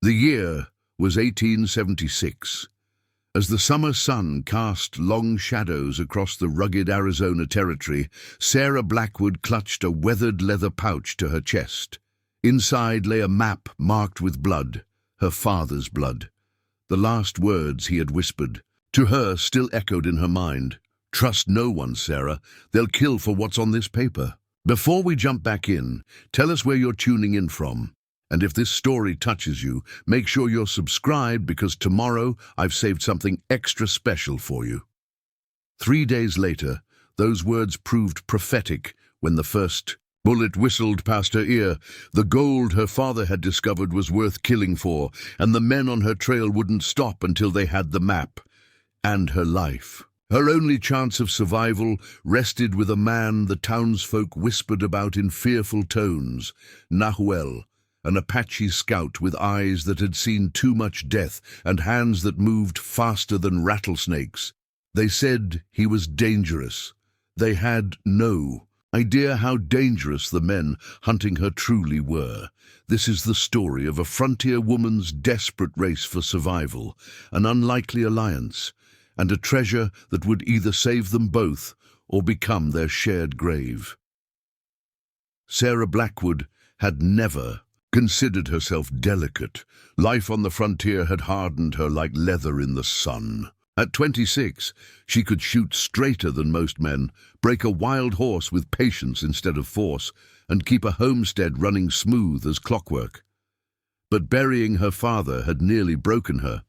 The year was 1876. As the summer sun cast long shadows across the rugged Arizona territory, Sarah Blackwood clutched a weathered leather pouch to her chest. Inside lay a map marked with blood, her father's blood. The last words he had whispered, to her, still echoed in her mind. "Trust no one, Sarah. They'll kill for what's on this paper." Before we jump back in, tell us where you're tuning in from. And if this story touches you, make sure you're subscribed, because tomorrow I've saved something extra special for you. 3 days later, those words proved prophetic when the first bullet whistled past her ear. The gold her father had discovered was worth killing for, and the men on her trail wouldn't stop until they had the map and her life. Her only chance of survival rested with a man the townsfolk whispered about in fearful tones, Nahuel, an Apache scout with eyes that had seen too much death and hands that moved faster than rattlesnakes. They said he was dangerous. They had no idea how dangerous the men hunting her truly were. This is the story of a frontier woman's desperate race for survival, an unlikely alliance, and a treasure that would either save them both or become their shared grave. Sarah Blackwood had never considered herself delicate. Life on the frontier had hardened her like leather in the sun. At 26, she could shoot straighter than most men, break a wild horse with patience instead of force, and keep a homestead running smooth as clockwork. But burying her father had nearly broken her.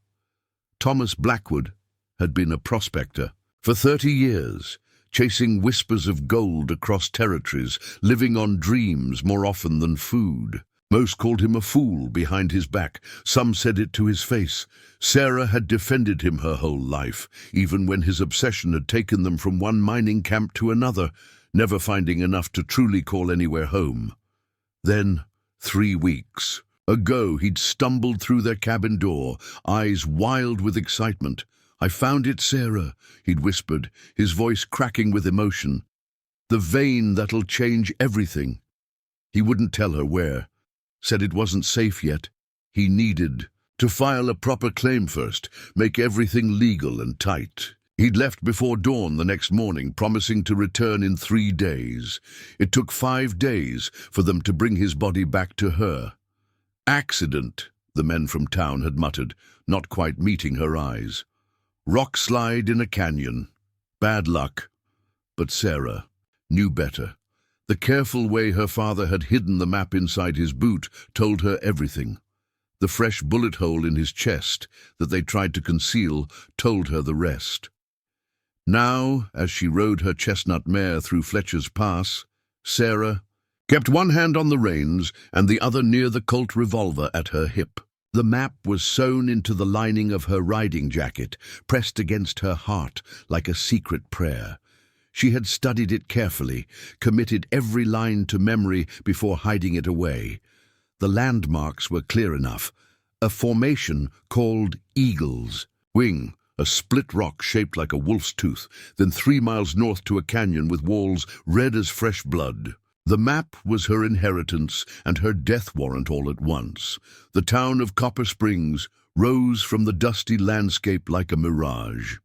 Thomas Blackwood had been a prospector for 30 years, chasing whispers of gold across territories, living on dreams more often than food. Most called him a fool behind his back. Some said it to his face. Sarah had defended him her whole life, even when his obsession had taken them from one mining camp to another, never finding enough to truly call anywhere home. Then, 3 weeks ago, he'd stumbled through their cabin door, eyes wild with excitement. "I found it, Sarah," he'd whispered, his voice cracking with emotion. "The vein that'll change everything." He wouldn't tell her where. Said it wasn't safe yet. He needed to file a proper claim first, make everything legal and tight. He'd left before dawn the next morning, promising to return in 3 days. It took 5 days for them to bring his body back to her. "Accident," the men from town had muttered, not quite meeting her eyes. "Rock slide in a canyon. Bad luck." But Sarah knew better. The careful way her father had hidden the map inside his boot told her everything. The fresh bullet hole in his chest that they tried to conceal told her the rest. Now, as she rode her chestnut mare through Fletcher's Pass, Sarah kept one hand on the reins and the other near the Colt revolver at her hip. The map was sewn into the lining of her riding jacket, pressed against her heart like a secret prayer. She had studied it carefully, committed every line to memory before hiding it away. The landmarks were clear enough. A formation called Eagle's Wing, a split rock shaped like a wolf's tooth, then 3 miles north to a canyon with walls red as fresh blood. The map was her inheritance and her death warrant all at once. The town of Copper Springs rose from the dusty landscape like a mirage.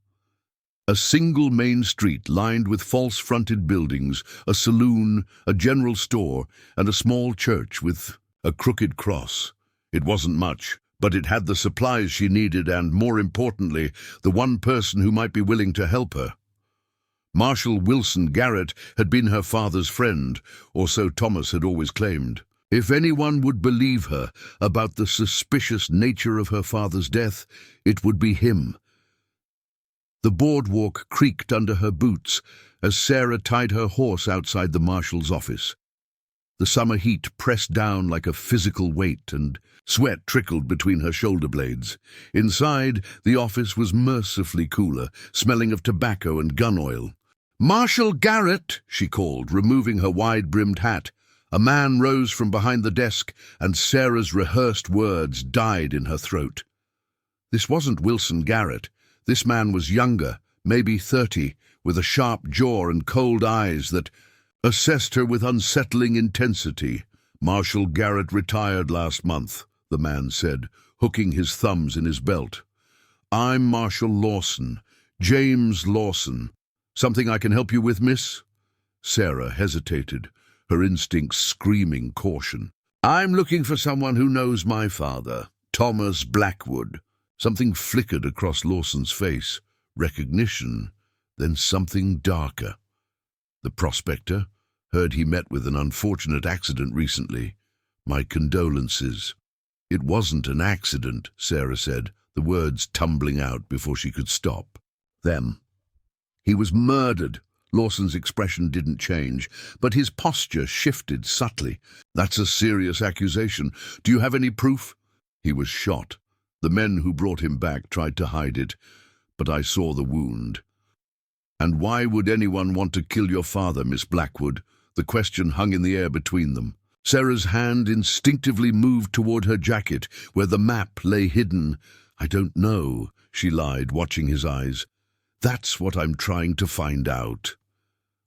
A single main street lined with false-fronted buildings, a saloon, a general store, and a small church with a crooked cross. It wasn't much, but it had the supplies she needed and, more importantly, the one person who might be willing to help her. Marshal Wilson Garrett had been her father's friend, or so Thomas had always claimed. If anyone would believe her about the suspicious nature of her father's death, it would be him. The boardwalk creaked under her boots as Sarah tied her horse outside the marshal's office. The summer heat pressed down like a physical weight, and sweat trickled between her shoulder blades. Inside, the office was mercifully cooler, smelling of tobacco and gun oil. "Marshal Garrett," she called, removing her wide-brimmed hat. A man rose from behind the desk, and Sarah's rehearsed words died in her throat. This wasn't Wilson Garrett. This man was younger, maybe 30, with a sharp jaw and cold eyes that assessed her with unsettling intensity. "Marshal Garrett retired last month," the man said, hooking his thumbs in his belt. "I'm Marshal Lawson, James Lawson. Something I can help you with, miss?" Sarah hesitated, her instincts screaming caution. "I'm looking for someone who knows my father, Thomas Blackwood." Something flickered across Lawson's face. Recognition, then something darker. "The prospector? Heard he met with an unfortunate accident recently. My condolences." "It wasn't an accident," Sarah said, the words tumbling out before she could stop. "Them. He was murdered." Lawson's expression didn't change, but his posture shifted subtly. "That's a serious accusation. Do you have any proof?" "He was shot. The men who brought him back tried to hide it, but I saw the wound." "And why would anyone want to kill your father, Miss Blackwood?" The question hung in the air between them. Sarah's hand instinctively moved toward her jacket, where the map lay hidden. "I don't know," she lied, watching his eyes. "That's what I'm trying to find out."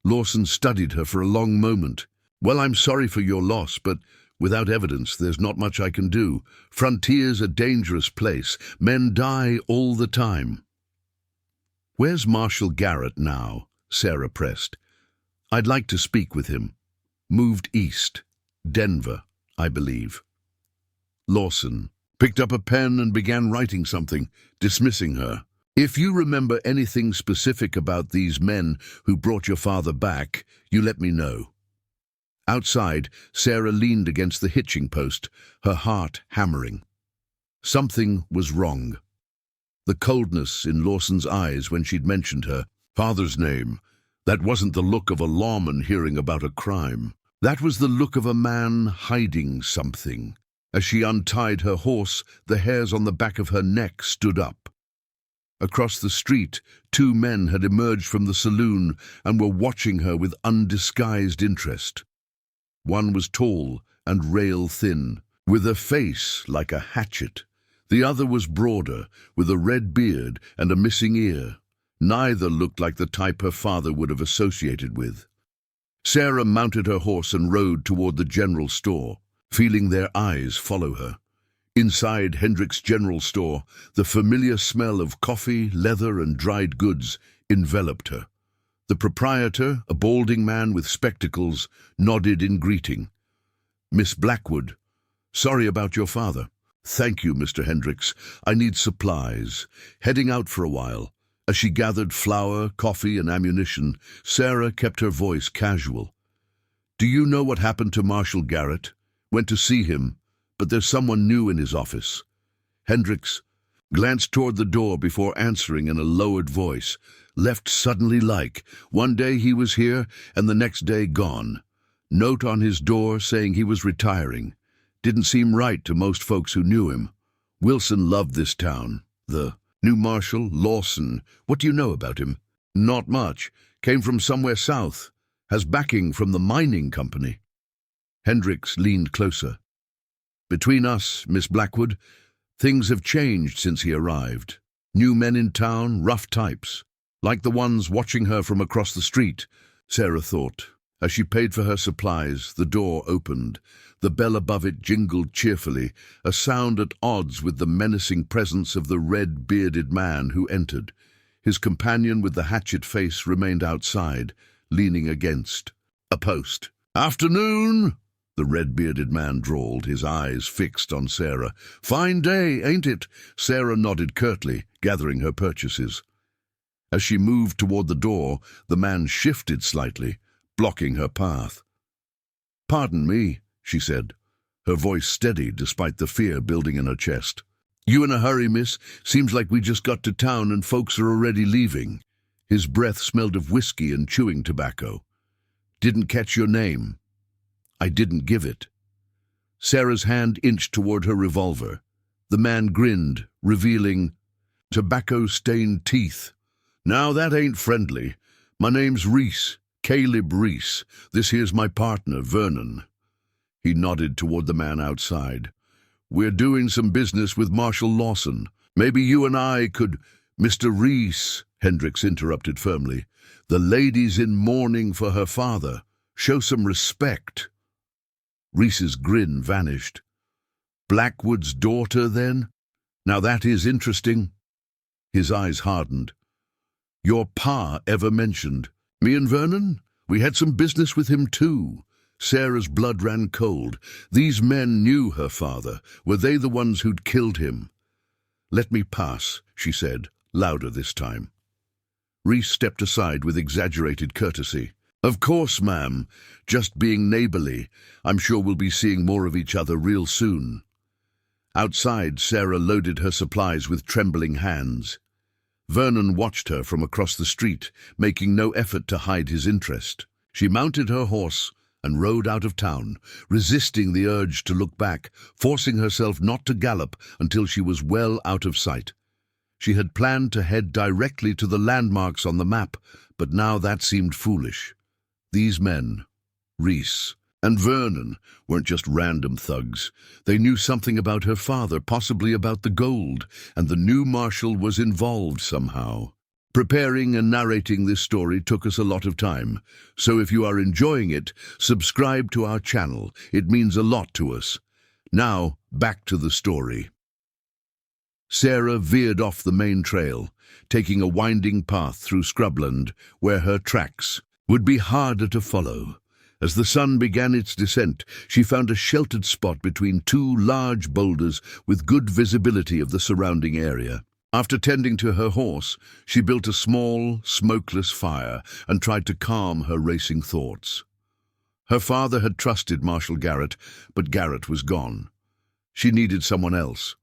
Lawson studied her for a long moment. "Well, I'm sorry for your loss, but without evidence, there's not much I can do. Frontier's a dangerous place. Men die all the time." "Where's Marshal Garrett now?" Sarah pressed. "I'd like to speak with him." "Moved east. Denver, I believe." Lawson picked up a pen and began writing something, dismissing her. "If you remember anything specific about these men who brought your father back, you let me know." Outside, Sarah leaned against the hitching post, her heart hammering. Something was wrong. The coldness in Lawson's eyes when she'd mentioned her father's name, that wasn't the look of a lawman hearing about a crime. That was the look of a man hiding something. As she untied her horse, the hairs on the back of her neck stood up. Across the street, two men had emerged from the saloon and were watching her with undisguised interest. One was tall and rail-thin, with a face like a hatchet. The other was broader, with a red beard and a missing ear. Neither looked like the type her father would have associated with. Sarah mounted her horse and rode toward the general store, feeling their eyes follow her. Inside Hendrick's general store, the familiar smell of coffee, leather, and dried goods enveloped her. The proprietor, a balding man with spectacles, nodded in greeting. "Miss Blackwood, sorry about your father." "Thank you, Mr. Hendricks. I need supplies. Heading out for a while." As she gathered flour, coffee, and ammunition, Sarah kept her voice casual. "Do you know what happened to Marshal Garrett? Went to see him, but there's someone new in his office." Hendricks glanced toward the door before answering in a lowered voice. "Left suddenly like. One day he was here, and the next day gone. Note on his door saying he was retiring. Didn't seem right to most folks who knew him. Wilson loved this town. The new Marshal, Lawson, what do you know about him?" "Not much. Came from somewhere south. Has backing from the mining company." Hendricks leaned closer. "Between us, Miss Blackwood, things have changed since he arrived. New men in town, rough types. Like the ones watching her from across the street," Sarah thought. As she paid for her supplies, the door opened. The bell above it jingled cheerfully, a sound at odds with the menacing presence of the red-bearded man who entered. His companion with the hatchet face remained outside, leaning against a post. "Afternoon," the red-bearded man drawled, his eyes fixed on Sarah. "Fine day, ain't it?" Sarah nodded curtly, gathering her purchases. As she moved toward the door, the man shifted slightly, blocking her path. "Pardon me," she said, her voice steady despite the fear building in her chest. "You in a hurry, miss? Seems like we just got to town and folks are already leaving." His breath smelled of whiskey and chewing tobacco. "Didn't catch your name." "I didn't give it." Sarah's hand inched toward her revolver. The man grinned, revealing tobacco-stained teeth. "Now that ain't friendly. My name's Reese, Caleb Reese. This here's my partner, Vernon." He nodded toward the man outside. "We're doing some business with Marshal Lawson. Maybe you and I could—" "Mr. Reese," Hendricks interrupted firmly. "The lady's in mourning for her father. Show some respect." Reese's grin vanished. "Blackwood's daughter, then?" Now that is interesting. His eyes hardened. Your pa ever mentioned? Me and Vernon? We had some business with him too. Sarah's blood ran cold. These men knew her father. Were they the ones who'd killed him? Let me pass, she said, louder this time. Reese stepped aside with exaggerated courtesy. Of course, ma'am. Just being neighborly. I'm sure we'll be seeing more of each other real soon. Outside, Sarah loaded her supplies with trembling hands. Vernon watched her from across the street, making no effort to hide his interest. She mounted her horse and rode out of town, resisting the urge to look back, forcing herself not to gallop until she was well out of sight. She had planned to head directly to the landmarks on the map, but now that seemed foolish. These men, Reese and Vernon, weren't just random thugs. They knew something about her father, possibly about the gold, and the new marshal was involved somehow. Preparing and narrating this story took us a lot of time, so if you are enjoying it, subscribe to our channel. It means a lot to us. Now, back to the story. Sarah veered off the main trail, taking a winding path through scrubland where her tracks would be harder to follow. As the sun began its descent, she found a sheltered spot between two large boulders with good visibility of the surrounding area. After tending to her horse, she built a small, smokeless fire and tried to calm her racing thoughts. Her father had trusted Marshal Garrett, but Garrett was gone. She needed someone else,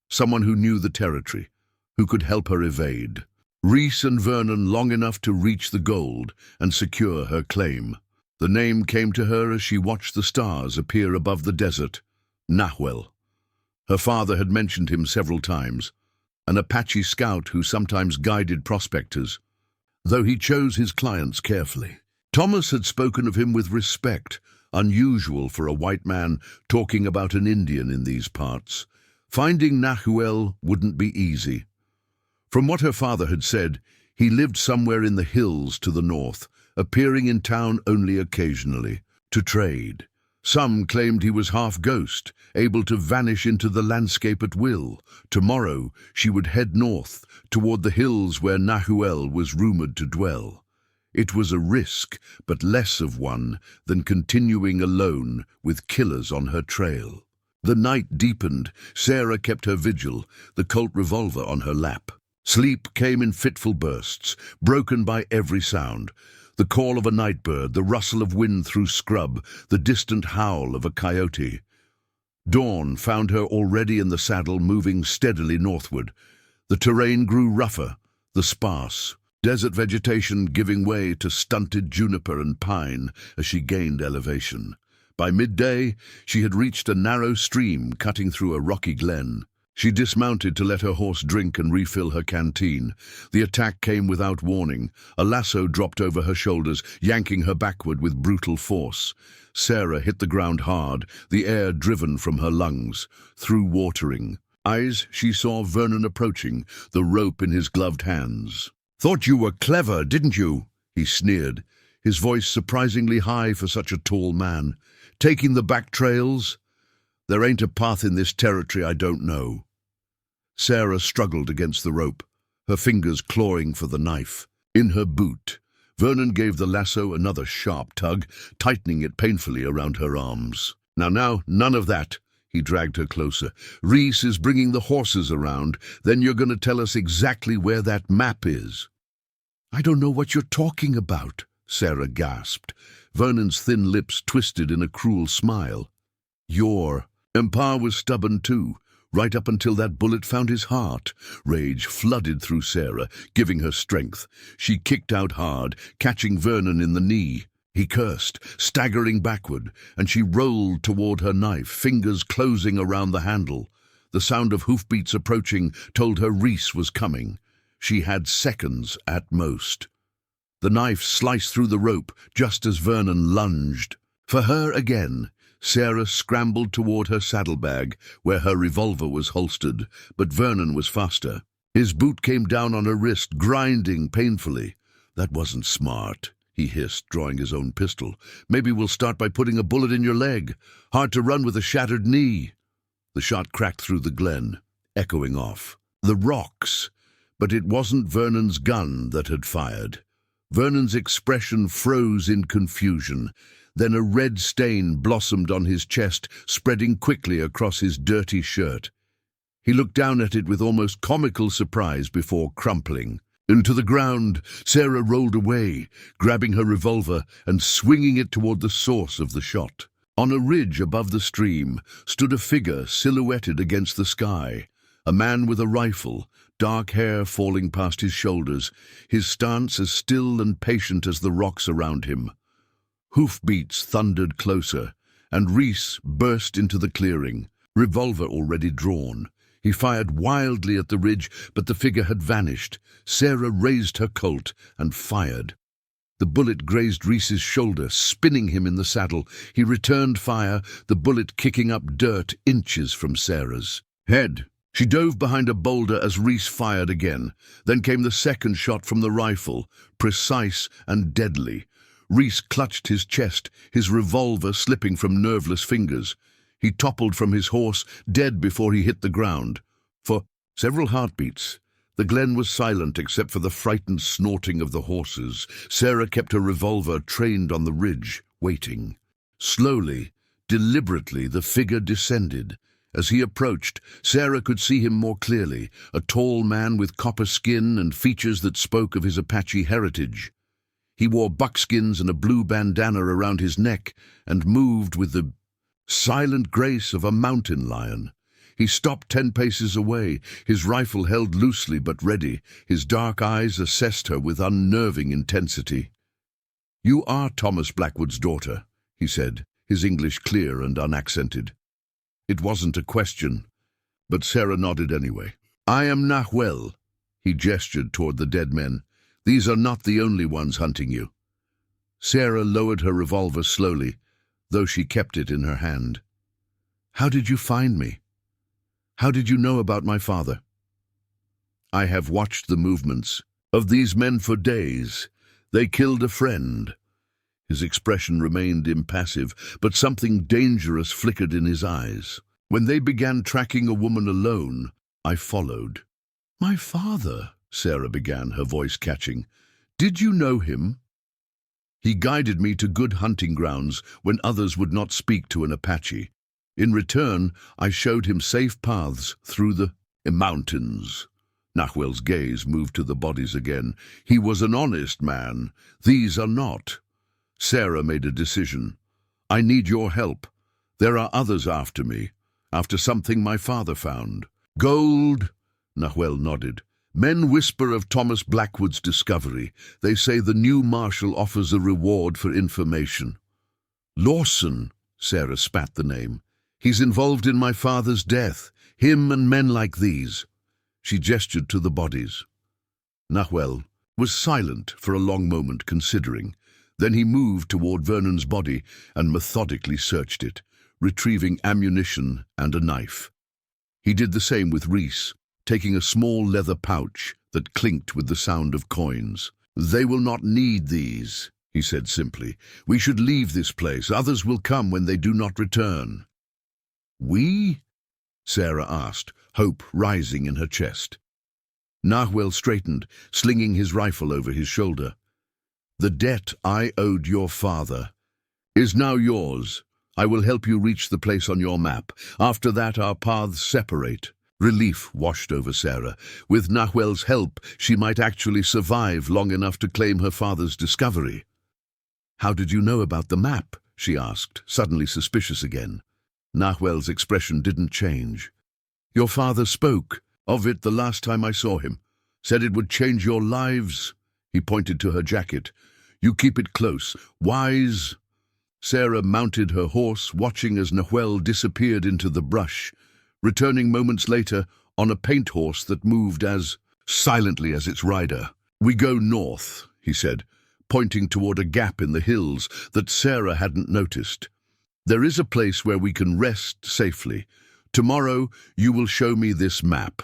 someone who knew the territory, who could help her evade. Reese and Vernon long enough to reach the gold and secure her claim. The name came to her as she watched the stars appear above the desert. Nahuel. Her father had mentioned him several times, an Apache scout who sometimes guided prospectors, though he chose his clients carefully. Thomas had spoken of him with respect, unusual for a white man talking about an Indian in these parts. Finding Nahuel wouldn't be easy. From what her father had said, he lived somewhere in the hills to the north, appearing in town only occasionally, to trade. Some claimed he was half ghost, able to vanish into the landscape at will. Tomorrow she would head north, toward the hills where Nahuel was rumored to dwell. It was a risk, but less of one than continuing alone with killers on her trail. The night deepened. Sarah kept her vigil, the Colt revolver on her lap. Sleep came in fitful bursts, broken by every sound. The call of a night bird, the rustle of wind through scrub, the distant howl of a coyote. Dawn found her already in the saddle, moving steadily northward. The terrain grew rougher, the sparse desert vegetation giving way to stunted juniper and pine as she gained elevation. By midday, she had reached a narrow stream cutting through a rocky glen. She dismounted to let her horse drink and refill her canteen. The attack came without warning. A lasso dropped over her shoulders, yanking her backward with brutal force. Sarah hit the ground hard, the air driven from her lungs. Through watering eyes, she saw Vernon approaching, the rope in his gloved hands. "Thought you were clever, didn't you?" he sneered, his voice surprisingly high for such a tall man. "Taking the back trails? There ain't a path in this territory I don't know." Sarah struggled against the rope, her fingers clawing for the knife. In her boot, Vernon gave the lasso another sharp tug, tightening it painfully around her arms. Now, none of that." He dragged her closer. "Reese is bringing the horses around. Then you're going to tell us exactly where that map is." "I don't know what you're talking about," Sarah gasped. Vernon's thin lips twisted in a cruel smile. Pa was stubborn too, right up until that bullet found his heart. Rage flooded through Sarah, giving her strength. She kicked out hard, catching Vernon in the knee. He cursed, staggering backward, and she rolled toward her knife, fingers closing around the handle. The sound of hoofbeats approaching told her Reese was coming. She had seconds at most. The knife sliced through the rope just as Vernon lunged. For her again. Sarah scrambled toward her saddlebag, where her revolver was holstered, but Vernon was faster. His boot came down on her wrist, grinding painfully. "That wasn't smart," he hissed, drawing his own pistol. "Maybe we'll start by putting a bullet in your leg. Hard to run with a shattered knee." The shot cracked through the glen. echoing off. The rocks! But it wasn't Vernon's gun that had fired. Vernon's expression froze in confusion. Then a red stain blossomed on his chest, spreading quickly across his dirty shirt. He looked down at it with almost comical surprise before crumpling. Into the ground, Sarah rolled away, grabbing her revolver and swinging it toward the source of the shot. On a ridge above the stream stood a figure silhouetted against the sky. A man with a rifle, dark hair falling past his shoulders, his stance as still and patient as the rocks around him. Hoofbeats thundered closer, and Reese burst into the clearing, revolver already drawn. He fired wildly at the ridge, but the figure had vanished. Sarah raised her Colt and fired. The bullet grazed Reese's shoulder, spinning him in the saddle. He returned fire, the bullet kicking up dirt inches from Sarah's head. She dove behind a boulder as Reese fired again. Then came the second shot from the rifle, precise and deadly. Reese clutched his chest, his revolver slipping from nerveless fingers. He toppled from his horse, dead before he hit the ground. For several heartbeats, the glen was silent except for the frightened snorting of the horses. Sarah kept her revolver trained on the ridge, waiting. Slowly, deliberately, the figure descended. As he approached, Sarah could see him more clearly, a tall man with copper skin and features that spoke of his Apache heritage. He wore buckskins and a blue bandana around his neck and moved with the silent grace of a mountain lion. He stopped 10 paces away, his rifle held loosely but ready. His dark eyes assessed her with unnerving intensity. "You are Thomas Blackwood's daughter," he said, his English clear and unaccented. It wasn't a question, but Sarah nodded anyway. "I am Nahuel," he gestured toward the dead men. "These are not the only ones hunting you." Sarah lowered her revolver slowly, though she kept it in her hand. "How did you find me? How did you know about my father?" "I have watched the movements of these men for days. They killed a friend." His expression remained impassive, but something dangerous flickered in his eyes. "When they began tracking a woman alone, I followed." "My father," Sarah began, her voice catching. "Did you know him?" "He guided me to good hunting grounds when others would not speak to an Apache. In return, I showed him safe paths through the mountains." Nahuel's gaze moved to the bodies again. "He was an honest man. These are not." Sarah made a decision. "I need your help. There are others after me, after something my father found." "Gold?" Nahuel nodded. "Men whisper of Thomas Blackwood's discovery. They say the new marshal offers a reward for information." "Lawson," Sarah spat the name. "He's involved in my father's death. Him and men like these." She gestured to the bodies. Nahuel was silent for a long moment, considering. Then he moved toward Vernon's body and methodically searched it, retrieving ammunition and a knife. He did the same with Reese, taking a small leather pouch that clinked with the sound of coins. "They will not need these," he said simply. "We should leave this place. Others will come when they do not return." "We?" Sarah asked, hope rising in her chest. Nahuel straightened, slinging his rifle over his shoulder. "The debt I owed your father is now yours. I will help you reach the place on your map. After that, our paths separate." Relief washed over Sarah. With Nahuel's help, she might actually survive long enough to claim her father's discovery. "How did you know about the map?" she asked, suddenly suspicious again. Nahuel's expression didn't change. "Your father spoke of it the last time I saw him. Said it would change your lives." He pointed to her jacket. "You keep it close. Wise." Sarah mounted her horse, watching as Nahuel disappeared into the brush, returning moments later on a paint horse that moved as silently as its rider. "We go north," he said, pointing toward a gap in the hills that Sarah hadn't noticed. "There is a place where we can rest safely. Tomorrow you will show me this map."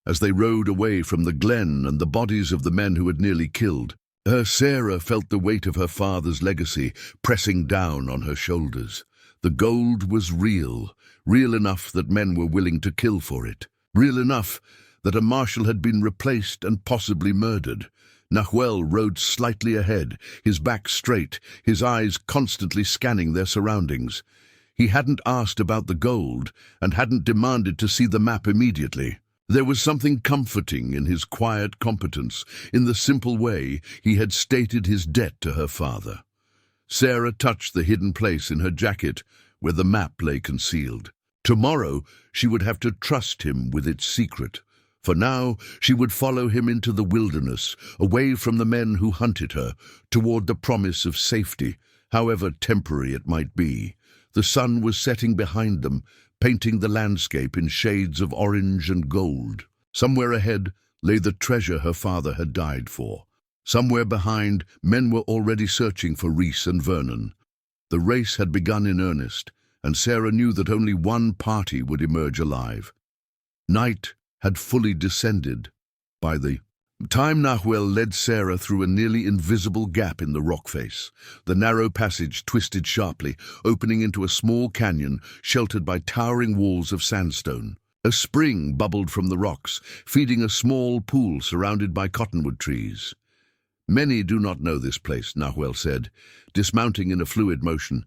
As they rode away from the glen and the bodies of the men who had nearly killed, Sarah felt the weight of her father's legacy pressing down on her shoulders. The gold was real, real enough that men were willing to kill for it. Real enough that a marshal had been replaced and possibly murdered. Nahuel rode slightly ahead, his back straight, his eyes constantly scanning their surroundings. He hadn't asked about the gold and hadn't demanded to see the map immediately. There was something comforting in his quiet competence, in the simple way he had stated his debt to her father. Sarah touched the hidden place in her jacket where the map lay concealed. Tomorrow she would have to trust him with its secret. For now she would follow him into the wilderness, away from the men who hunted her, toward the promise of safety, however temporary it might be. The sun was setting behind them, painting the landscape in shades of orange and gold. Somewhere ahead lay the treasure her father had died for. Somewhere behind, men were already searching for Rhys and Vernon. The race had begun in earnest, and Sarah knew that only one party would emerge alive. Night had fully descended by the time Nahuel led Sarah through a nearly invisible gap in the rock face. The narrow passage twisted sharply, opening into a small canyon sheltered by towering walls of sandstone. A spring bubbled from the rocks, feeding a small pool surrounded by cottonwood trees. "Many do not know this place," Nahuel said, dismounting in a fluid motion.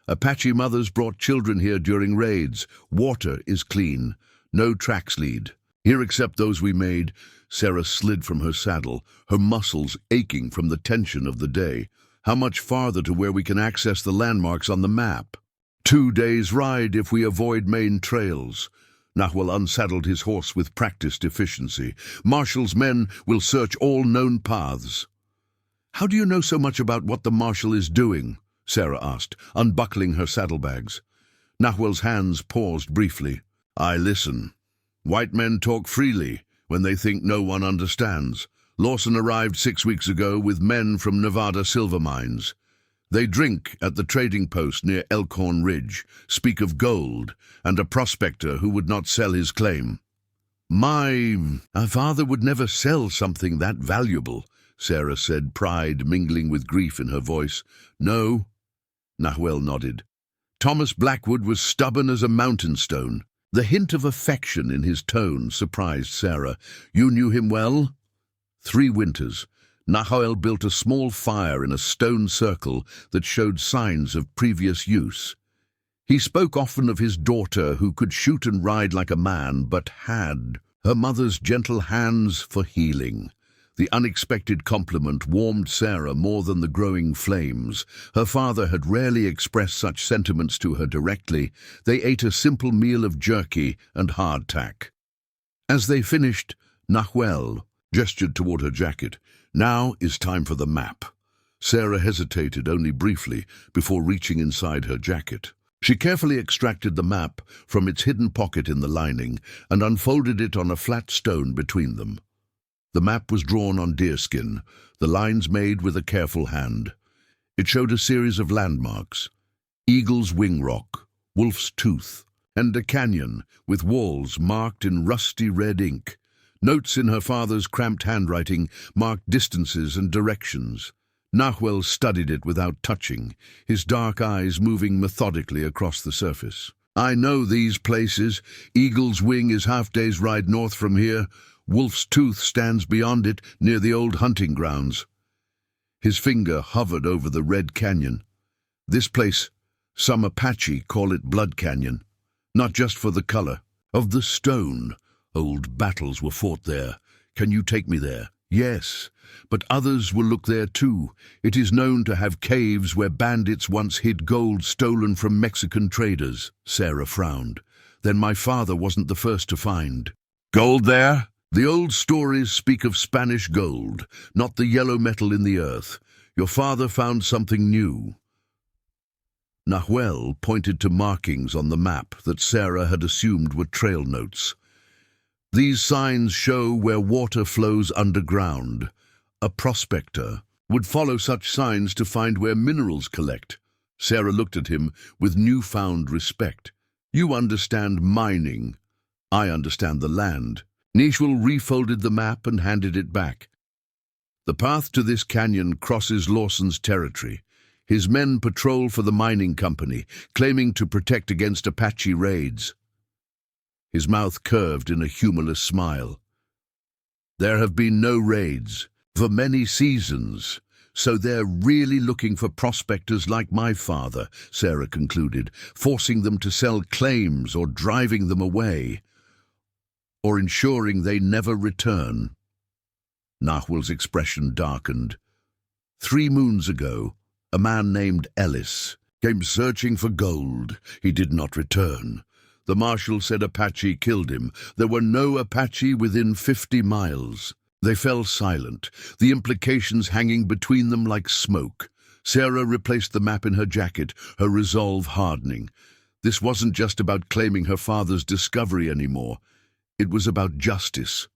"Apache mothers brought children here during raids. Water is clean. No tracks lead. Here except those we made." Sarah slid from her saddle, her muscles aching from the tension of the day. "How much farther to where we can access the landmarks on the map?" 2 days' ride if we avoid main trails." Nahuel unsaddled his horse with practiced efficiency. "Marshal's men will search all known paths." "How do you know so much about what the marshal is doing?" Sarah asked, unbuckling her saddlebags. Nahuel's hands paused briefly. "I listen. White men talk freely when they think no one understands. Lawson arrived 6 weeks ago with men from Nevada silver mines. They drink at the trading post near Elkhorn Ridge, speak of gold, and a prospector who would not sell his claim." My father would never sell something that valuable," Sarah said, pride mingling with grief in her voice. "No," Nahuel nodded. "Thomas Blackwood was stubborn as a mountain stone." The hint of affection in his tone surprised Sarah. "You knew him well?" 3 winters. Nahuel built a small fire in a stone circle that showed signs of previous use. He spoke often of his daughter who could shoot and ride like a man, but had her mother's gentle hands for healing. The unexpected compliment warmed Sarah more than the growing flames. Her father had rarely expressed such sentiments to her directly. They ate a simple meal of jerky and hardtack. As they finished, Nahuel gestured toward her jacket. "Now is time for the map." Sarah hesitated only briefly before reaching inside her jacket. She carefully extracted the map from its hidden pocket in the lining and unfolded it on a flat stone between them. The map was drawn on deerskin, the lines made with a careful hand. It showed a series of landmarks: Eagle's Wing Rock, Wolf's Tooth, and a canyon with walls marked in rusty red ink. Notes in her father's cramped handwriting marked distances and directions. Nahuel studied it without touching, his dark eyes moving methodically across the surface. "I know these places. Eagle's Wing is half-day's ride north from here. Wolf's Tooth stands beyond it, near the old hunting grounds." His finger hovered over the red canyon. "This place, some Apache call it Blood Canyon, not just for the color of the stone. Old battles were fought there. Can you take me there?" "Yes, but others will look there too. It is known to have caves where bandits once hid gold stolen from Mexican traders." Sarah frowned. "Then my father wasn't the first to find gold there?" "The old stories speak of Spanish gold, not the yellow metal in the earth. Your father found something new." Nahuel pointed to markings on the map that Sarah had assumed were trail notes. "These signs show where water flows underground. A prospector would follow such signs to find where minerals collect." Sarah looked at him with newfound respect. "You understand mining. I understand the land." Nahuel refolded the map and handed it back. "The path to this canyon crosses Lawson's territory. His men patrol for the mining company, claiming to protect against Apache raids." his mouth curved in a humorless smile. "There have been no raids for many seasons, so they're really looking for prospectors like my father," Sarah concluded, "forcing them to sell claims or driving them away, or ensuring they never return." Nahuel's expression darkened. 3 moons ago, a man named Ellis came searching for gold. He did not return. The marshal said Apache killed him. There were no Apache within 50 miles. They fell silent, the implications hanging between them like smoke. Sarah replaced the map in her jacket, her resolve hardening. This wasn't just about claiming her father's discovery anymore. It was about justice.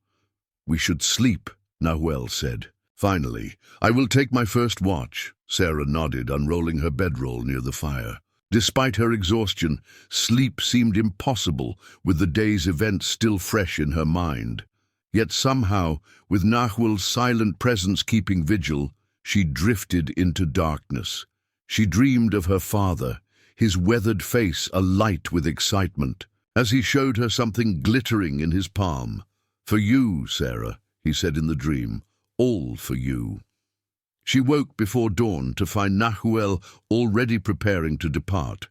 "We should sleep," Nahuel said. "Finally, I will take my first watch." Sarah nodded, unrolling her bedroll near the fire. Despite her exhaustion, sleep seemed impossible with the day's events still fresh in her mind. Yet somehow, with Nahuel's silent presence keeping vigil, she drifted into darkness. She dreamed of her father, his weathered face alight with excitement, as he showed her something glittering in his palm. "For you, Sarah," he said in the dream, "all for you." She woke before dawn to find Nahuel already preparing to depart.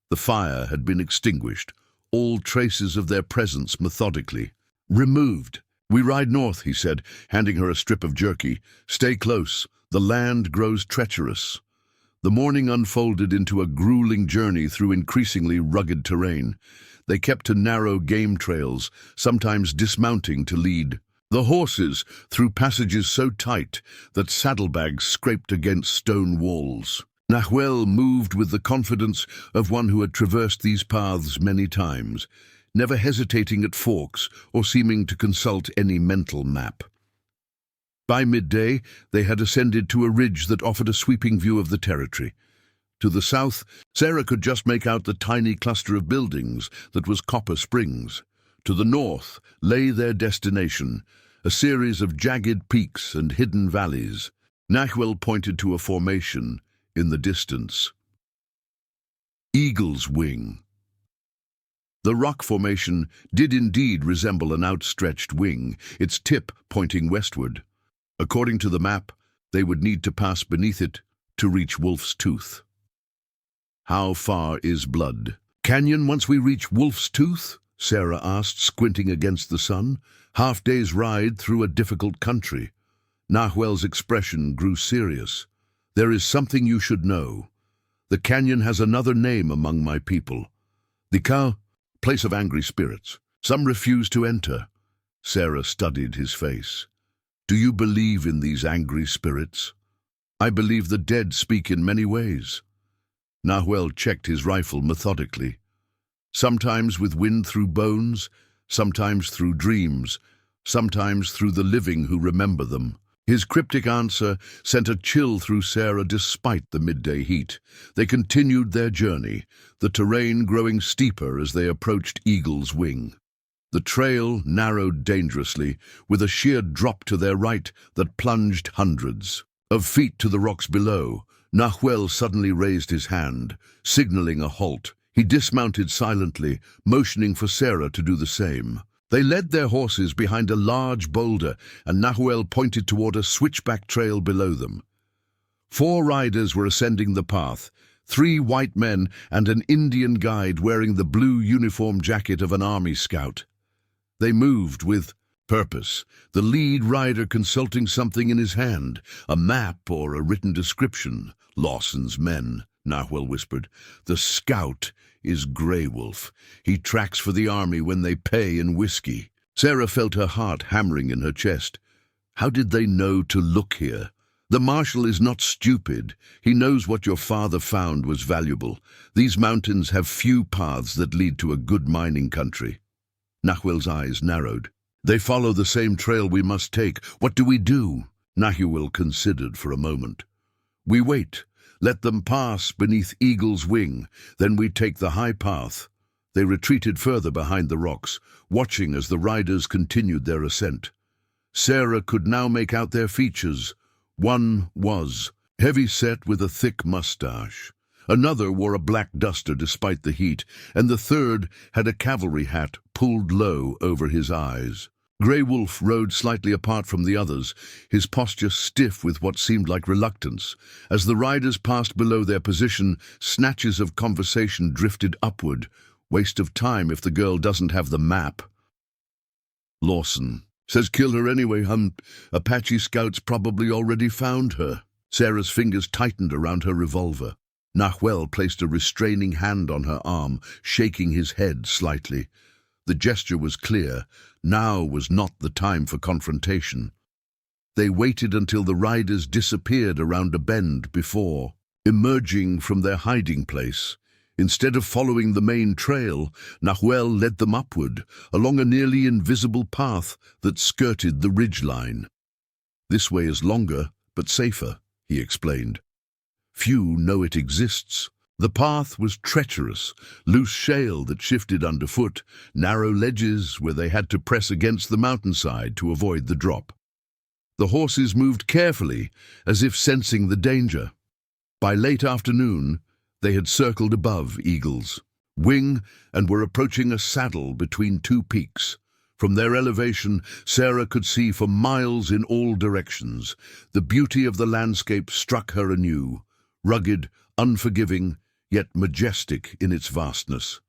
The fire had been extinguished, all traces of their presence methodically removed. "We ride north," he said, handing her a strip of jerky. "Stay close. The land grows treacherous." The morning unfolded into a grueling journey through increasingly rugged terrain. They kept to narrow game trails, sometimes dismounting to lead the horses through passages so tight that saddlebags scraped against stone walls. Nahuel moved with the confidence of one who had traversed these paths many times, never hesitating at forks or seeming to consult any mental map. By midday, they had ascended to a ridge that offered a sweeping view of the territory. To the south, Sarah could just make out the tiny cluster of buildings that was Copper Springs. To the north lay their destination, a series of jagged peaks and hidden valleys. Nahuel pointed to a formation in the distance. Eagle's Wing. The rock formation did indeed resemble an outstretched wing, its tip pointing westward. According to the map, they would need to pass beneath it to reach Wolf's Tooth. "How far is Blood Canyon once we reach Wolf's Tooth?" Sarah asked, squinting against the sun. "Half-day's ride through a difficult country." Nahuel's expression grew serious. "There is something you should know. The canyon has another name among my people. The place of angry spirits. Some refuse to enter." Sarah studied his face. "Do you believe in these angry spirits?" "I believe the dead speak in many ways." Nahuel checked his rifle methodically. "Sometimes with wind through bones, sometimes through dreams, sometimes through the living who remember them." His cryptic answer sent a chill through Sarah despite the midday heat. They continued their journey, the terrain growing steeper as they approached Eagle's Wing. The trail narrowed dangerously, with a sheer drop to their right that plunged hundreds of feet to the rocks below. Nahuel suddenly raised his hand, signaling a halt. He dismounted silently, motioning for Sarah to do the same. They led their horses behind a large boulder, and Nahuel pointed toward a switchback trail below them. 4 riders were ascending the path, 3 white men and an Indian guide wearing the blue uniform jacket of an army scout. They moved with purpose, the lead rider consulting something in his hand, a map or a written description. "Lawson's men," Nahuel whispered. "The scout is Grey Wolf. He tracks for the army when they pay in whiskey." Sarah felt her heart hammering in her chest. How did they know to look here? "The marshal is not stupid. He knows what your father found was valuable. These mountains have few paths that lead to a good mining country." Nahuel's eyes narrowed. "They follow the same trail we must take. What do we do?" Nahuel considered for a moment. "We wait. Let them pass beneath Eagle's Wing. Then we take the high path." They retreated further behind the rocks, watching as the riders continued their ascent. Sarah could now make out their features. One was heavy-set with a thick mustache. Another wore a black duster despite the heat, and the third had a cavalry hat pulled low over his eyes. Grey Wolf rode slightly apart from the others, his posture stiff with what seemed like reluctance. As the riders passed below their position, snatches of conversation drifted upward. Waste of time if the girl doesn't have the map. Lawson says kill her anyway, Apache scouts probably already found her. Sarah's fingers tightened around her revolver. Nahuel placed a restraining hand on her arm, shaking his head slightly. The gesture was clear. Now was not the time for confrontation. They waited until the riders disappeared around a bend before emerging from their hiding place. Instead of following the main trail, Nahuel led them upward, along a nearly invisible path that skirted the ridgeline. This way is longer, but safer, he explained. Few know it exists. The path was treacherous, loose shale that shifted underfoot, narrow ledges where they had to press against the mountainside to avoid the drop. The horses moved carefully, as if sensing the danger. By late afternoon, they had circled above Eagle's Wing and were approaching a saddle between two peaks. From their elevation, Sarah could see for miles in all directions. The beauty of the landscape struck her anew, rugged, unforgiving, yet majestic in its vastness.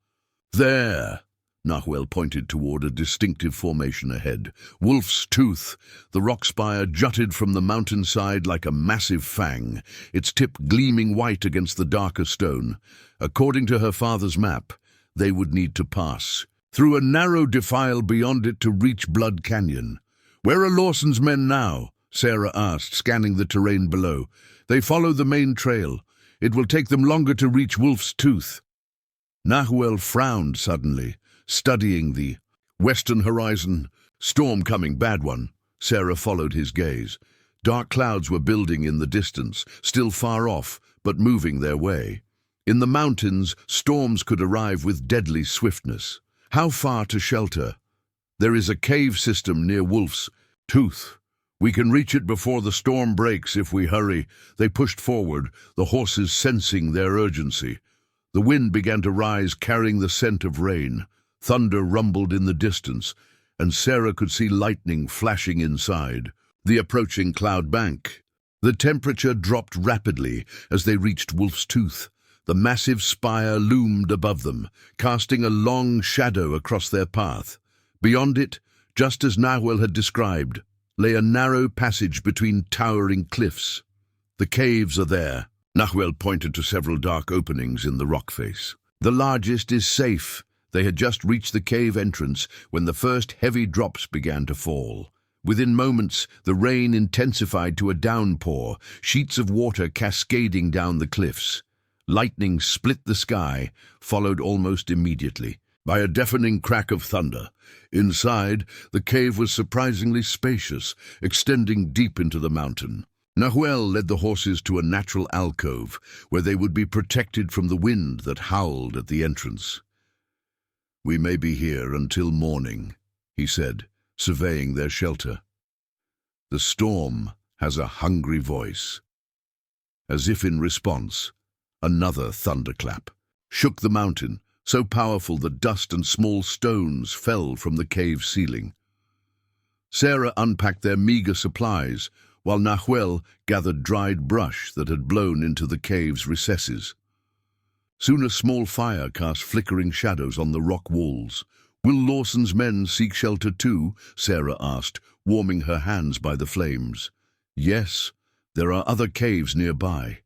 There, Nahuel pointed toward a distinctive formation ahead. Wolf's Tooth. The rock spire jutted from the mountainside like a massive fang, its tip gleaming white against the darker stone. According to her father's map, they would need to pass through a narrow defile beyond it to reach Blood Canyon. "Where are Lawson's men now?" Sarah asked, scanning the terrain below. "They follow the main trail. It will take them longer to reach Wolf's Tooth." Nahuel frowned suddenly, studying the western horizon. "Storm coming, bad one." Sarah followed his gaze. Dark clouds were building in the distance, still far off, but moving their way. In the mountains, storms could arrive with deadly swiftness. How far to shelter? "There is a cave system near Wolf's Tooth. We can reach it before the storm breaks if we hurry." They pushed forward, the horses sensing their urgency. The wind began to rise, carrying the scent of rain. Thunder rumbled in the distance, and Sarah could see lightning flashing inside the approaching cloud bank. The temperature dropped rapidly as they reached Wolf's Tooth. The massive spire loomed above them, casting a long shadow across their path. Beyond it, just as Nahuel had described, lay a narrow passage between towering cliffs. "The caves are there." Nahuel pointed to several dark openings in the rock face. "The largest is safe." They had just reached the cave entrance when the first heavy drops began to fall. Within moments, the rain intensified to a downpour, sheets of water cascading down the cliffs. Lightning split the sky, followed almost immediately by a deafening crack of thunder. Inside, the cave was surprisingly spacious, extending deep into the mountain. Nahuel led the horses to a natural alcove, where they would be protected from the wind that howled at the entrance. "We may be here until morning," he said, surveying their shelter. "The storm has a hungry voice." As if in response, another thunderclap shook the mountain, so powerful that dust and small stones fell from the cave ceiling. Sarah unpacked their meager supplies, while Nahuel gathered dried brush that had blown into the cave's recesses. Soon a small fire cast flickering shadows on the rock walls. "Will Lawson's men seek shelter too?" Sarah asked, warming her hands by the flames. "Yes, there are other caves nearby."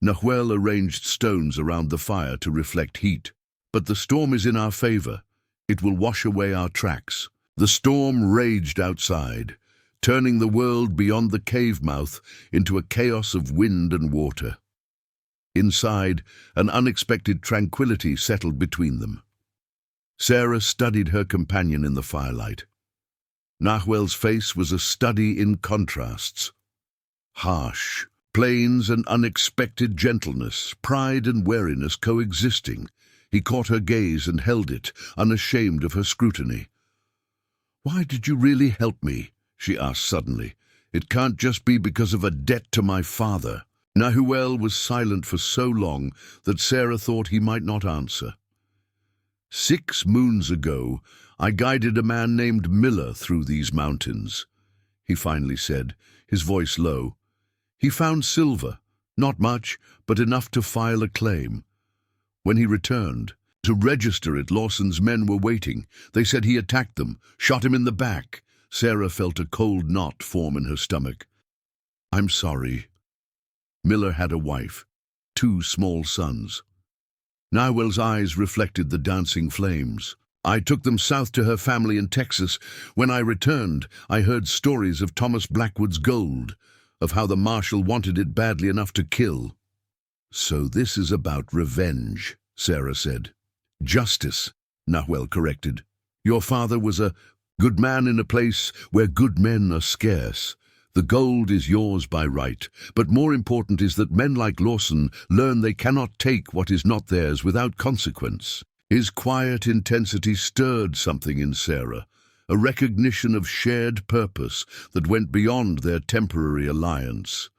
Nahuel arranged stones around the fire to reflect heat. "But the storm is in our favor. It will wash away our tracks." The storm raged outside, turning the world beyond the cave mouth into a chaos of wind and water. Inside, an unexpected tranquility settled between them. Sarah studied her companion in the firelight. Nahuel's face was a study in contrasts. Harsh, plains and unexpected gentleness, pride and wariness coexisting. He caught her gaze and held it, unashamed of her scrutiny. "Why did you really help me?" she asked suddenly. "It can't just be because of a debt to my father." Nahuel was silent for so long that Sarah thought he might not answer. "6 moons ago, I guided a man named Miller through these mountains, he finally said, his voice low. He found silver, not much, but enough to file a claim. When he returned, to register it, Lawson's men were waiting. They said he attacked them, shot him in the back. Sarah felt a cold knot form in her stomach. I'm sorry. Miller had a wife, 2 small sons. Nahwell's eyes reflected the dancing flames. I took them south to her family in Texas. When I returned, I heard stories of Thomas Blackwood's gold, of how the marshal wanted it badly enough to kill. So this is about revenge, Sarah said. Justice, Nahwell corrected. Your father was a good man in a place where good men are scarce. The gold is yours by right, but more important is that men like Lawson learn they cannot take what is not theirs without consequence. His quiet intensity stirred something in Sarah, a recognition of shared purpose that went beyond their temporary alliance.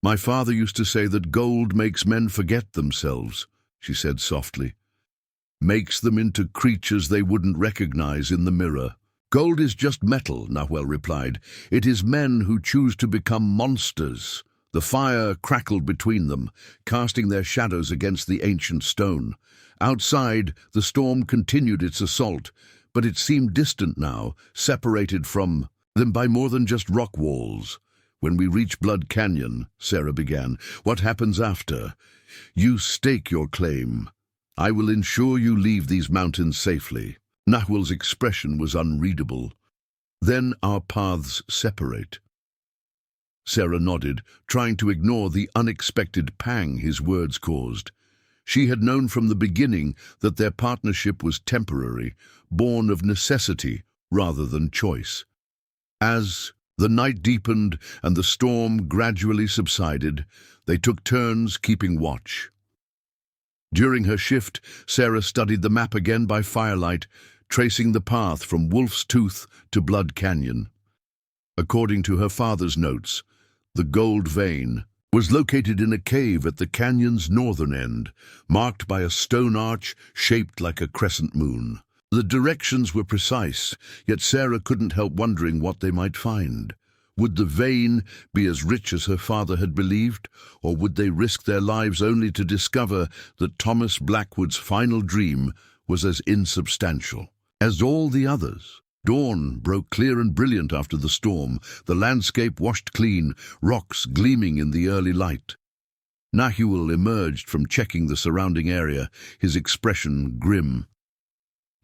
My father used to say that gold makes men forget themselves, she said softly. Makes them into creatures they wouldn't recognize in the mirror. Gold is just metal, Nahwell replied. It is men who choose to become monsters. The fire crackled between them, casting their shadows against the ancient stone. Outside, the storm continued its assault, but it seemed distant now, separated from them by more than just rock walls. When we reach Blood Canyon, Sarah began, what happens after? You stake your claim. I will ensure you leave these mountains safely. Nahwell's expression was unreadable. Then our paths separate. Sarah nodded, trying to ignore the unexpected pang his words caused. She had known from the beginning that their partnership was temporary, born of necessity rather than choice. As the night deepened and the storm gradually subsided, they took turns keeping watch. During her shift, Sarah studied the map again by firelight, tracing the path from Wolf's Tooth to Blood Canyon. According to her father's notes, the gold vein was located in a cave at the canyon's northern end, marked by a stone arch shaped like a crescent moon. The directions were precise, yet Sarah couldn't help wondering what they might find. Would the vein be as rich as her father had believed, or would they risk their lives only to discover that Thomas Blackwood's final dream was as insubstantial as all the others? Dawn broke clear and brilliant after the storm, the landscape washed clean, rocks gleaming in the early light. Nahwell emerged from checking the surrounding area, his expression grim.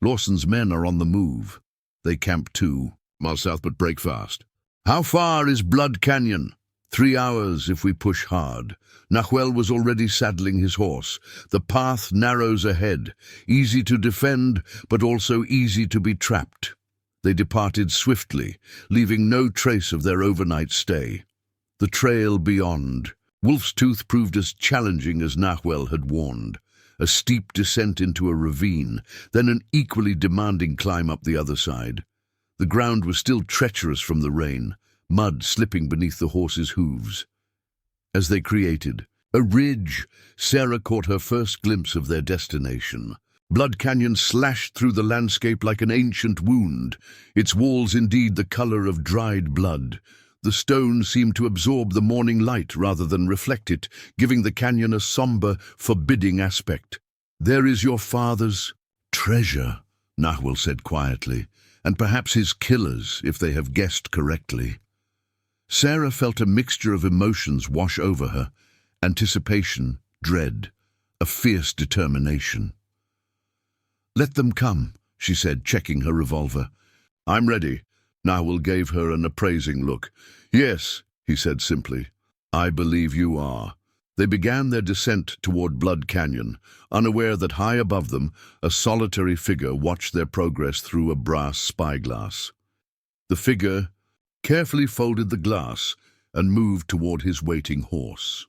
Lawson's men are on the move. They camp 2 miles south but break fast. How far is Blood Canyon? 3 hours if we push hard. Nahwell was already saddling his horse. The path narrows ahead, easy to defend, but also easy to be trapped. They departed swiftly, leaving no trace of their overnight stay. The trail beyond. Wolf's Tooth proved as challenging as Nahwell had warned. A steep descent into a ravine, then an equally demanding climb up the other side. The ground was still treacherous from the rain, mud slipping beneath the horses' hooves. As they created a ridge, Sarah caught her first glimpse of their destination. Blood Canyon slashed through the landscape like an ancient wound, its walls indeed the color of dried blood. The stone seemed to absorb the morning light rather than reflect it, giving the canyon a somber, forbidding aspect. There is your father's treasure, Nahwell said quietly, and perhaps his killers, if they have guessed correctly. Sarah felt a mixture of emotions wash over her, anticipation, dread, a fierce determination. Let them come, she said, checking her revolver. I'm ready. Nahwell gave her an appraising look. Yes, he said simply. I believe you are. They began their descent toward Blood Canyon, unaware that high above them, a solitary figure watched their progress through a brass spyglass. The figure carefully folded the glass and moved toward his waiting horse.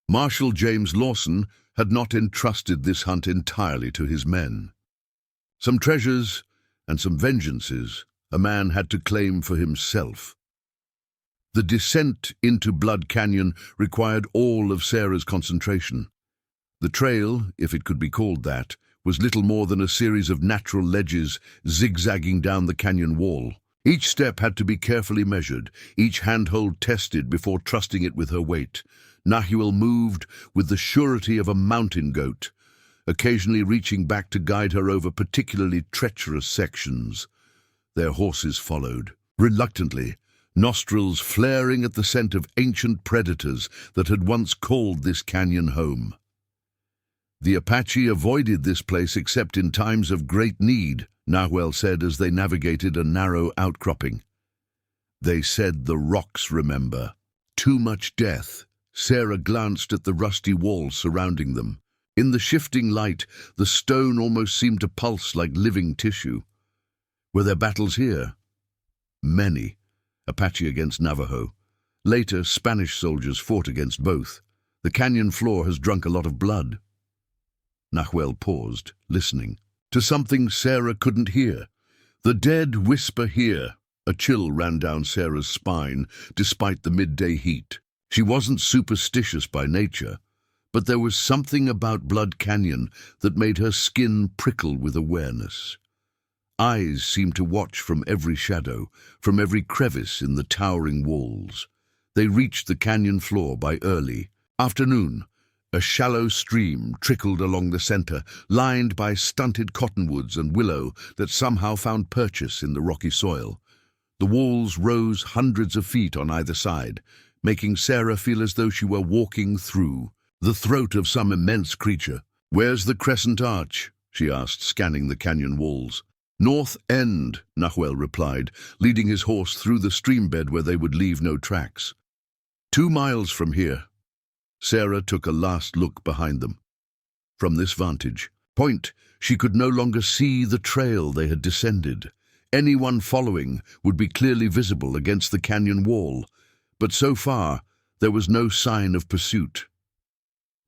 Marshal James Lawson had not entrusted this hunt entirely to his men. Some treasures and some vengeances a man had to claim for himself. The descent into Blood Canyon required all of Sarah's concentration. The trail, if it could be called that, was was little more than a series of natural ledges zigzagging down the canyon wall. Each step had to be carefully measured, each handhold tested before trusting it with her weight. Nahuel moved with the surety of a mountain goat, occasionally reaching back to guide her over particularly treacherous sections. Their horses followed, reluctantly, nostrils flaring at the scent of ancient predators that had once called this canyon home. The Apache avoided this place except in times of great need, Nahuel said as they navigated a narrow outcropping. They said the rocks remember. Too much death. Sarah glanced at the rusty walls surrounding them. In the shifting light, the stone almost seemed to pulse like living tissue. Were there battles here? Many. Apache against Navajo. Later, Spanish soldiers fought against both. The canyon floor has drunk a lot of blood. Nahuel paused, listening, to something Sarah couldn't hear. The dead whisper here. A chill ran down Sarah's spine, despite the midday heat. She wasn't superstitious by nature, but there was something about Blood Canyon that made her skin prickle with awareness. Eyes seemed to watch from every shadow, from every crevice in the towering walls. They reached the canyon floor by early afternoon. A shallow stream trickled along the center, lined by stunted cottonwoods and willow that somehow found purchase in the rocky soil. The walls rose hundreds of feet on either side, making Sarah feel as though she were walking through the throat of some immense creature. "Where's the crescent arch?" she asked, scanning the canyon walls. "North end," Nahuel replied, leading his horse through the streambed where they would leave no tracks. 2 miles from here. Sarah took a last look behind them. From this vantage point, she could no longer see the trail they had descended. Anyone following would be clearly visible against the canyon wall, but so far there was no sign of pursuit.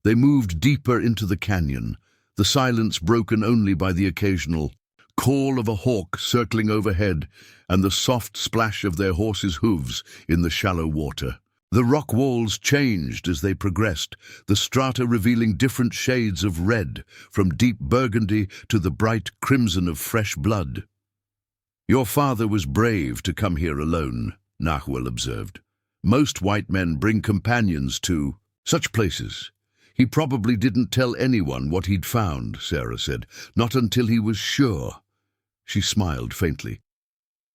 They moved deeper into the canyon, the silence broken only by the occasional call of a hawk circling overhead and the soft splash of their horses' hooves in the shallow water. The rock walls changed as they progressed, the strata revealing different shades of red, from deep burgundy to the bright crimson of fresh blood. "Your father was brave to come here alone," Nahuel observed. "Most white men bring companions to such places." "He probably didn't tell anyone what he'd found," Sarah said. "Not until he was sure." She smiled faintly.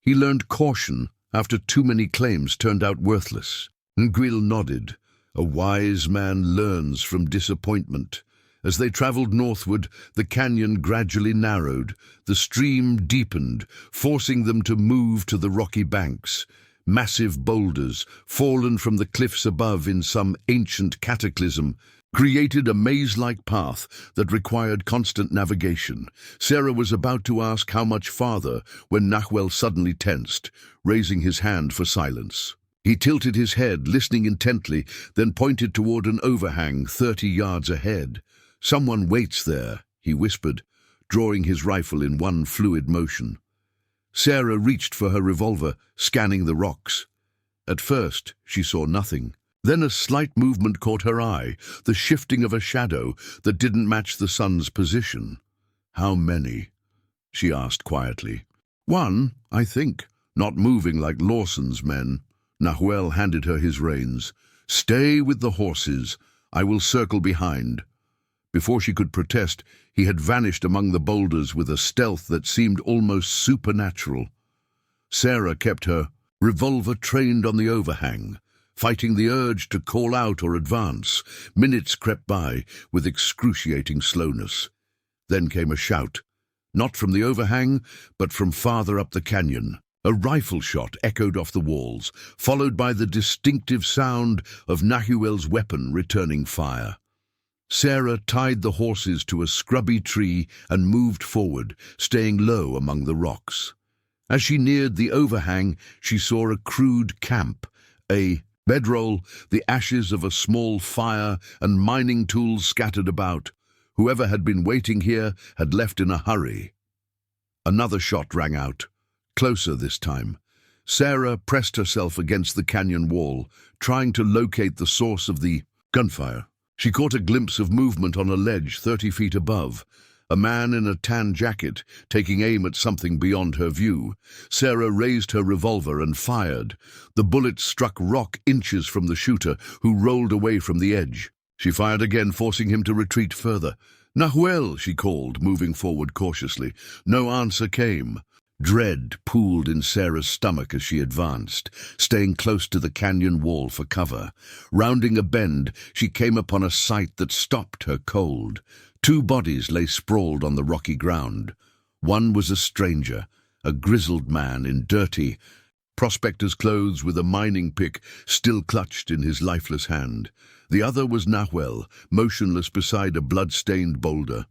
"He learned caution after too many claims turned out worthless." Nguyen nodded. "A wise man learns from disappointment." As they traveled northward, the canyon gradually narrowed. The stream deepened, forcing them to move to the rocky banks. Massive boulders, fallen from the cliffs above in some ancient cataclysm, created a maze-like path that required constant navigation. Sarah was about to ask how much farther when Nahuel suddenly tensed, raising his hand for silence. He tilted his head, listening intently, then pointed toward an overhang 30 yards ahead. "Someone waits there," he whispered, drawing his rifle in one fluid motion. Sarah reached for her revolver, scanning the rocks. At first, she saw nothing. Then a slight movement caught her eye, the shifting of a shadow that didn't match the sun's position. "How many?" she asked quietly. "One, I think, not moving like Lawson's men." Nahuel handed her his reins. "Stay with the horses. I will circle behind." Before she could protest, he had vanished among the boulders with a stealth that seemed almost supernatural. Sarah kept her revolver trained on the overhang, fighting the urge to call out or advance. Minutes crept by with excruciating slowness. Then came a shout, not from the overhang, but from farther up the canyon. A rifle shot echoed off the walls, followed by the distinctive sound of Nahuel's weapon returning fire. Sarah tied the horses to a scrubby tree and moved forward, staying low among the rocks. As she neared the overhang, she saw a crude camp, a bedroll, the ashes of a small fire, and mining tools scattered about. Whoever had been waiting here had left in a hurry. Another shot rang out, closer this time. Sarah pressed herself against the canyon wall, trying to locate the source of the gunfire. She caught a glimpse of movement on a ledge 30 feet above. a man in a tan jacket, taking aim at something beyond her view. Sarah raised her revolver and fired. The bullet struck Rock inches from the shooter, who rolled away from the edge. She fired again, forcing him to retreat further. "Nahuel," she called, moving forward cautiously. No answer came. Dread pooled in Sarah's stomach as she advanced, staying close to the canyon wall for cover. Rounding a bend, she came upon a sight that stopped her cold. Two bodies lay sprawled on the rocky ground. One was a stranger, a grizzled man in dirty, prospector's clothes with a mining pick still clutched in his lifeless hand. The other was Nahuel, motionless beside a blood-stained boulder.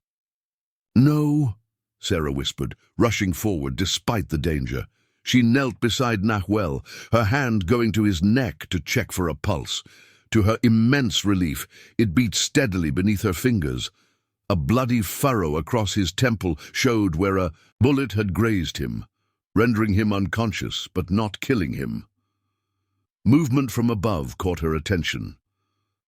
"No," Sarah whispered, rushing forward despite the danger. She knelt beside Nahuel, her hand going to his neck to check for a pulse. To her immense relief, it beat steadily beneath her fingers. A bloody furrow across his temple showed where a bullet had grazed him, rendering him unconscious but not killing him. Movement from above caught her attention.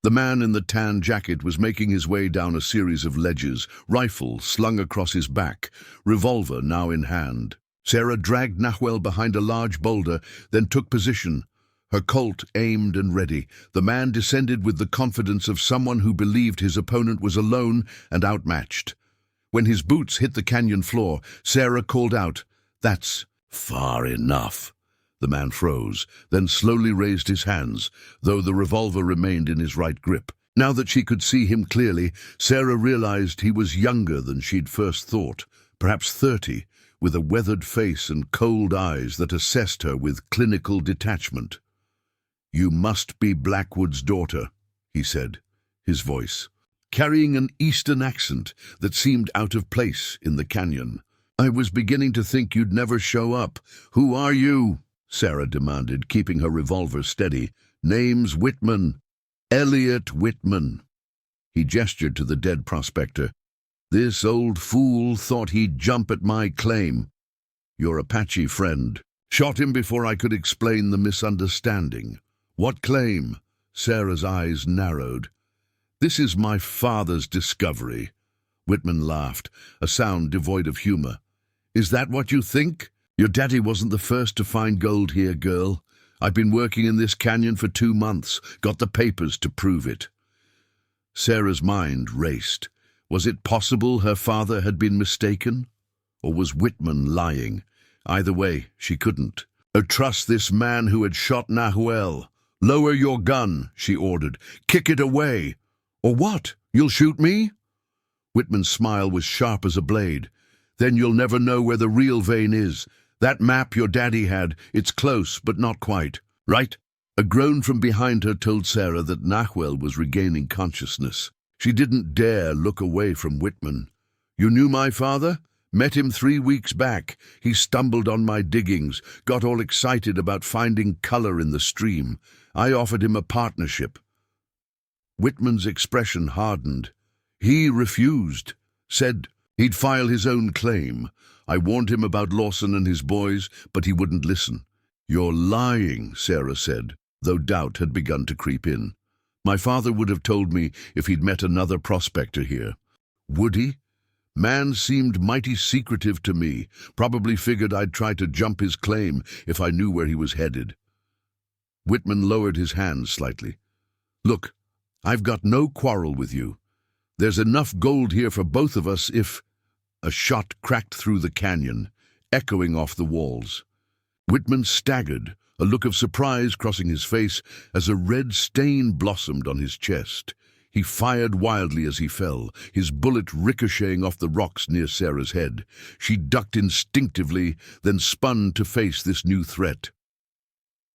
The man in the tan jacket was making his way down a series of ledges, rifle slung across his back, revolver now in hand. Sarah dragged Nahuel behind a large boulder, then took position. Her Colt aimed and ready. The man descended with the confidence of someone who believed his opponent was alone and outmatched. When his boots hit the canyon floor, Sarah called out, "That's far enough." The man froze, then slowly raised his hands, though the revolver remained in his right grip. Now that she could see him clearly, Sarah realized he was younger than she'd first thought, perhaps 30, with a weathered face and cold eyes that assessed her with clinical detachment. "You must be Blackwood's daughter," he said, his voice carrying an eastern accent that seemed out of place in the canyon. "I was beginning to think you'd never show up. Who are you?" Sarah demanded, keeping her revolver steady. "Name's Whitman. Elliot Whitman." He gestured to the dead prospector. "This old fool thought he'd jump at my claim. Your Apache friend shot him before I could explain the misunderstanding." "What claim?" Sarah's eyes narrowed. "This is my father's discovery." Whitman laughed, a sound devoid of humor. "Is that what you think? Your daddy wasn't the first to find gold here, girl. I've been working in this canyon for 2 months, got the papers to prove it." Sarah's mind raced. Was it possible her father had been mistaken? Or was Whitman lying? Either way, she couldn't trust this man who had shot Nahuel. "Lower your gun," she ordered. "Kick it away." "Or what? You'll shoot me?" Whitman's smile was sharp as a blade. "Then you'll never know where the real vein is. That map your daddy had, it's close, but not quite. Right?" A groan from behind her told Sarah that Nahuel was regaining consciousness. She didn't dare look away from Whitman. "You knew my father? Met him 3 weeks back. He stumbled on my diggings, got all excited about finding color in the stream. I offered him a partnership." Whitman's expression hardened. "He refused. Said he'd file his own claim. I warned him about Lawson and his boys, but he wouldn't listen." "You're lying," Sarah said, though doubt had begun to creep in. "My father would have told me if he'd met another prospector here." "Would he?" "Man seemed mighty secretive to me. Probably figured I'd try to jump his claim if I knew where he was headed." Whitman lowered his hands slightly. "Look, I've got no quarrel with you. There's enough gold here for both of us if—" A shot cracked through the canyon, echoing off the walls. Whitman staggered, a look of surprise crossing his face as a red stain blossomed on his chest. He fired wildly as he fell, his bullet ricocheting off the rocks near Sarah's head. She ducked instinctively, then spun to face this new threat.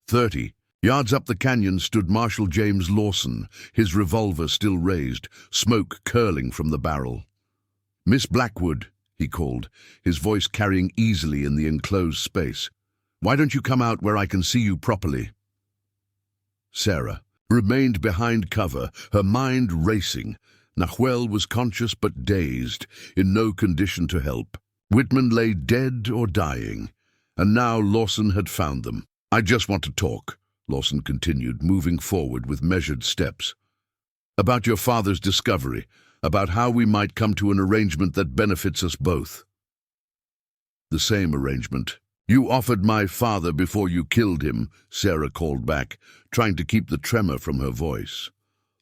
30 yards up the canyon stood Marshal James Lawson, his revolver still raised, smoke curling from the barrel. "Miss Blackwood," he called, his voice carrying easily in the enclosed space. "Why don't you come out where I can see you properly?" Sarah remained behind cover, her mind racing. Nahuel was conscious but dazed, in no condition to help. Whitman lay dead or dying, and now Lawson had found them. "I just want to talk," Lawson continued, moving forward with measured steps. "About your father's discovery. about how we might come to an arrangement that benefits us both. The same arrangement. You offered my father before you killed him, Sarah called back, trying to keep the tremor from her voice.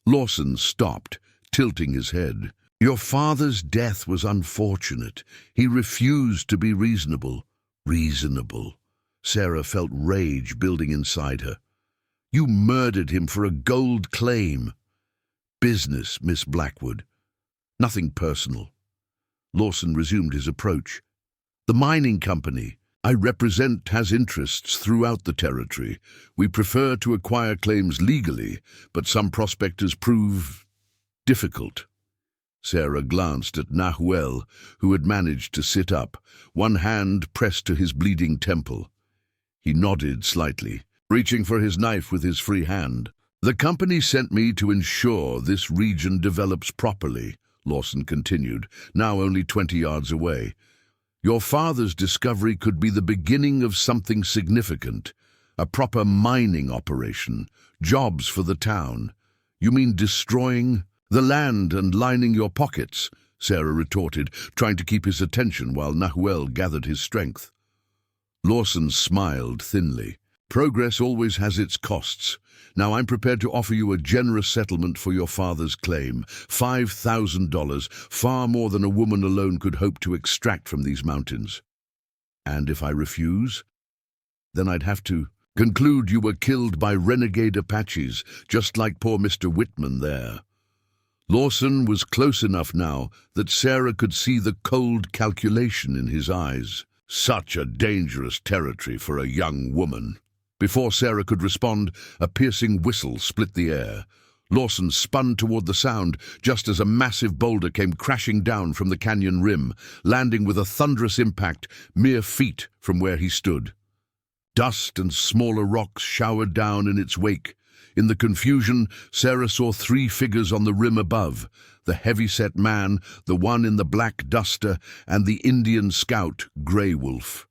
Lawson stopped, tilting his head. Your father's death was unfortunate. He refused to be reasonable. Reasonable. Sarah felt rage building inside her. You murdered him for a gold claim. Business, Miss Blackwood. Nothing personal. Lawson resumed his approach. The mining company I represent has interests throughout the territory. We prefer to acquire claims legally, but some prospectors prove difficult. Sarah glanced at Nahuel, who had managed to sit up, one hand pressed to his bleeding temple. He nodded slightly, reaching for his knife with his free hand. The company sent me to ensure this region develops properly, Lawson continued, now only 20 yards away. Your father's discovery could be the beginning of something significant, a proper mining operation, jobs for the town. You mean destroying the land and lining your pockets? Sarah retorted, trying to keep his attention while Nahuel gathered his strength. Lawson smiled thinly. Progress always has its costs. Now I'm prepared to offer you a generous settlement for your father's claim. $5,000, far more than a woman alone could hope to extract from these mountains. And if I refuse, then I'd have to conclude you were killed by renegade Apaches, just like poor Mr. Whitman there. Lawson was close enough now that Sarah could see the cold calculation in his eyes. Such a dangerous territory for a young woman. Before Sarah could respond, a piercing whistle split the air. Lawson spun toward the sound just as a massive boulder came crashing down from the canyon rim, landing with a thunderous impact mere feet from where he stood. Dust and smaller rocks showered down in its wake. In the confusion, Sarah saw 3 figures on the rim above, the heavy-set man, the one in the black duster, and the Indian scout, Grey Wolf.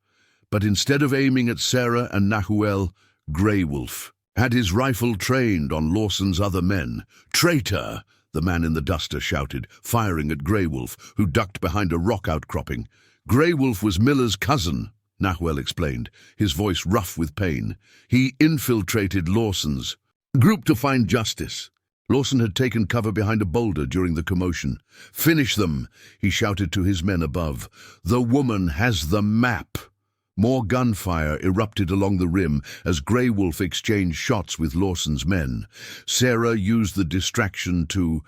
But instead of aiming at Sarah and Nahuel, Grey Wolf had his rifle trained on Lawson's other men. Traitor! The man in the duster shouted, firing at Grey Wolf, who ducked behind a rock outcropping. Grey Wolf was Miller's cousin, Nahuel explained, his voice rough with pain. He infiltrated Lawson's group to find justice. Lawson had taken cover behind a boulder during the commotion. Finish them, he shouted to his men above. The woman has the map. More gunfire erupted along the rim as Grey Wolf exchanged shots with Lawson's men. Sarah used the distraction to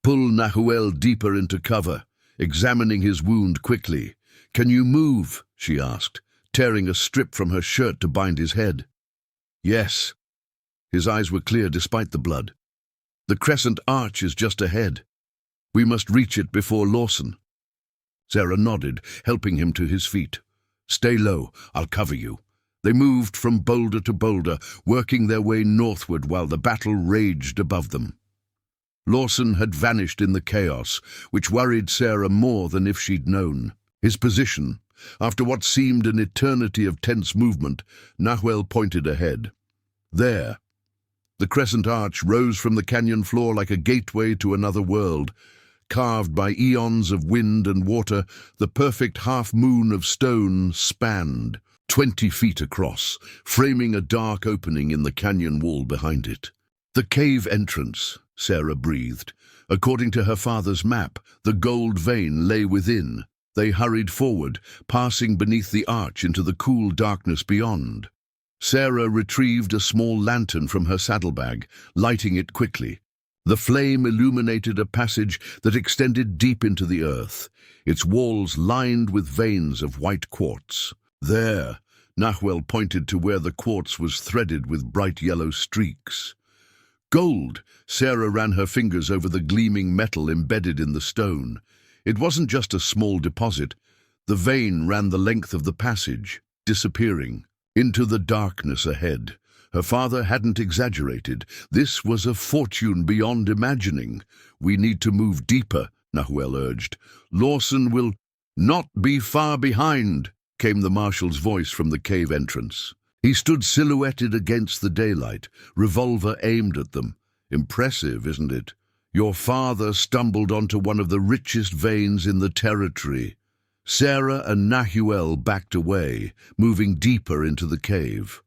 pull Nahuel deeper into cover, examining his wound quickly. Can you move? She asked, tearing a strip from her shirt to bind his head. Yes. His eyes were clear despite the blood. The crescent arch is just ahead. We must reach it before Lawson. Sarah nodded, helping him to his feet. Stay low, I'll cover you. They moved from boulder to boulder, working their way northward while the battle raged above them. Lawson had vanished in the chaos, which worried Sarah more than if she'd known. His position, after what seemed an eternity of tense movement, Nahuel pointed ahead. There. The crescent arch rose from the canyon floor like a gateway to another world. Carved by eons of wind and water, the perfect half-moon of stone spanned 20 feet across, framing a dark opening in the canyon wall behind it. The cave entrance, Sarah breathed. According to her father's map, the gold vein lay within. They hurried forward, passing beneath the arch into the cool darkness beyond. Sarah retrieved a small lantern from her saddlebag, lighting it quickly. The flame illuminated a passage that extended deep into the earth, its walls lined with veins of white quartz. There, Nahuel pointed to where the quartz was threaded with bright yellow streaks. Gold! Sarah ran her fingers over the gleaming metal embedded in the stone. It wasn't just a small deposit. The vein ran the length of the passage, disappearing into the darkness ahead. Her father hadn't exaggerated. This was a fortune beyond imagining. We need to move deeper, Nahuel urged. Lawson will not be far behind, came the marshal's voice from the cave entrance. He stood silhouetted against the daylight, revolver aimed at them. Impressive, isn't it? Your father stumbled onto one of the richest veins in the territory. Sarah and Nahuel backed away, moving deeper into the cave.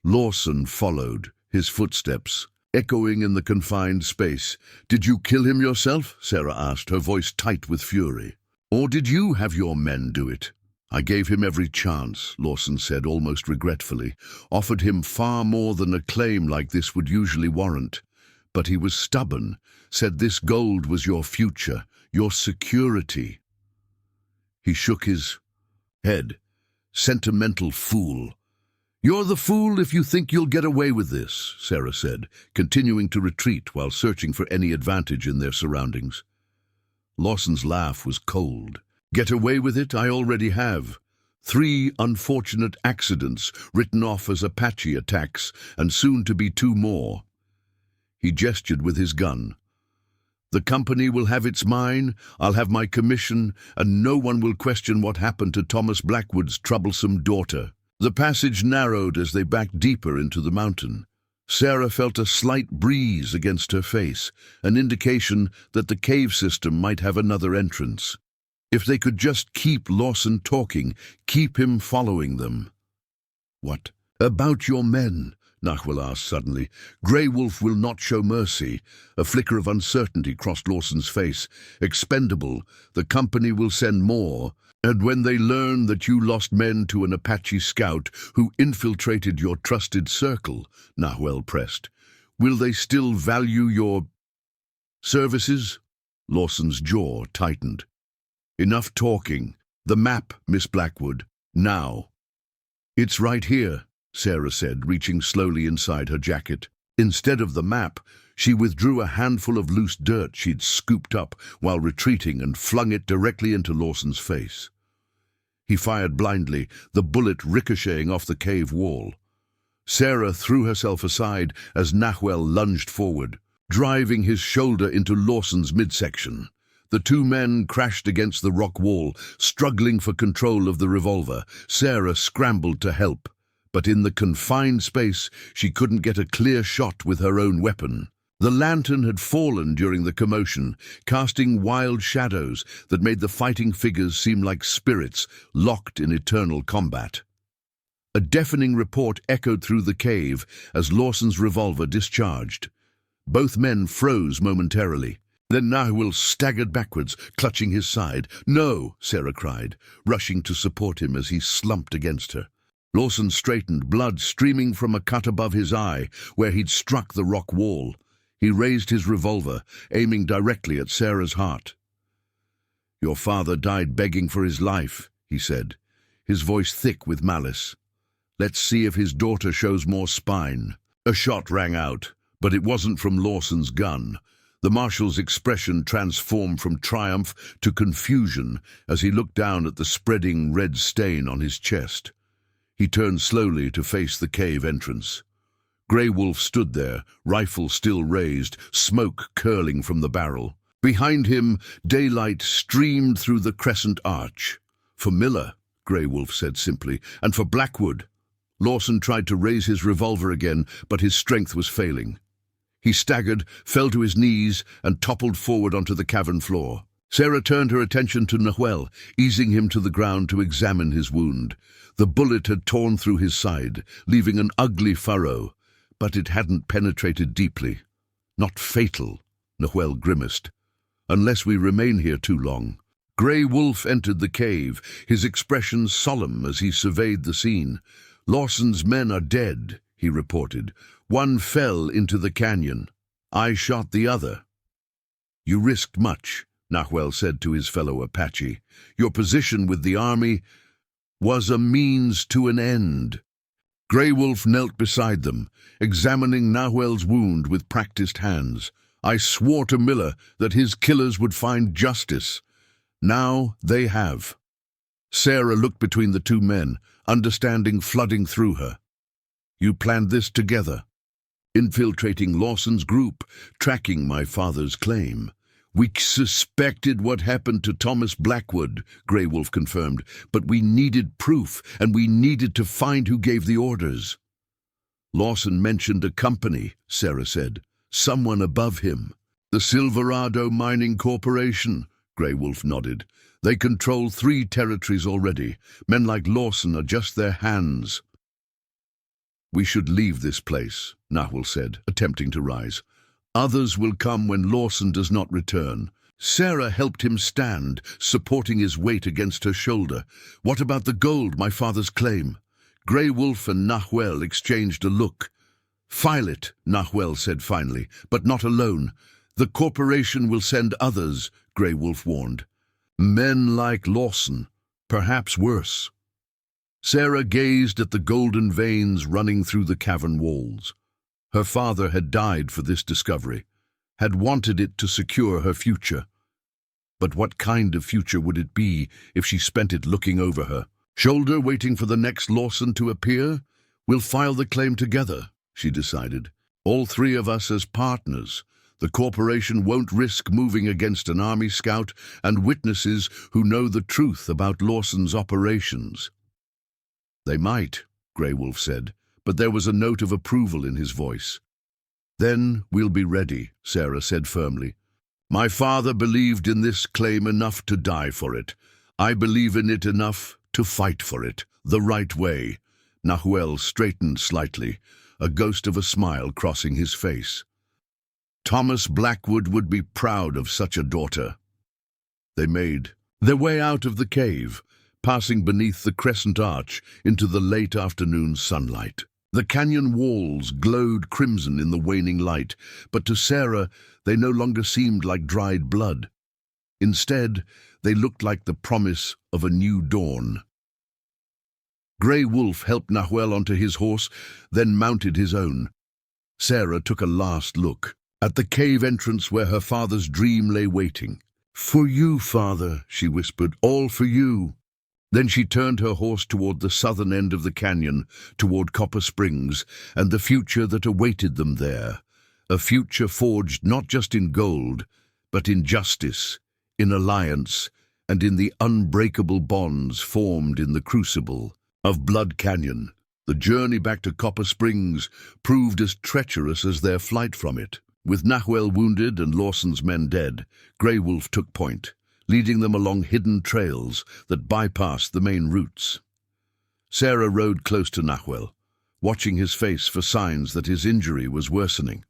Lawson followed, his footsteps echoing in the confined space. "Did you kill him yourself?" Sarah asked, her voice tight with fury. "Or did you have your men do it?" "I gave him every chance," Lawson said almost regretfully. "Offered him far more than a claim like this would usually warrant. But he was stubborn, said this gold was your future, your security." He shook his head. "Sentimental fool." "You're the fool if you think you'll get away with this," Sarah said, continuing to retreat while searching for any advantage in their surroundings. Lawson's laugh was cold. "Get away with it? I already have. 3 unfortunate accidents written off as Apache attacks, and soon to be 2 more. He gestured with his gun. "The company will have its mine, I'll have my commission, and no one will question what happened to Thomas Blackwood's troublesome daughter." The passage narrowed as they backed deeper into the mountain. Sarah felt a slight breeze against her face, an indication that the cave system might have another entrance. If they could just keep Lawson talking, keep him following them. "What about your men?" Nahuel asked suddenly. "Grey Wolf will not show mercy." A flicker of uncertainty crossed Lawson's face. "Expendable. The company will send more. And when they learn that you lost men to an Apache scout who infiltrated your trusted circle," Nahuel pressed, "will they still value your services?" Lawson's jaw tightened. "Enough talking. The map, Miss Blackwood. Now." "It's right here," Sarah said, reaching slowly inside her jacket. Instead of the map, she withdrew a handful of loose dirt she'd scooped up while retreating and flung it directly into Lawson's face. He fired blindly, the bullet ricocheting off the cave wall. Sarah threw herself aside as Nahuel lunged forward, driving his shoulder into Lawson's midsection. The 2 men crashed against the rock wall, struggling for control of the revolver. Sarah scrambled to help, but in the confined space, she couldn't get a clear shot with her own weapon. The lantern had fallen during the commotion, casting wild shadows that made the fighting figures seem like spirits locked in eternal combat. A deafening report echoed through the cave as Lawson's revolver discharged. Both men froze momentarily. Then Nahuel staggered backwards, clutching his side. "No!" Sarah cried, rushing to support him as he slumped against her. Lawson straightened, blood streaming from a cut above his eye where he'd struck the rock wall. He raised his revolver, aiming directly at Sarah's heart. "Your father died begging for his life," he said, his voice thick with malice. "Let's see if his daughter shows more spine." A shot rang out, but it wasn't from Lawson's gun. The marshal's expression transformed from triumph to confusion as he looked down at the spreading red stain on his chest. He turned slowly to face the cave entrance. Grey Wolf stood there, rifle still raised, smoke curling from the barrel. Behind him, daylight streamed through the crescent arch. "For Miller," Grey Wolf said simply, "and for Blackwood." Lawson tried to raise his revolver again, but his strength was failing. He staggered, fell to his knees, and toppled forward onto the cavern floor. Sarah turned her attention to Nahuel, easing him to the ground to examine his wound. The bullet had torn through his side, leaving an ugly furrow, but it hadn't penetrated deeply. "Not fatal," Nahuel grimaced, "unless we remain here too long." Grey Wolf entered the cave, his expression solemn as he surveyed the scene. "Lawson's men are dead," he reported. "One fell into the canyon. I shot the other." "You risked much," Nahuel said to his fellow Apache. "Your position with the army was a means to an end." Grey Wolf knelt beside them, examining Nahuel's wound with practiced hands. "I swore to Miller that his killers would find justice. Now they have." Sarah looked between the 2 men, understanding flooding through her. "You planned this together?" "Infiltrating Lawson's group, tracking my father's claim. We suspected what happened to Thomas Blackwood," Grey Wolf confirmed, "but we needed proof, and we needed to find who gave the orders." "Lawson mentioned a company," Sarah said. "Someone above him." The Silverado Mining Corporation, Grey Wolf nodded. They control 3 territories already. Men like Lawson are just their hands. We should leave this place, Nahuel said, attempting to rise. Others will come when Lawson does not return. Sarah helped him stand, supporting his weight against her shoulder. What about the gold, my father's claim? Grey Wolf and Nahuel exchanged a look. File it, Nahuel said finally, but not alone. The corporation will send others, Grey Wolf warned. Men like Lawson, perhaps worse. Sarah gazed at the golden veins running through the cavern walls. Her father had died for this discovery, had wanted it to secure her future. But what kind of future would it be if she spent it looking over her shoulder, waiting for the next Lawson to appear? We'll file the claim together, she decided. All 3 of us as partners. The corporation won't risk moving against an army scout and witnesses who know the truth about Lawson's operations. They might, Grey Wolf said, but there was a note of approval in his voice. Then we'll be ready, Sarah said firmly. My father believed in this claim enough to die for it. I believe in it enough to fight for it, the right way. Nahuel straightened slightly, a ghost of a smile crossing his face. Thomas Blackwood would be proud of such a daughter. They made their way out of the cave, passing beneath the crescent arch into the late afternoon sunlight. The canyon walls glowed crimson in the waning light, but to Sarah they no longer seemed like dried blood. Instead, they looked like the promise of a new dawn. Grey Wolf helped Nahuel onto his horse, then mounted his own. Sarah took a last look at the cave entrance where her father's dream lay waiting. For you, father, she whispered, all for you. Then she turned her horse toward the southern end of the canyon, toward Copper Springs, and the future that awaited them there. A future forged not just in gold, but in justice, in alliance, and in the unbreakable bonds formed in the crucible of Blood Canyon. The journey back to Copper Springs proved as treacherous as their flight from it. With Nahuel wounded and Lawson's men dead, Grey Wolf took point, leading them along hidden trails that bypassed the main routes. Sarah rode close to Nahuel, watching his face for signs that his injury was worsening.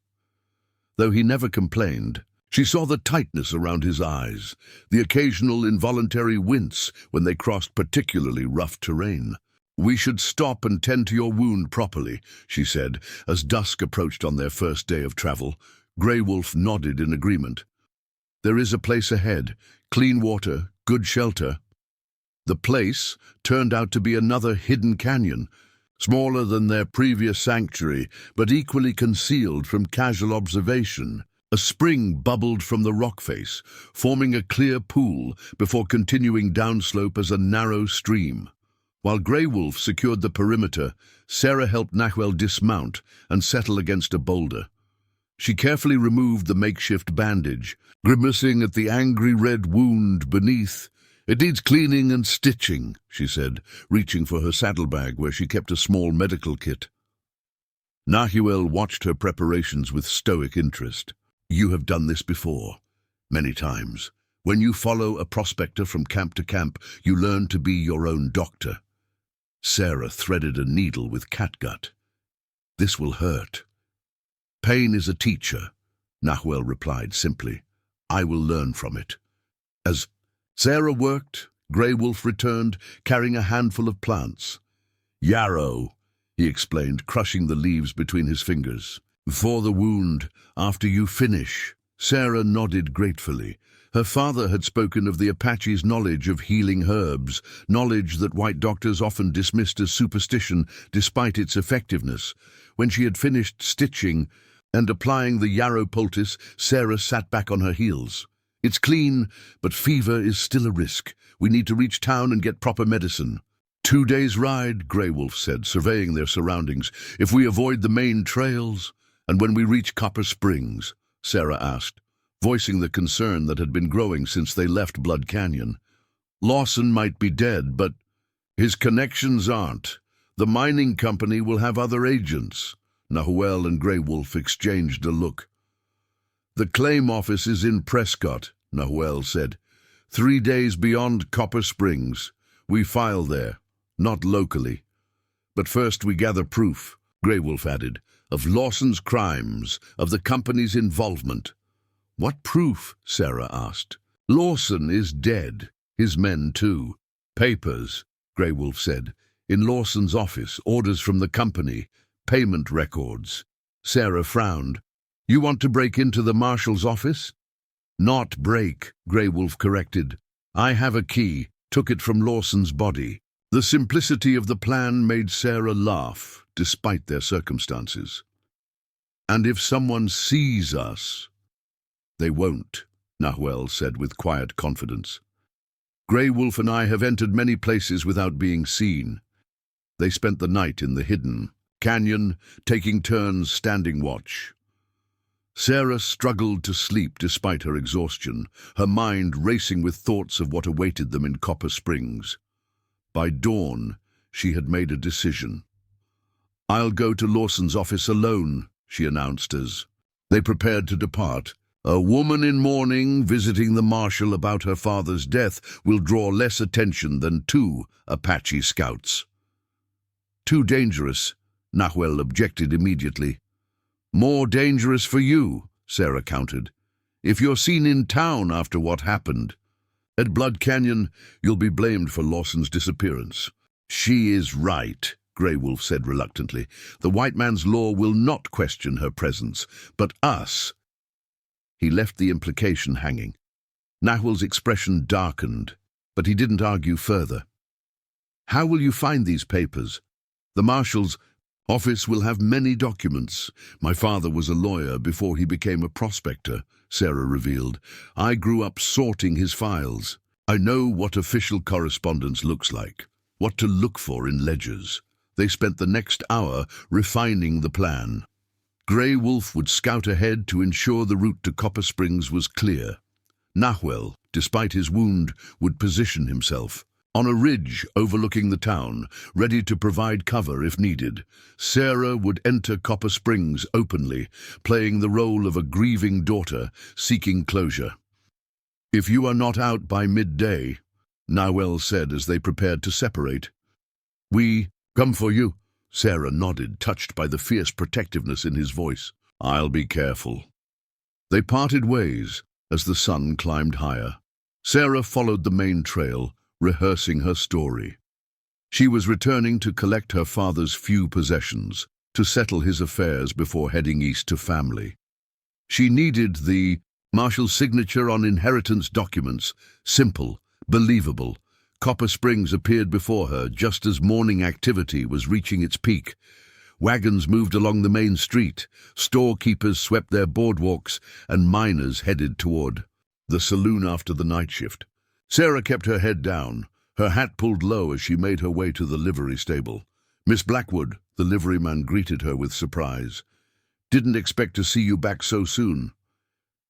Though he never complained, she saw the tightness around his eyes, the occasional involuntary wince when they crossed particularly rough terrain. We should stop and tend to your wound properly, she said, as dusk approached on their first day of travel. Grey Wolf nodded in agreement. There is a place ahead, clean water, good shelter. The place turned out to be another hidden canyon, smaller than their previous sanctuary, but equally concealed from casual observation. A spring bubbled from the rock face, forming a clear pool before continuing downslope as a narrow stream. While Grey Wolf secured the perimeter, Sarah helped Nahuel dismount and settle against a boulder. She carefully removed the makeshift bandage, grimacing at the angry red wound beneath. It needs cleaning and stitching, she said, reaching for her saddlebag where she kept a small medical kit. Nahuel watched her preparations with stoic interest. You have done this before, many times. When you follow a prospector from camp to camp, you learn to be your own doctor. Sarah threaded a needle with catgut. This will hurt. Pain is a teacher, Nahuel replied simply. I will learn from it. As Sarah worked, Grey Wolf returned, carrying a handful of plants. Yarrow, he explained, crushing the leaves between his fingers. For the wound, after you finish. Sarah nodded gratefully. Her father had spoken of the Apache's knowledge of healing herbs, knowledge that white doctors often dismissed as superstition despite its effectiveness. When she had finished stitching and applying the yarrow poultice, Sarah sat back on her heels. It's clean, but fever is still a risk. We need to reach town and get proper medicine. 2 days' ride, Grey Wolf said, surveying their surroundings. If we avoid the main trails, and when we reach Copper Springs, Sarah asked, voicing the concern that had been growing since they left Blood Canyon. Lawson might be dead, but his connections aren't. The mining company will have other agents. Nahuel and Grey Wolf exchanged a look. The claim office is in Prescott, Nahuel said. 3 days beyond Copper Springs. We file there, not locally. But first we gather proof, Grey Wolf added, of Lawson's crimes, of the company's involvement. What proof? Sarah asked. Lawson is dead. His men too. Papers, Grey Wolf said. In Lawson's office, orders from the company, payment records. Sarah frowned. You want to break into the marshal's office? Not break, Grey Wolf corrected. I have a key, took it from Lawson's body. The simplicity of the plan made Sarah laugh, despite their circumstances. And if someone sees us? They won't, Nahuel said with quiet confidence. Grey Wolf and I have entered many places without being seen. They spent the night in the hidden canyon, taking turns standing watch. Sarah struggled to sleep despite her exhaustion, her mind racing with thoughts of what awaited them in Copper Springs. By dawn, she had made a decision. I'll go to Lawson's office alone, she announced as they prepared to depart. A woman in mourning visiting the marshal about her father's death will draw less attention than 2 Apache scouts. Too dangerous, Nahuel objected immediately. More dangerous for you, Sarah countered. If you're seen in town after what happened. At Blood Canyon, you'll be blamed for Lawson's disappearance. She is right, Grey Wolf said reluctantly. The white man's law will not question her presence, but us. He left the implication hanging. Nahuel's expression darkened, but he didn't argue further. How will you find these papers? The marshal's office will have many documents. My father was a lawyer before he became a prospector, Sarah revealed. I grew up sorting his files. I know what official correspondence looks like, what to look for in ledgers. They spent the next hour refining the plan. Grey Wolf would scout ahead to ensure the route to Copper Springs was clear. Nahuel, despite his wound, would position himself on a ridge overlooking the town, ready to provide cover if needed. Sarah would enter Copper Springs openly, playing the role of a grieving daughter seeking closure. If you are not out by midday, Nahuel said as they prepared to separate. We come for you. Sarah nodded, touched by the fierce protectiveness in his voice. I'll be careful. They parted ways as the sun climbed higher. Sarah followed the main trail, rehearsing her story. She was returning to collect her father's few possessions, to settle his affairs before heading east to family. She needed the marshal's signature on inheritance documents, simple, believable. Copper Springs appeared before her just as morning activity was reaching its peak. Wagons moved along the main street, storekeepers swept their boardwalks, and miners headed toward the saloon after the night shift. Sarah kept her head down, her hat pulled low as she made her way to the livery stable. Miss Blackwood, the liveryman, greeted her with surprise. Didn't expect to see you back so soon.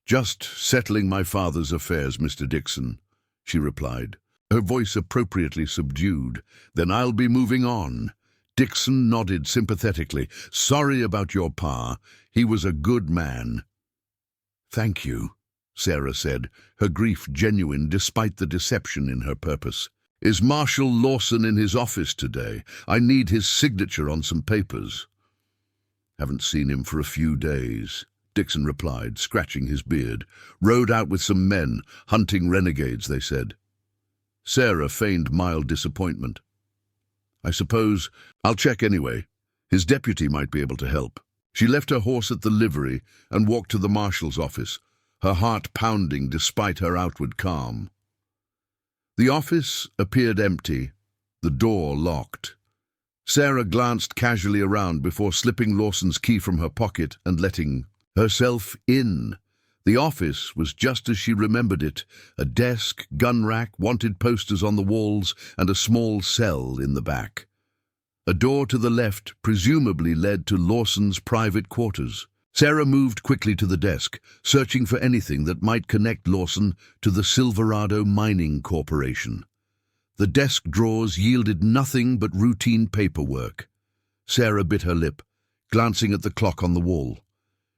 Just settling my father's affairs, Mr. Dixon, she replied, her voice appropriately subdued. Then I'll be moving on. Dixon nodded sympathetically. Sorry about your pa. He was a good man. Thank you, Sarah said, her grief genuine despite the deception in her purpose. Is Marshal Lawson in his office today? I need his signature on some papers. Haven't seen him for a few days, Dixon replied, scratching his beard. Rode out with some men, hunting renegades, they said. Sarah feigned mild disappointment. I suppose I'll check anyway. His deputy might be able to help. She left her horse at the livery and walked to the marshal's office, her heart pounding despite her outward calm. The office appeared empty, the door locked. Sarah glanced casually around before slipping Lawson's key from her pocket and letting herself in. The office was just as she remembered it, a desk, gun rack, wanted posters on the walls, and a small cell in the back. A door to the left presumably led to Lawson's private quarters. Sarah moved quickly to the desk, searching for anything that might connect Lawson to the Silverado Mining Corporation. The desk drawers yielded nothing but routine paperwork. Sarah bit her lip, glancing at the clock on the wall.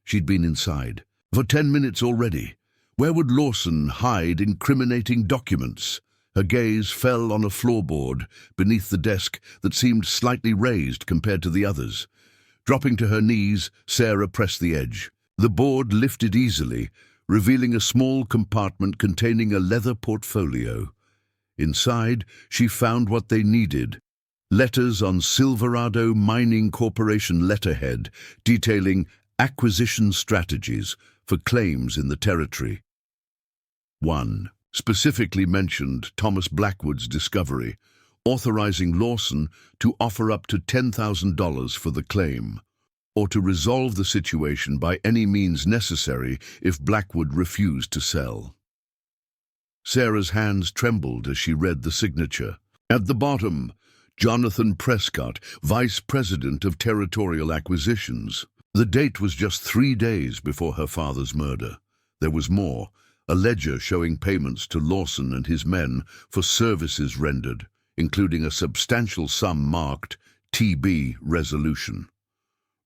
She'd been inside, For 10 minutes already. Where would Lawson hide incriminating documents? Her gaze fell on a floorboard beneath the desk that seemed slightly raised compared to the others. Dropping to her knees, Sarah pressed the edge. The board lifted easily, revealing a small compartment containing a leather portfolio. Inside, she found what they needed. Letters on Silverado Mining Corporation letterhead detailing acquisition strategies for claims in the territory. 1. Specifically mentioned Thomas Blackwood's discovery, authorizing Lawson to offer up to $10,000 for the claim, or to resolve the situation by any means necessary if Blackwood refused to sell. Sarah's hands trembled as she read the signature. At the bottom, Jonathan Prescott, Vice President of Territorial Acquisitions. The date was just 3 days before her father's murder. There was more, a ledger showing payments to Lawson and his men for services rendered, including a substantial sum marked TB Resolution.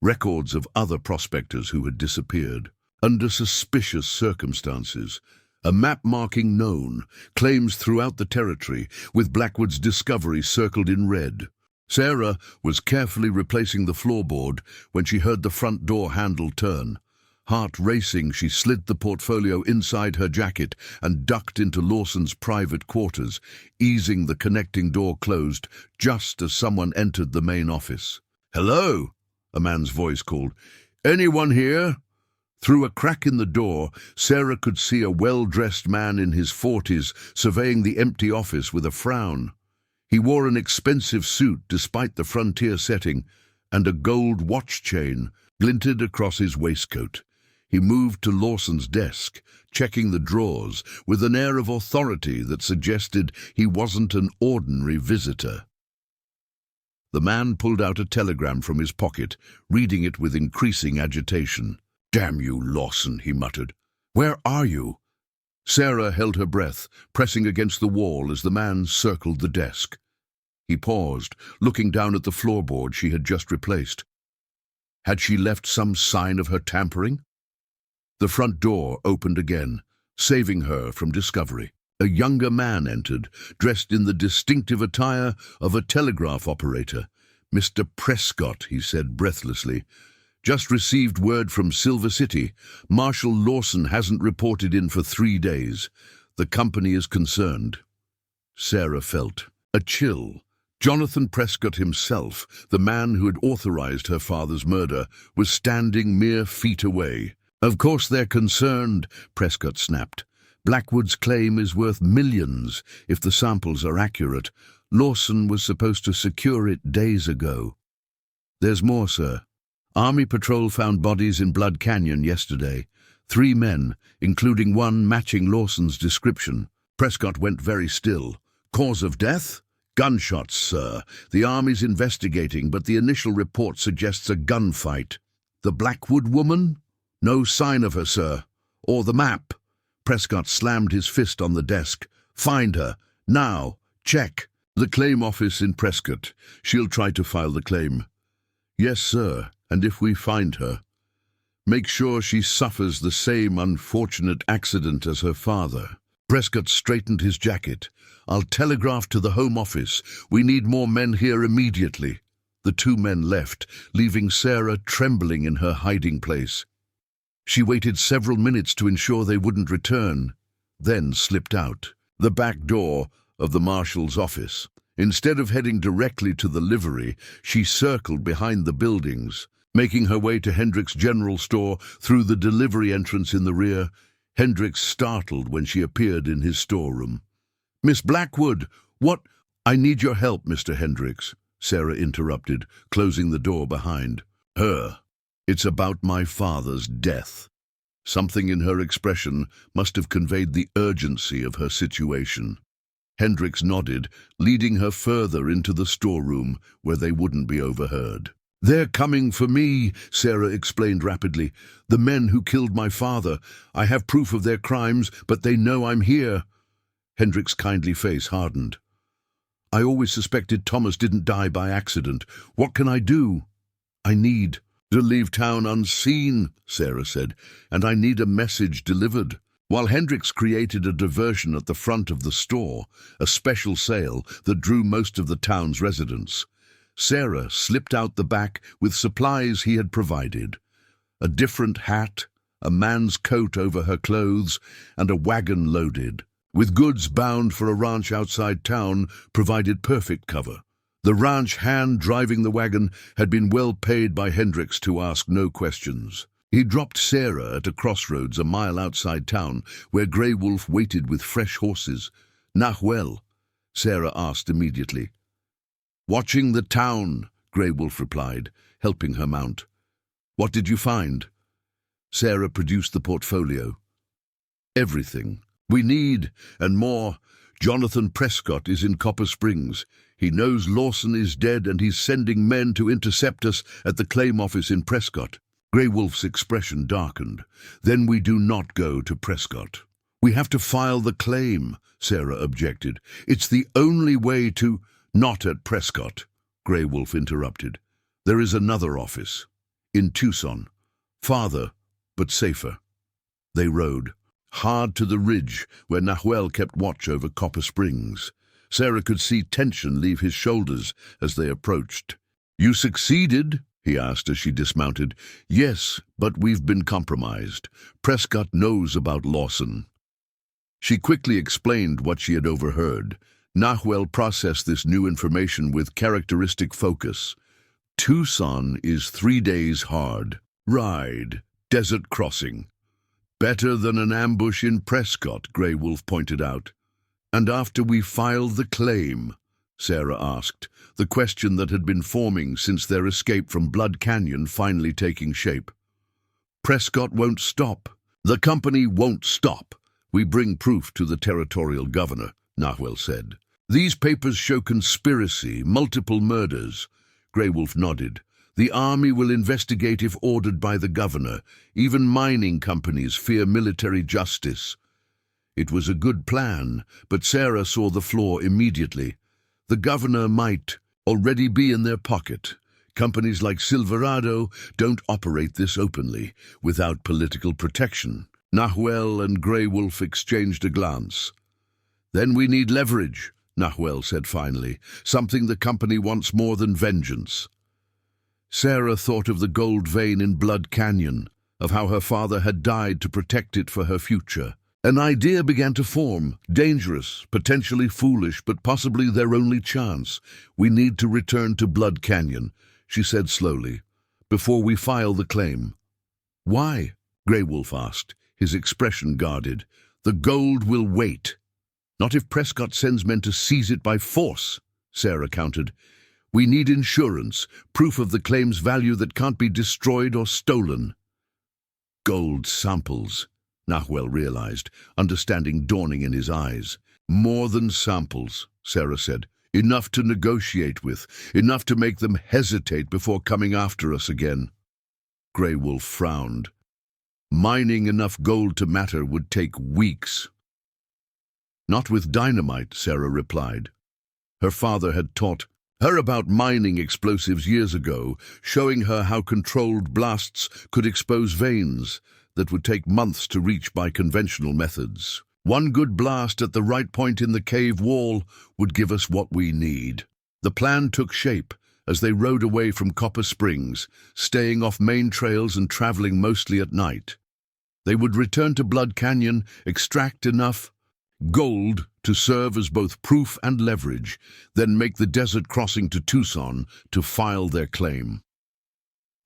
Records of other prospectors who had disappeared. Under suspicious circumstances, a map marking known, claims throughout the territory, with Blackwood's discovery circled in red. Sarah was carefully replacing the floorboard when she heard the front door handle turn. Heart racing, she slid the portfolio inside her jacket and ducked into Lawson's private quarters, easing the connecting door closed just as someone entered the main office. "Hello," a man's voice called. "Anyone here?" Through a crack in the door, Sarah could see a well-dressed man in his 40s surveying the empty office with a frown. He wore an expensive suit despite the frontier setting, and a gold watch chain glinted across his waistcoat. He moved to Lawson's desk, checking the drawers with an air of authority that suggested he wasn't an ordinary visitor. The man pulled out a telegram from his pocket, reading it with increasing agitation. "Damn you, Lawson," he muttered. "Where are you?" Sarah held her breath, pressing against the wall as the man circled the desk. He paused, looking down at the floorboard she had just replaced. Had she left some sign of her tampering? The front door opened again, saving her from discovery. A younger man entered, dressed in the distinctive attire of a telegraph operator. "Mr. Prescott," he said breathlessly. "Just received word from Silver City. Marshal Lawson hasn't reported in for 3 days. The company is concerned." Sarah felt a chill. Jonathan Prescott himself, the man who had authorized her father's murder, was standing mere feet away. "Of course they're concerned," Prescott snapped. "Blackwood's claim is worth millions if the samples are accurate. Lawson was supposed to secure it days ago." "There's more, sir. Army patrol found bodies in Blood Canyon yesterday. 3 men, including one matching Lawson's description." Prescott went very still. "Cause of death?" "Gunshots, sir. The Army's investigating, but the initial report suggests a gunfight." "The Blackwood woman?" "No sign of her, sir. Or the map." Prescott slammed his fist on the desk. "Find her. Now. Check." "The claim office in Prescott. She'll try to file the claim." "Yes, sir. And if we find her, make sure she suffers the same unfortunate accident as her father." Prescott straightened his jacket. "I'll telegraph to the Home Office. We need more men here immediately." The 2 men left, leaving Sarah trembling in her hiding place. She waited several minutes to ensure they wouldn't return, then slipped out the back door of the marshal's office. Instead of heading directly to the livery, she circled behind the buildings, making her way to Hendrick's general store through the delivery entrance in the rear. Hendrick startled when she appeared in his storeroom. "Miss Blackwood, what—" "I need your help, Mr. Hendricks," Sarah interrupted, closing the door behind her. "It's about my father's death." Something in her expression must have conveyed the urgency of her situation. Hendricks nodded, leading her further into the storeroom where they wouldn't be overheard. "They're coming for me," Sarah explained rapidly. "The men who killed my father. I have proof of their crimes, but they know I'm here." Hendrick's kindly face hardened. "I always suspected Thomas didn't die by accident. What can I do?" "I need To leave town unseen, Sarah said, and I need a message delivered. While Hendricks created a diversion at the front of the store, a special sale that drew most of the town's residents, Sarah slipped out the back with supplies he had provided. A different hat, a man's coat over her clothes, and a wagon loaded, with goods bound for a ranch outside town, provided perfect cover. The ranch hand driving the wagon had been well paid by Hendricks to ask no questions. He dropped Sarah at a crossroads a mile outside town, where Grey Wolf waited with fresh horses. "Nahuel?" Sarah asked immediately. "Watching the town," Grey Wolf replied, helping her mount. "What did you find?" Sarah produced the portfolio. "Everything we need, and more. Jonathan Prescott is in Copper Springs. He knows Lawson is dead, and he's sending men to intercept us at the claim office in Prescott." Grey Wolf's expression darkened. "Then we do not go to Prescott." "We have to file the claim," Sarah objected. "It's the only way to—" "Not at Prescott," Grey Wolf interrupted. "There is another office. In Tucson. Farther, but safer." They rode hard to the ridge where Nahuel kept watch over Copper Springs. Sarah could see tension leave his shoulders as they approached. "You succeeded?" he asked as she dismounted. "Yes, but we've been compromised. Prescott knows about Lawson." She quickly explained what she had overheard. Nahuel processed this new information with characteristic focus. "Tucson is 3 days hard ride, desert crossing. Better than an ambush in Prescott," Grey Wolf pointed out. "And after we file the claim?" Sarah asked, the question that had been forming since their escape from Blood Canyon finally taking shape. "Prescott won't stop. The company won't stop. We bring proof to the territorial governor," Nahuel said. "These papers show conspiracy, multiple murders." Grey Wolf nodded. "The army will investigate if ordered by the governor. Even mining companies fear military justice." It was a good plan, but Sarah saw the flaw immediately. The governor might already be in their pocket. Companies like Silverado don't operate this openly, without political protection. Nahuel and Grey Wolf exchanged a glance. "Then we need leverage," Nahuel said finally, "something the company wants more than vengeance." Sarah thought of the gold vein in Blood Canyon, of how her father had died to protect it for her future. An idea began to form, dangerous, potentially foolish, but possibly their only chance. "We need to return to Blood Canyon," she said slowly, "before we file the claim." "Why?" Grey Wolf asked, his expression guarded. "The gold will wait." "Not if Prescott sends men to seize it by force," Sarah countered. "We need insurance, proof of the claim's value that can't be destroyed or stolen." "Gold samples," Nahuel realized, understanding dawning in his eyes. "More than samples," Sarah said. "Enough to negotiate with, enough to make them hesitate before coming after us again." Grey Wolf frowned. "Mining enough gold to matter would take weeks." "Not with dynamite," Sarah replied. Her father had taught her about mining explosives years ago, showing her how controlled blasts could expose veins that would take months to reach by conventional methods. One good blast at the right point in the cave wall would give us what we need. The plan took shape as they rode away from Copper Springs, staying off main trails and traveling mostly at night. They would return to Blood Canyon, extract enough gold to serve as both proof and leverage, then make the desert crossing to Tucson to file their claim.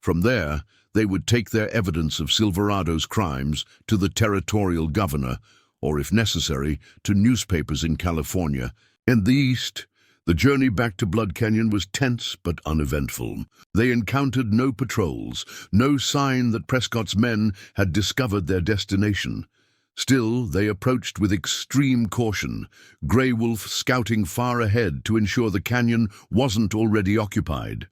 From there, they would take their evidence of Silverado's crimes to the territorial governor, or if necessary, to newspapers in California. In the east, the journey back to Blood Canyon was tense but uneventful. They encountered no patrols, no sign that Prescott's men had discovered their destination. Still, they approached with extreme caution, Grey Wolf scouting far ahead to ensure the canyon wasn't already occupied.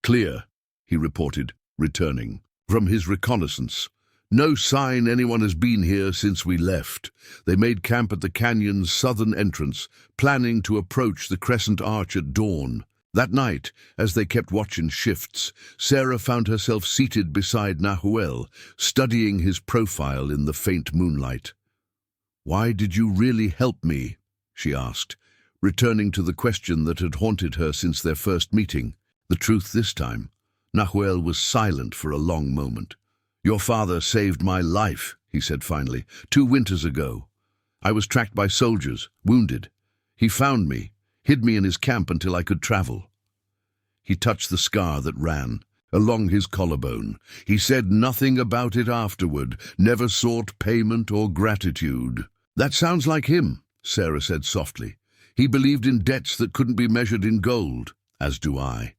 "Clear," he reported, returning from his reconnaissance. "No sign anyone has been here since we left." They made camp at the canyon's southern entrance, planning to approach the crescent arch at dawn. That night, as they kept watch in shifts, Sarah found herself seated beside Nahuel, studying his profile in the faint moonlight. "Why did you really help me?" she asked, returning to the question that had haunted her since their first meeting. The truth this time. Nahuel was silent for a long moment. "Your father saved my life," he said finally, 2 winters ago. I was tracked by soldiers, wounded. He found me, hid me in his camp until I could travel." He touched the scar that ran along his collarbone. He said nothing about it afterward, never sought payment or gratitude. "That sounds like him," Sarah said softly. "He believed in debts that couldn't be measured in gold, as do I."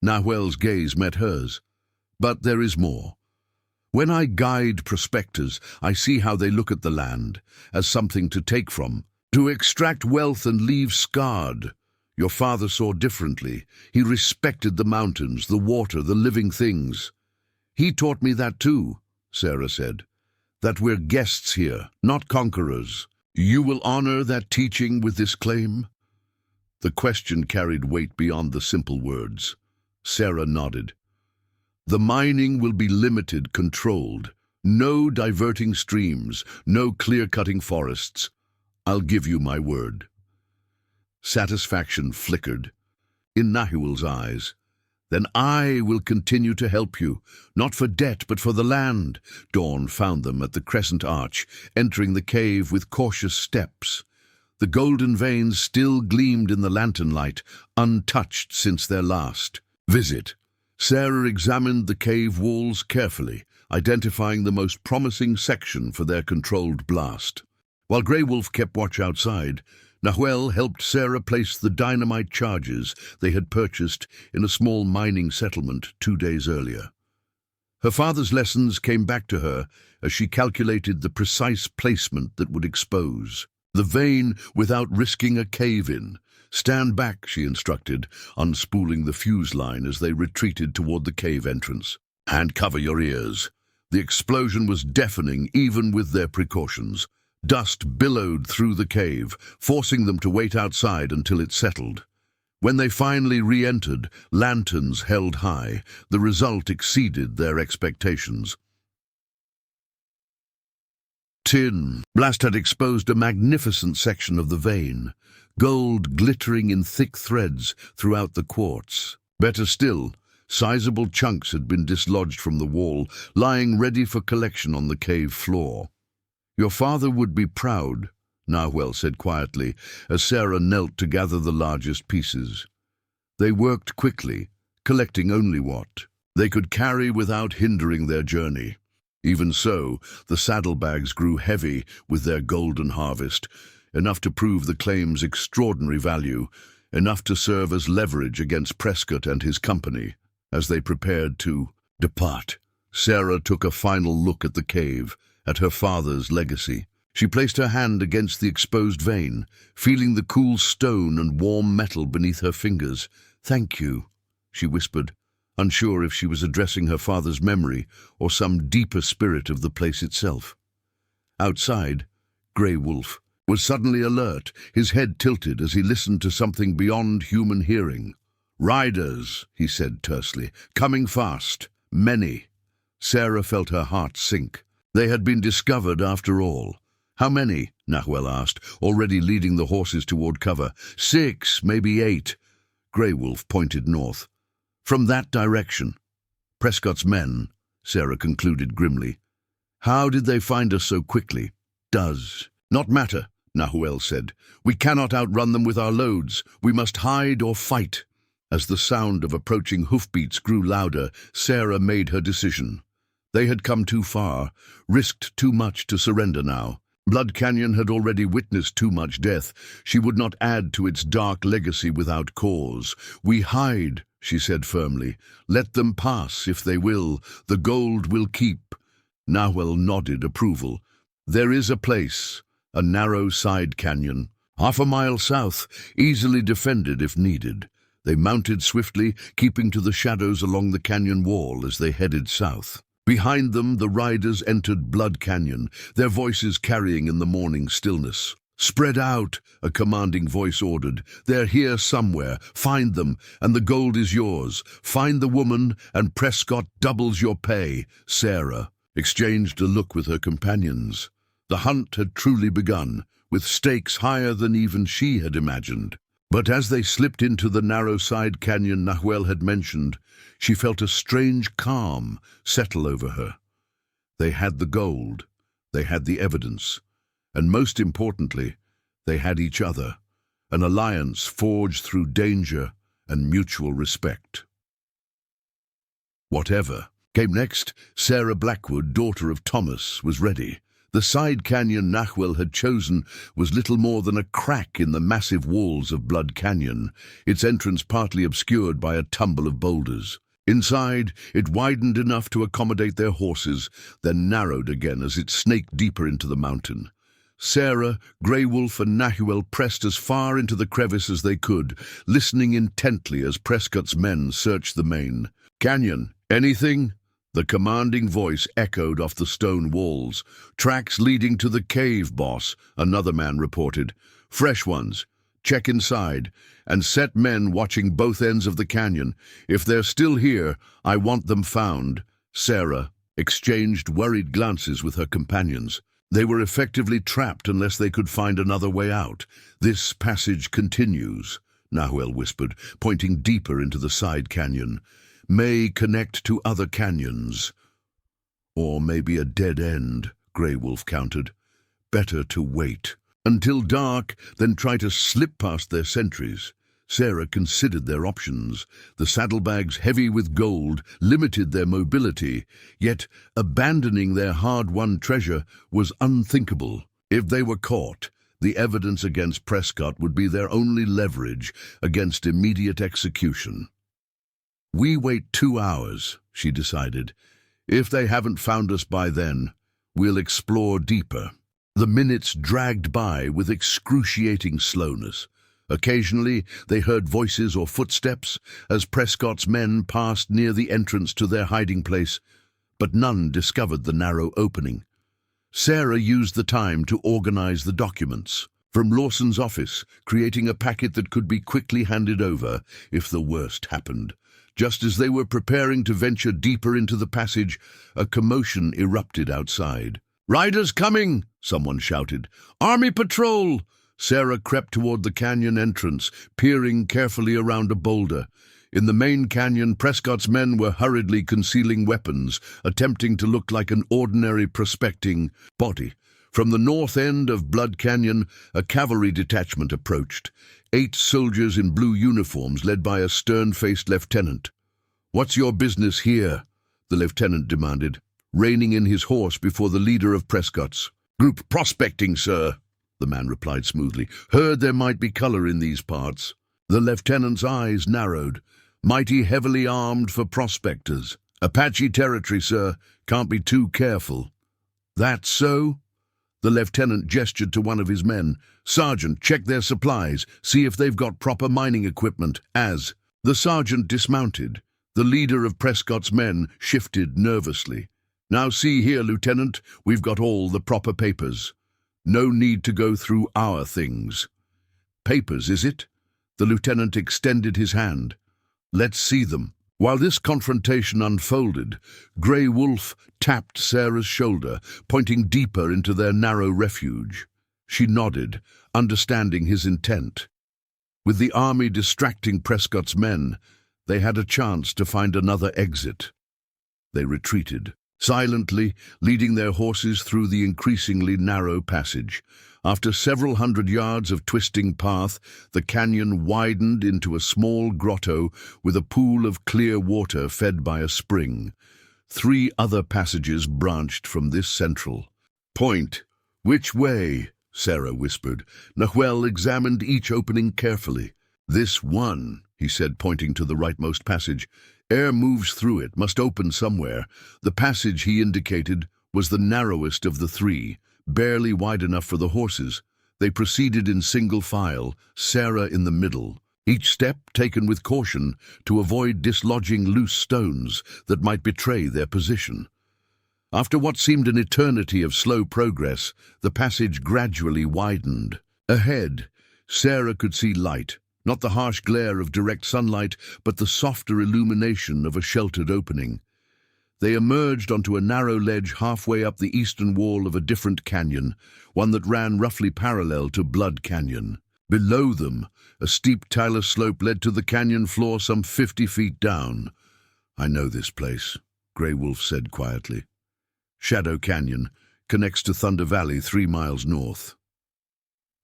Nahuel's gaze met hers. "But there is more. When I guide prospectors, I see how they look at the land, as something to take from, to extract wealth and leave scarred. Your father saw differently. He respected the mountains, the water, the living things." "He taught me that too," Sarah said. "That we're guests here, not conquerors. You will honor that teaching with this claim?" The question carried weight beyond the simple words. Sarah nodded. "The mining will be limited, controlled. No diverting streams, no clear-cutting forests. I'll give you my word." Satisfaction flickered in Nahuel's eyes. "Then I will continue to help you, not for debt but for the land." Dawn found them at the crescent arch, entering the cave with cautious steps. The golden veins still gleamed in the lantern light, untouched since their last visit. Sarah examined the cave walls carefully, identifying the most promising section for their controlled blast. While Grey Wolf kept watch outside, Nahuel helped Sarah place the dynamite charges they had purchased in a small mining settlement 2 days earlier. Her father's lessons came back to her as she calculated the precise placement that would expose the vein without risking a cave-in. "Stand back," she instructed, unspooling the fuse line as they retreated toward the cave entrance. "And cover your ears." The explosion was deafening even with their precautions. Dust billowed through the cave, forcing them to wait outside until it settled. When they finally re-entered, lanterns held high. The result exceeded their expectations. Blast had exposed a magnificent section of the vein, gold glittering in thick threads throughout the quartz. Better still, sizable chunks had been dislodged from the wall, lying ready for collection on the cave floor. "Your father would be proud," Nahuel said quietly, as Sarah knelt to gather the largest pieces. They worked quickly, collecting only what they could carry without hindering their journey. Even so, the saddlebags grew heavy with their golden harvest, enough to prove the claim's extraordinary value, enough to serve as leverage against Prescott and his company. As they prepared to depart, Sarah took a final look at the cave, at her father's legacy. She placed her hand against the exposed vein, feeling the cool stone and warm metal beneath her fingers. "Thank you," she whispered, unsure if she was addressing her father's memory or some deeper spirit of the place itself. Outside, Grey Wolf was suddenly alert, his head tilted as he listened to something beyond human hearing. "Riders," he said tersely, "coming fast. Many." Sarah felt her heart sink. They had been discovered after all. "How many?" Nahuel asked, already leading the horses toward cover. 6, maybe 8. Grey Wolf pointed north. "From that direction." "Prescott's men," Sarah concluded grimly. "How did they find us so quickly?" "Does not matter," Nahuel said. "We cannot outrun them with our loads. We must hide or fight." As the sound of approaching hoofbeats grew louder, Sarah made her decision. They had come too far, risked too much to surrender now. Blood Canyon had already witnessed too much death. She would not add to its dark legacy without cause. "We hide," she said firmly. "Let them pass, if they will. The gold will keep." Nahuel nodded approval. "There is a place, a narrow side canyon, 1/2 mile south, easily defended if needed." They mounted swiftly, keeping to the shadows along the canyon wall as they headed south. Behind them, the riders entered Blood Canyon, their voices carrying in the morning stillness. "Spread out," a commanding voice ordered. "They're here somewhere. Find them, and the gold is yours. Find the woman, and Prescott doubles your pay." Sarah exchanged a look with her companions. The hunt had truly begun, with stakes higher than even she had imagined. But as they slipped into the narrow side canyon Nahuel had mentioned, she felt a strange calm settle over her. They had the gold, they had the evidence, and most importantly, they had each other, an alliance forged through danger and mutual respect. Whatever came next, Sarah Blackwood, daughter of Thomas, was ready. The side canyon Nahuel had chosen was little more than a crack in the massive walls of Blood Canyon, its entrance partly obscured by a tumble of boulders. Inside, it widened enough to accommodate their horses, then narrowed again as it snaked deeper into the mountain. Sarah, Grey Wolf, and Nahuel pressed as far into the crevice as they could, listening intently as Prescott's men searched the main canyon. "Anything?" The commanding voice echoed off the stone walls. "Tracks leading to the cave, boss," another man reported. "Fresh ones. Check inside, and set men watching both ends of the canyon. If they're still here, I want them found." Sarah exchanged worried glances with her companions. They were effectively trapped unless they could find another way out. "This passage continues," Nahuel whispered, pointing deeper into the side canyon. "May connect to other canyons. Or maybe a dead end," Grey Wolf countered. "Better to wait until dark, then try to slip past their sentries." Sarah considered their options. The saddlebags, heavy with gold, limited their mobility, yet abandoning their hard-won treasure was unthinkable. If they were caught, the evidence against Prescott would be their only leverage against immediate execution. "We wait 2 hours," she decided. "If they haven't found us by then, we'll explore deeper." The minutes dragged by with excruciating slowness. Occasionally, they heard voices or footsteps as Prescott's men passed near the entrance to their hiding place, but none discovered the narrow opening. Sarah used the time to organize the documents from Lawson's office, creating a packet that could be quickly handed over if the worst happened. Just as they were preparing to venture deeper into the passage, a commotion erupted outside. "Riders coming!" someone shouted. "Army patrol!" Sarah crept toward the canyon entrance, peering carefully around a boulder. In the main canyon, Prescott's men were hurriedly concealing weapons, attempting to look like an ordinary prospecting party. From the north end of Blood Canyon, a cavalry detachment approached. 8 soldiers in blue uniforms led by a stern-faced lieutenant. "What's your business here?" the lieutenant demanded, reining in his horse before the leader of Prescott's. "Group prospecting, sir," the man replied smoothly. "Heard there might be color in these parts." The lieutenant's eyes narrowed. "Mighty heavily armed for prospectors." "Apache territory, sir. Can't be too careful." "That so?" The lieutenant gestured to one of his men. "Sergeant, check their supplies. See if they've got proper mining equipment." As the sergeant dismounted, the leader of Prescott's men shifted nervously. "Now see here, Lieutenant, we've got all the proper papers. No need to go through our things." "Papers, is it?" The lieutenant extended his hand. "Let's see them." While this confrontation unfolded, Grey Wolf tapped Sarah's shoulder, pointing deeper into their narrow refuge. She nodded, understanding his intent. With the army distracting Prescott's men, they had a chance to find another exit. They retreated, silently leading their horses through the increasingly narrow passage. After several hundred yards of twisting path, the canyon widened into a small grotto with a pool of clear water fed by a spring. 3 other passages branched from this central point. "Which way?" Sarah whispered. Nahuel examined each opening carefully. "This one," he said, pointing to the rightmost passage. "Air moves through it, must open somewhere." The passage he indicated was the narrowest of the 3, barely wide enough for the horses. They proceeded in single file, Sarah in the middle, each step taken with caution to avoid dislodging loose stones that might betray their position. After what seemed an eternity of slow progress, the passage gradually widened. Ahead, Sarah could see light, not the harsh glare of direct sunlight, but the softer illumination of a sheltered opening. They emerged onto a narrow ledge halfway up the eastern wall of a different canyon, one that ran roughly parallel to Blood Canyon. Below them, a steep talus slope led to the canyon floor some 50 feet down. "I know this place," Grey Wolf said quietly. "Shadow Canyon connects to Thunder Valley 3 miles north."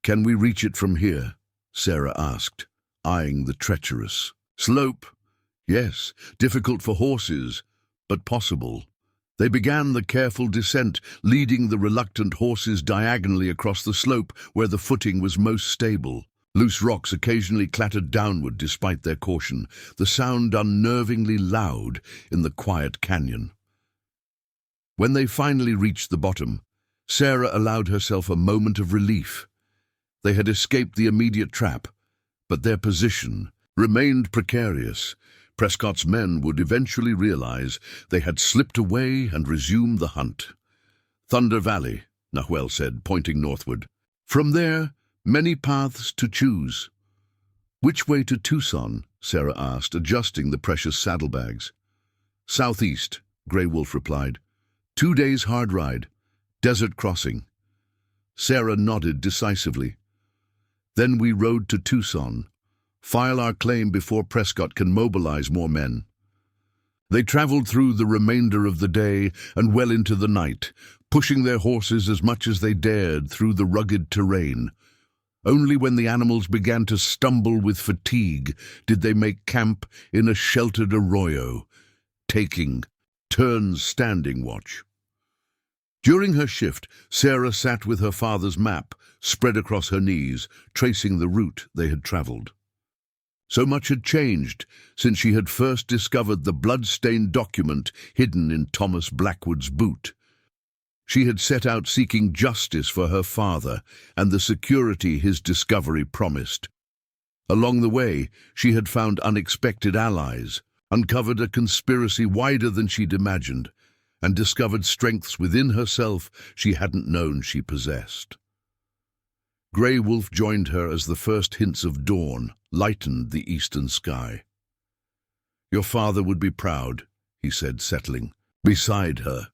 "Can we reach it from here?" Sarah asked, eyeing the treacherous slope. "Yes, difficult for horses, but possible." They began the careful descent, leading the reluctant horses diagonally across the slope where the footing was most stable. Loose rocks occasionally clattered downward despite their caution, the sound unnervingly loud in the quiet canyon. When they finally reached the bottom, Sarah allowed herself a moment of relief. They had escaped the immediate trap, but their position remained precarious. Prescott's men would eventually realize they had slipped away and resume the hunt. "Thunder Valley," Nahuel said, pointing northward. "From there, many paths to choose." "Which way to Tucson?" Sarah asked, adjusting the precious saddlebags. "Southeast," Grey Wolf replied. 2 days hard ride. Desert crossing." Sarah nodded decisively. "Then we rode to Tucson. File our claim before Prescott can mobilize more men." They traveled through the remainder of the day and well into the night, pushing their horses as much as they dared through the rugged terrain. Only when the animals began to stumble with fatigue did they make camp in a sheltered arroyo, taking turns standing watch. During her shift, Sarah sat with her father's map spread across her knees, tracing the route they had traveled. So much had changed since she had first discovered the blood-stained document hidden in Thomas Blackwood's boot. She had set out seeking justice for her father and the security his discovery promised. Along the way, she had found unexpected allies, uncovered a conspiracy wider than she'd imagined, and discovered strengths within herself she hadn't known she possessed. Grey Wolf joined her as the first hints of dawn lightened the eastern sky. "Your father would be proud," he said, settling beside her.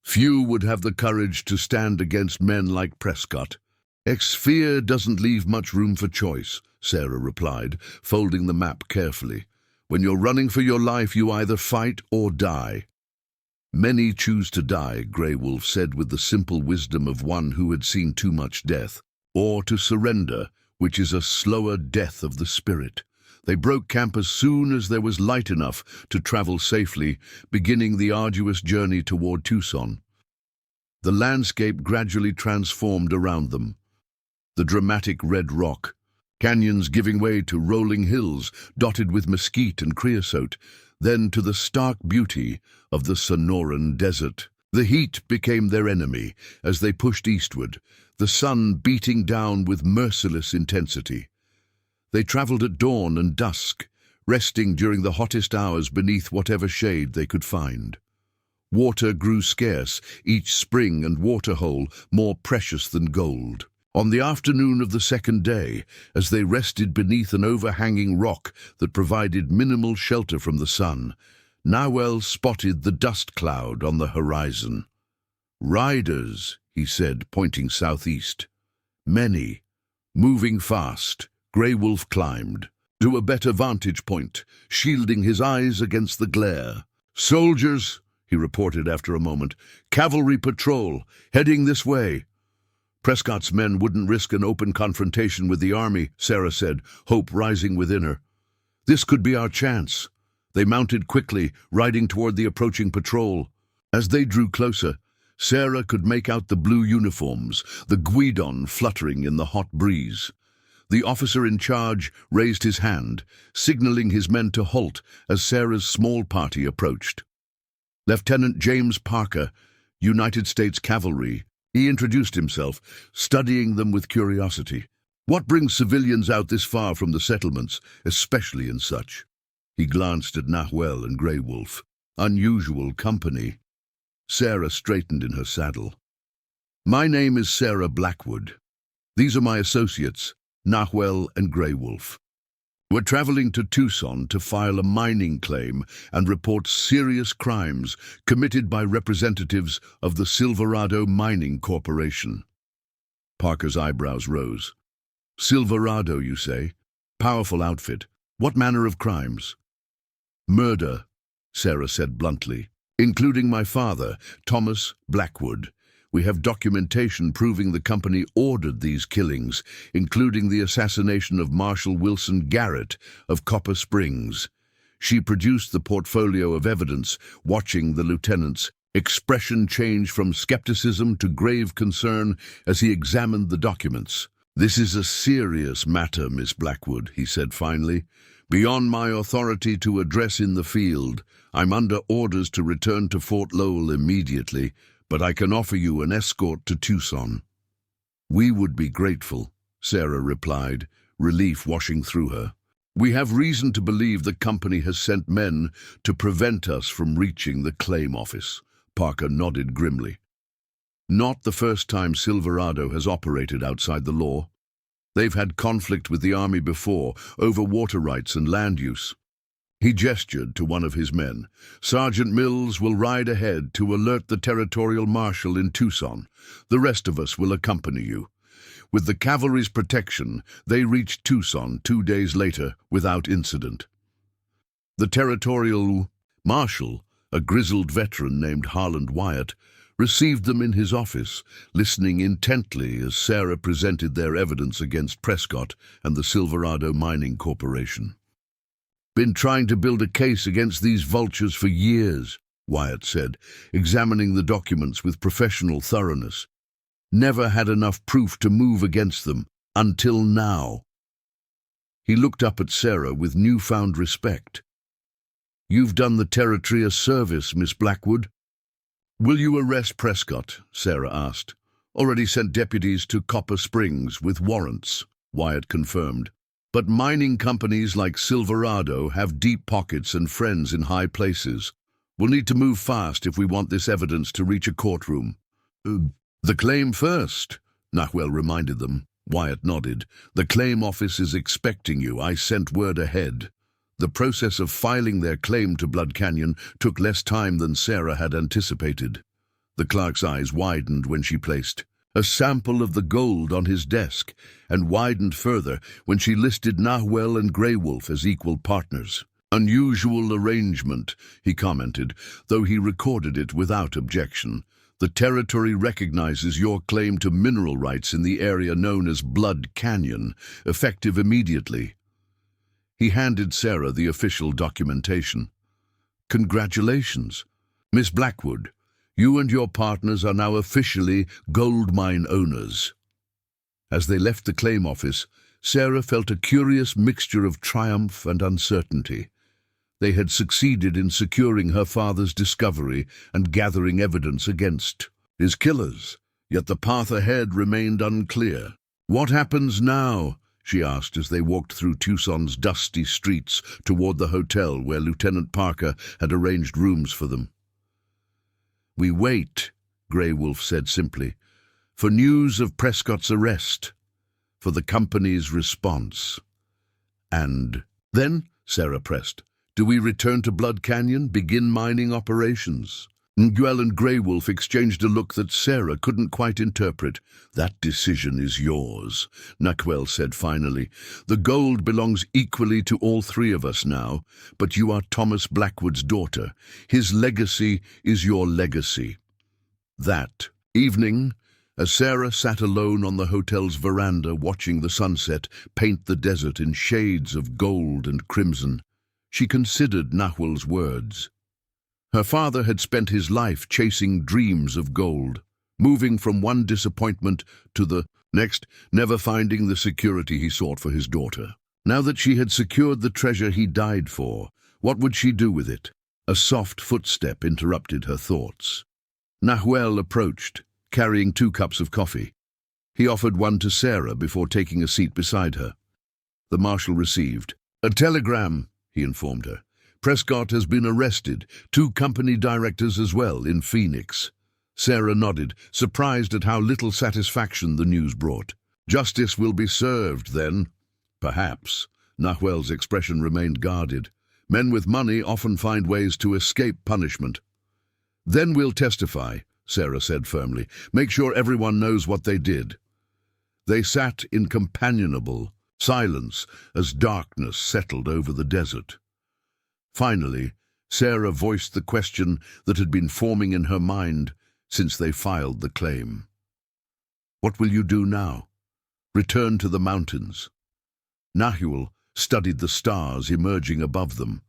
"Few would have the courage to stand against men like Prescott." "Fear doesn't leave much room for choice," Sarah replied, folding the map carefully. "When you're running for your life, you either fight or die." "Many choose to die," Grey Wolf said with the simple wisdom of one who had seen too much death, "or to surrender, which is a slower death of the spirit." They broke camp as soon as there was light enough to travel safely, beginning the arduous journey toward Tucson. The landscape gradually transformed around them. The dramatic red rock, canyons giving way to rolling hills dotted with mesquite and creosote, then to the stark beauty of the Sonoran Desert. The heat became their enemy as they pushed eastward, the sun beating down with merciless intensity. They traveled at dawn and dusk, resting during the hottest hours beneath whatever shade they could find. Water grew scarce, each spring and waterhole more precious than gold. On the afternoon of the second day, as they rested beneath an overhanging rock that provided minimal shelter from the sun, Nahuel spotted the dust cloud on the horizon. "Riders," he said, pointing southeast. "Many. Moving fast." Grey Wolf climbed to a better vantage point, shielding his eyes against the glare. "Soldiers," he reported after a moment. "Cavalry patrol, heading this way." "Prescott's men wouldn't risk an open confrontation with the army," Sarah said, hope rising within her. "This could be our chance." They mounted quickly, riding toward the approaching patrol. As they drew closer, Sarah could make out the blue uniforms, the guidon fluttering in the hot breeze. The officer in charge raised his hand, signaling his men to halt as Sarah's small party approached. "Lieutenant James Parker, United States Cavalry," he introduced himself, studying them with curiosity. "What brings civilians out this far from the settlements, especially in such?" He glanced at Nahuel and Grey Wolf. "Unusual company." Sarah straightened in her saddle. "My name is Sarah Blackwood. These are my associates, Nahuel and Grey Wolf. We're traveling to Tucson to file a mining claim and report serious crimes committed by representatives of the Silverado Mining Corporation. Parker's eyebrows rose. Silverado, you say? Powerful outfit. What manner of crimes? Murder, Sarah said bluntly, including my father, Thomas Blackwood. We have documentation proving the company ordered these killings, including the assassination of Marshal Wilson Garrett of Copper Springs. She produced the portfolio of evidence, watching the lieutenant's expression change from skepticism to grave concern as he examined the documents. This is a serious matter, Miss Blackwood, he said finally. Beyond my authority to address in the field, I'm under orders to return to Fort Lowell immediately, but I can offer you an escort to Tucson. We would be grateful, Sarah replied, relief washing through her. We have reason to believe the company has sent men to prevent us from reaching the claim office. Parker nodded grimly. Not the first time Silverado has operated outside the law. They've had conflict with the army before over water rights and land use. He gestured to one of his men. Sergeant Mills will ride ahead to alert the territorial marshal in Tucson. The rest of us will accompany you. With the cavalry's protection, they reached Tucson 2 days later without incident. The territorial marshal, a grizzled veteran named Harland Wyatt, received them in his office, listening intently as Sarah presented their evidence against Prescott and the Silverado Mining Corporation. Been trying to build a case against these vultures for years, Wyatt said, examining the documents with professional thoroughness. Never had enough proof to move against them, until now. He looked up at Sarah with newfound respect. You've done the territory a service, Miss Blackwood. Will you arrest Prescott? Sarah asked. Already sent deputies to Copper Springs with warrants, Wyatt confirmed. But mining companies like Silverado have deep pockets and friends in high places. We'll need to move fast if we want this evidence to reach a courtroom. The claim first, Nahuel reminded them. Wyatt nodded. The claim office is expecting you. I sent word ahead. The process of filing their claim to Blood Canyon took less time than Sarah had anticipated. The clerk's eyes widened when she placed a sample of the gold on his desk, and widened further when she listed Nahuel and Grey Wolf as equal partners. Unusual arrangement, he commented, though he recorded it without objection. The territory recognizes your claim to mineral rights in the area known as Blood Canyon, effective immediately. He handed Sarah the official documentation. Congratulations, Miss Blackwood. You and your partners are now officially gold mine owners. As they left the claim office, Sarah felt a curious mixture of triumph and uncertainty. They had succeeded in securing her father's discovery and gathering evidence against his killers, yet the path ahead remained unclear. What happens now? She asked as they walked through Tucson's dusty streets toward the hotel where Lieutenant Parker had arranged rooms for them. We wait, Grey Wolf said simply, for news of Prescott's arrest, for the company's response. And then, Sarah pressed, do we return to Blood Canyon, begin mining operations? Nahuel and Grey Wolf exchanged a look that Sarah couldn't quite interpret. That decision is yours, Nahuel said finally. The gold belongs equally to all three of us now, but you are Thomas Blackwood's daughter. His legacy is your legacy. That evening, as Sarah sat alone on the hotel's veranda watching the sunset paint the desert in shades of gold and crimson, she considered Nahuel's words. Her father had spent his life chasing dreams of gold, moving from one disappointment to the next, never finding the security he sought for his daughter. Now that she had secured the treasure he died for, what would she do with it? A soft footstep interrupted her thoughts. Nahuel approached, carrying 2 cups of coffee. He offered one to Sarah before taking a seat beside her. The marshal received. A telegram, he informed her. Prescott has been arrested, 2 company directors as well, in Phoenix. Sarah nodded, surprised at how little satisfaction the news brought. Justice will be served, then. Perhaps. Nahuel's expression remained guarded. Men with money often find ways to escape punishment. Then we'll testify, Sarah said firmly. Make sure everyone knows what they did. They sat in companionable silence as darkness settled over the desert. Finally, Sarah voiced the question that had been forming in her mind since they filed the claim. What will you do now? Return to the mountains. Nahuel studied the stars emerging above them.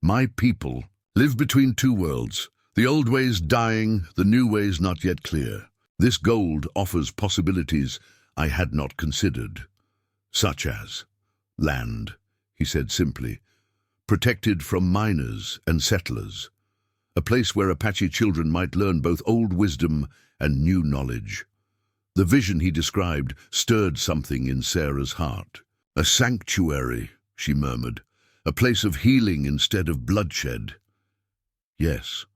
My people live between two worlds, the old ways dying, the new ways not yet clear. This gold offers possibilities I had not considered, such as land, he said simply, protected from miners and settlers, a place where Apache children might learn both old wisdom and new knowledge. The vision he described stirred something in Sarah's heart. A sanctuary, she murmured, a place of healing instead of bloodshed. Yes.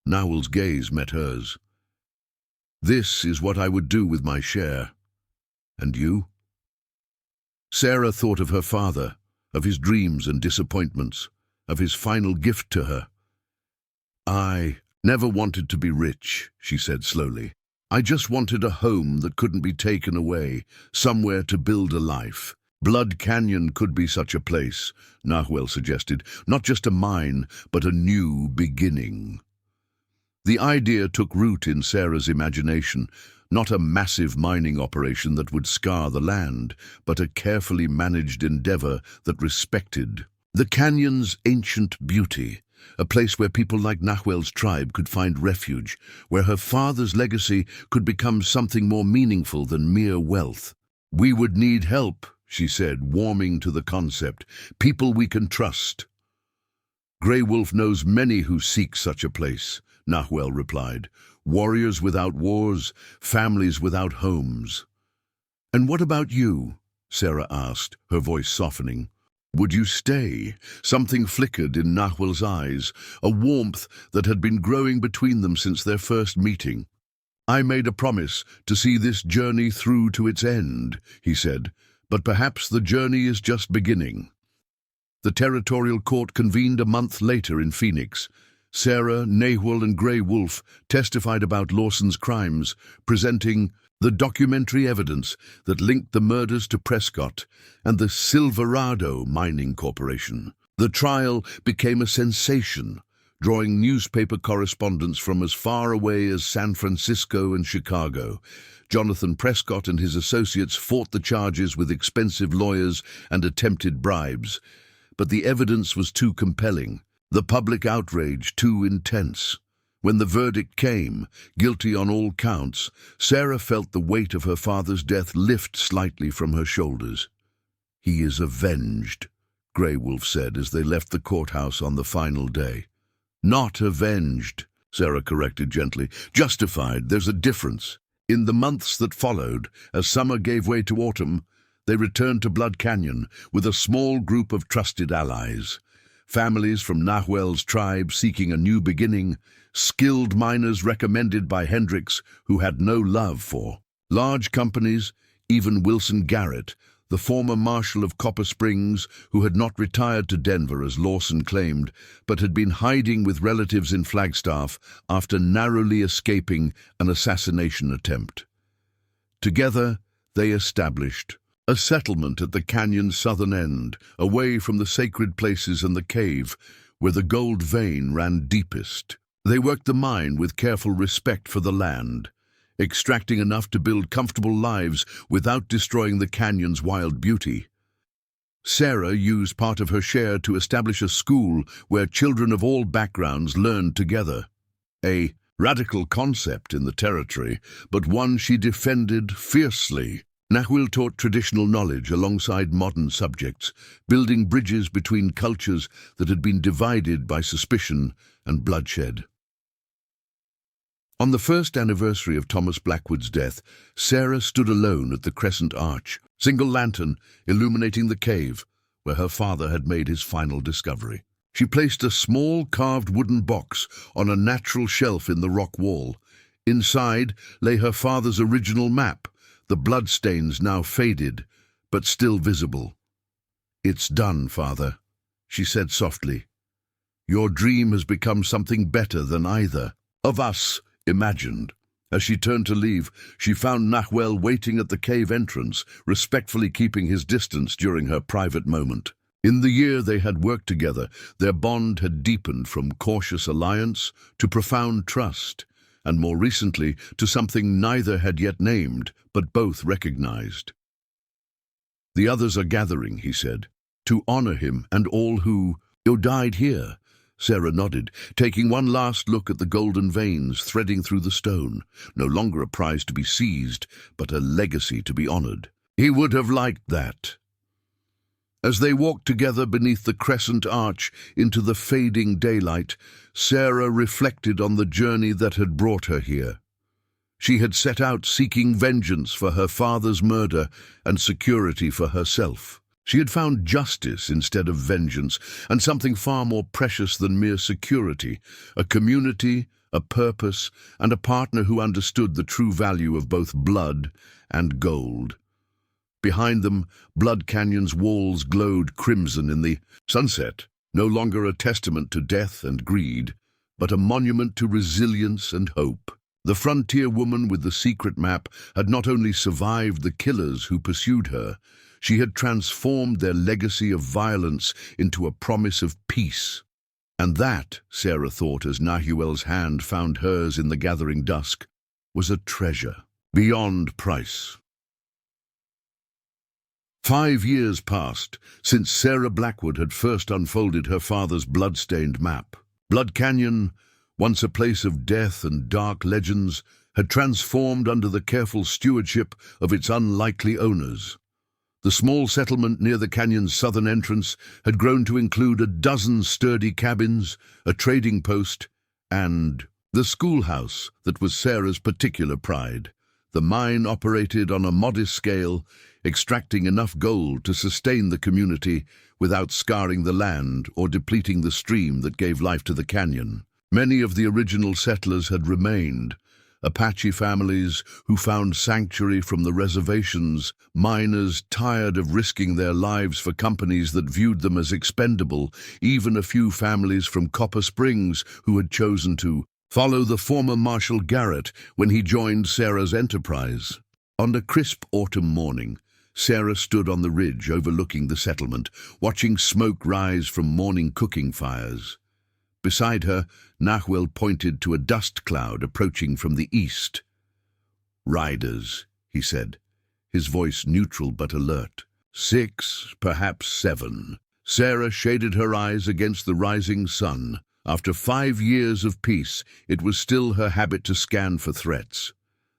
Nahuel's gaze met hers. This is what I would do with my share. And you? Sarah thought of her father, of his dreams and disappointments, of his final gift to her. I never wanted to be rich, she said slowly. I just wanted a home that couldn't be taken away, somewhere to build a life. Blood Canyon could be such a place, Nahuel suggested, not just a mine, but a new beginning. The idea took root in Sarah's imagination, not a massive mining operation that would scar the land, but a carefully managed endeavor that respected the canyon's ancient beauty, a place where people like Nahuel's tribe could find refuge, where her father's legacy could become something more meaningful than mere wealth. We would need help, she said, warming to the concept, people we can trust. Grey Wolf knows many who seek such a place, Nahuel replied. Warriors without wars, families without homes. And what about you? Sarah asked, her voice softening. Would you stay? Something flickered in Nahuel's eyes, a warmth that had been growing between them since their first meeting. I made a promise to see this journey through to its end, he said, but perhaps the journey is just beginning. The territorial court convened a month later in Phoenix. Sarah, Nahuel, and Grey Wolf testified about Lawson's crimes, presenting the documentary evidence that linked the murders to Prescott and the Silverado Mining Corporation. The trial became a sensation, drawing newspaper correspondents from as far away as San Francisco and Chicago. Jonathan Prescott and his associates fought the charges with expensive lawyers and attempted bribes, but the evidence was too compelling, the public outrage too intense. When the verdict came, guilty on all counts, Sarah felt the weight of her father's death lift slightly from her shoulders. He is avenged, Grey Wolf said as they left the courthouse on the final day. Not avenged, Sarah corrected gently. Justified, there's a difference. In the months that followed, as summer gave way to autumn, they returned to Blood Canyon with a small group of trusted allies. Families from Nahuel's tribe seeking a new beginning, skilled miners recommended by Hendricks who had no love for large companies, even Wilson Garrett, the former marshal of Copper Springs, who had not retired to Denver as Lawson claimed, but had been hiding with relatives in Flagstaff after narrowly escaping an assassination attempt. Together, they established a settlement at the canyon's southern end, away from the sacred places and the cave, where the gold vein ran deepest. They worked the mine with careful respect for the land, extracting enough to build comfortable lives without destroying the canyon's wild beauty. Sarah used part of her share to establish a school where children of all backgrounds learned together. A radical concept in the territory, but one she defended fiercely. Nahuel taught traditional knowledge alongside modern subjects, building bridges between cultures that had been divided by suspicion and bloodshed. On the first anniversary of Thomas Blackwood's death, Sarah stood alone at the crescent arch, single lantern illuminating the cave where her father had made his final discovery. She placed a small carved wooden box on a natural shelf in the rock wall. Inside lay her father's original map, the bloodstains now faded, but still visible. "It's done, Father," she said softly. "Your dream has become something better than either of us imagined." As she turned to leave, she found Nahuel waiting at the cave entrance, respectfully keeping his distance during her private moment. In the year they had worked together, their bond had deepened from cautious alliance to profound trust, and more recently to something neither had yet named, but both recognized. "The others are gathering," he said, "to honor him and all who died here." Sarah nodded, taking one last look at the golden veins threading through the stone, no longer a prize to be seized, but a legacy to be honored. He would have liked that. As they walked together beneath the crescent arch into the fading daylight, Sarah reflected on the journey that had brought her here. She had set out seeking vengeance for her father's murder and security for herself. She had found justice instead of vengeance, and something far more precious than mere security, a community, a purpose, and a partner who understood the true value of both blood and gold. Behind them, Blood Canyon's walls glowed crimson in the sunset, no longer a testament to death and greed, but a monument to resilience and hope. The frontier woman with the secret map had not only survived the killers who pursued her, she had transformed their legacy of violence into a promise of peace. And that, Sarah thought as Nahuel's hand found hers in the gathering dusk, was a treasure beyond price. 5 years passed since Sarah Blackwood had first unfolded her father's blood-stained map. Blood Canyon, once a place of death and dark legends, had transformed under the careful stewardship of its unlikely owners. The small settlement near the canyon's southern entrance had grown to include a dozen sturdy cabins, a trading post, and the schoolhouse that was Sarah's particular pride. The mine operated on a modest scale, extracting enough gold to sustain the community without scarring the land or depleting the stream that gave life to the canyon. Many of the original settlers had remained, Apache families who found sanctuary from the reservations, miners tired of risking their lives for companies that viewed them as expendable, even a few families from Copper Springs who had chosen to follow the former Marshal Garrett when he joined Sarah's enterprise. On a crisp autumn morning, Sarah stood on the ridge overlooking the settlement, watching smoke rise from morning cooking fires. Beside her, Nahuel pointed to a dust cloud approaching from the east. "Riders," he said, his voice neutral but alert. 6, perhaps 7. Sarah shaded her eyes against the rising sun. After 5 years of peace, it was still her habit to scan for threats.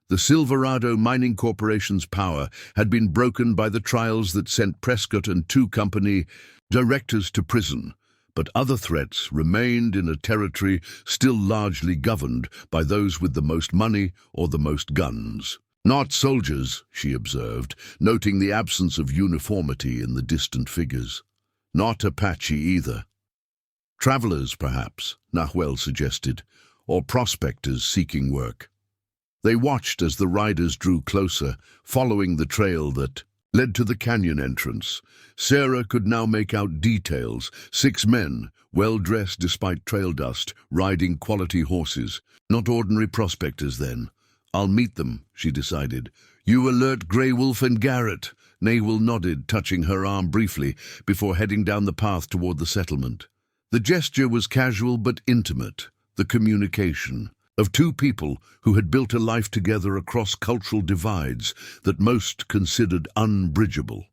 The Silverado Mining Corporation's power had been broken by the trials that sent Prescott and 2 company directors to prison, but other threats remained in a territory still largely governed by those with the most money or the most guns. "Not soldiers," she observed, noting the absence of uniformity in the distant figures. "Not Apache either." "Travelers, perhaps," Nahuel suggested, "or prospectors seeking work." They watched as the riders drew closer, following the trail that led to the canyon entrance. Sarah could now make out details: 6 men, well-dressed despite trail dust, riding quality horses. Not ordinary prospectors, then. "I'll meet them," she decided. "You alert Grey Wolf and Garrett." Nahuel nodded, touching her arm briefly, before heading down the path toward the settlement. The gesture was casual but intimate, the communication of 2 people who had built a life together across cultural divides that most considered unbridgeable.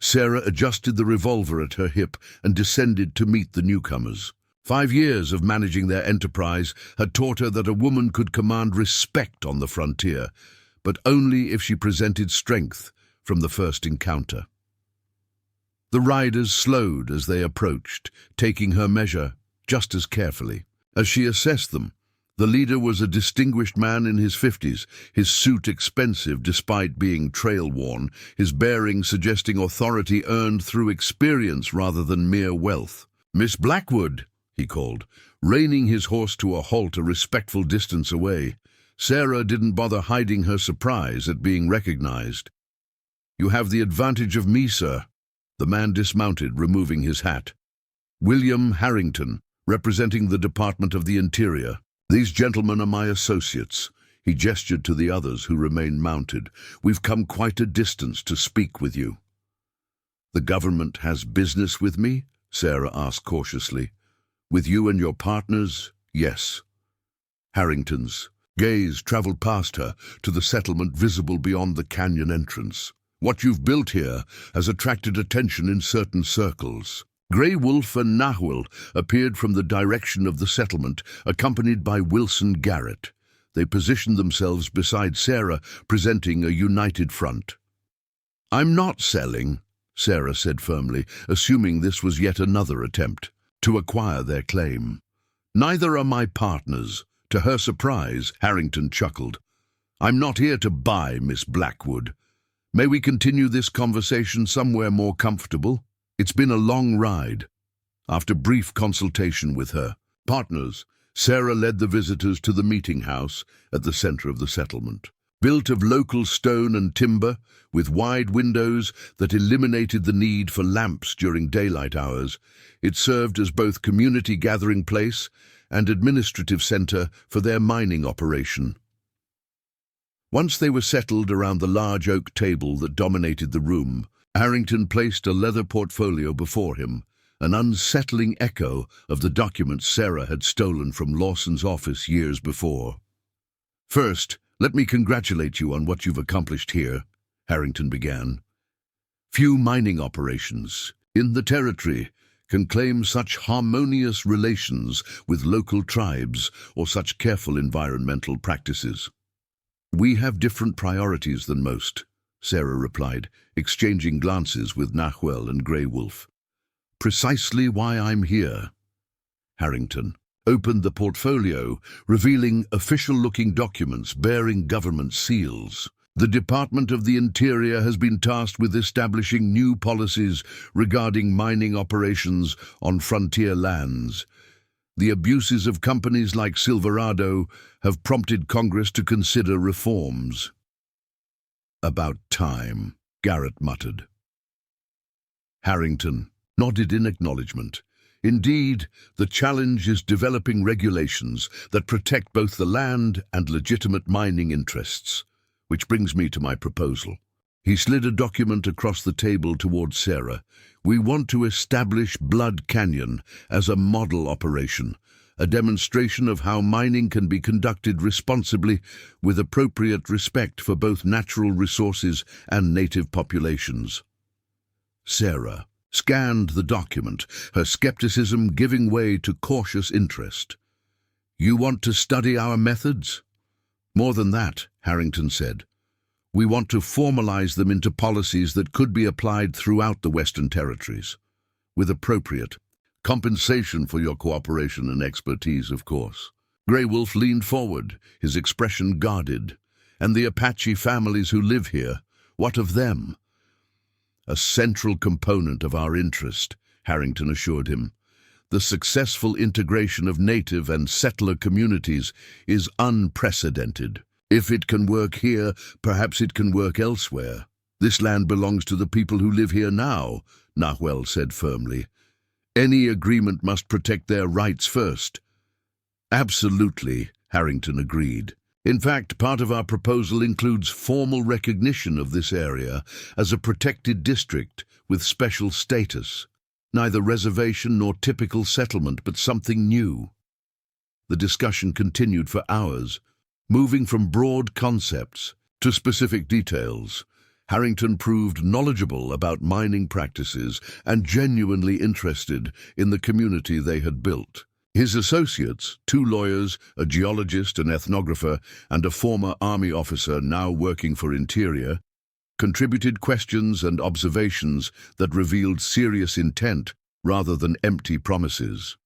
Sarah adjusted the revolver at her hip and descended to meet the newcomers. 5 years of managing their enterprise had taught her that a woman could command respect on the frontier, but only if she presented strength from the first encounter. The riders slowed as they approached, taking her measure just as carefully. As she assessed them, the leader was a distinguished man in his 50s, his suit expensive despite being trail-worn, his bearing suggesting authority earned through experience rather than mere wealth. "Miss Blackwood," he called, reining his horse to a halt a respectful distance away. Sarah didn't bother hiding her surprise at being recognized. "You have the advantage of me, sir." The man dismounted, removing his hat. "William Harrington, representing the Department of the Interior. These gentlemen are my associates." He gestured to the others who remained mounted. "We've come quite a distance to speak with you." "The government has business with me?" Sarah asked cautiously. "With you and your partners, yes." Harrington's gaze traveled past her to the settlement visible beyond the canyon entrance. "What you've built here has attracted attention in certain circles." Grey Wolf and Nahwil appeared from the direction of the settlement, accompanied by Wilson Garrett. They positioned themselves beside Sarah, presenting a united front. "I'm not selling," Sarah said firmly, assuming this was yet another attempt to acquire their claim. "Neither are my partners." To her surprise, Harrington chuckled. "I'm not here to buy, Miss Blackwood. May we continue this conversation somewhere more comfortable? It's been a long ride." After brief consultation with her partners, Sarah led the visitors to the meeting house at the center of the settlement. Built of local stone and timber, with wide windows that eliminated the need for lamps during daylight hours, it served as both community gathering place and administrative center for their mining operation. Once they were settled around the large oak table that dominated the room, Harrington placed a leather portfolio before him, an unsettling echo of the documents Sarah had stolen from Lawson's office years before. "First, let me congratulate you on what you've accomplished here," Harrington began. "Few mining operations in the territory can claim such harmonious relations with local tribes or such careful environmental practices." "We have different priorities than most," Sarah replied, exchanging glances with Nahwil and Grey Wolf. "Precisely why I'm here." Harrington opened the portfolio, revealing official-looking documents bearing government seals. "The Department of the Interior has been tasked with establishing new policies regarding mining operations on frontier lands. The abuses of companies like Silverado have prompted Congress to consider reforms." "About time," Garrett muttered. Harrington nodded in acknowledgement. "Indeed, the challenge is developing regulations that protect both the land and legitimate mining interests. Which brings me to my proposal." He slid a document across the table toward Sarah. "We want to establish Blood Canyon as a model operation, a demonstration of how mining can be conducted responsibly with appropriate respect for both natural resources and native populations." Sarah scanned the document, her skepticism giving way to cautious interest. "You want to study our methods?" "More than that," Harrington said. "We want to formalize them into policies that could be applied throughout the Western Territories, with appropriate compensation for your cooperation and expertise, of course." Grey Wolf leaned forward, his expression guarded. "And the Apache families who live here, what of them?" "A central component of our interest," Harrington assured him. "The successful integration of native and settler communities is unprecedented. If it can work here, perhaps it can work elsewhere." "This land belongs to the people who live here now," Nahwil said firmly. "Any agreement must protect their rights first." "Absolutely," Harrington agreed. "In fact, part of our proposal includes formal recognition of this area as a protected district with special status. Neither reservation nor typical settlement, but something new." The discussion continued for hours, moving from broad concepts to specific details. Harrington proved knowledgeable about mining practices and genuinely interested in the community they had built. His associates, 2 lawyers, a geologist, an ethnographer, and a former army officer now working for Interior, contributed questions and observations that revealed serious intent rather than empty promises.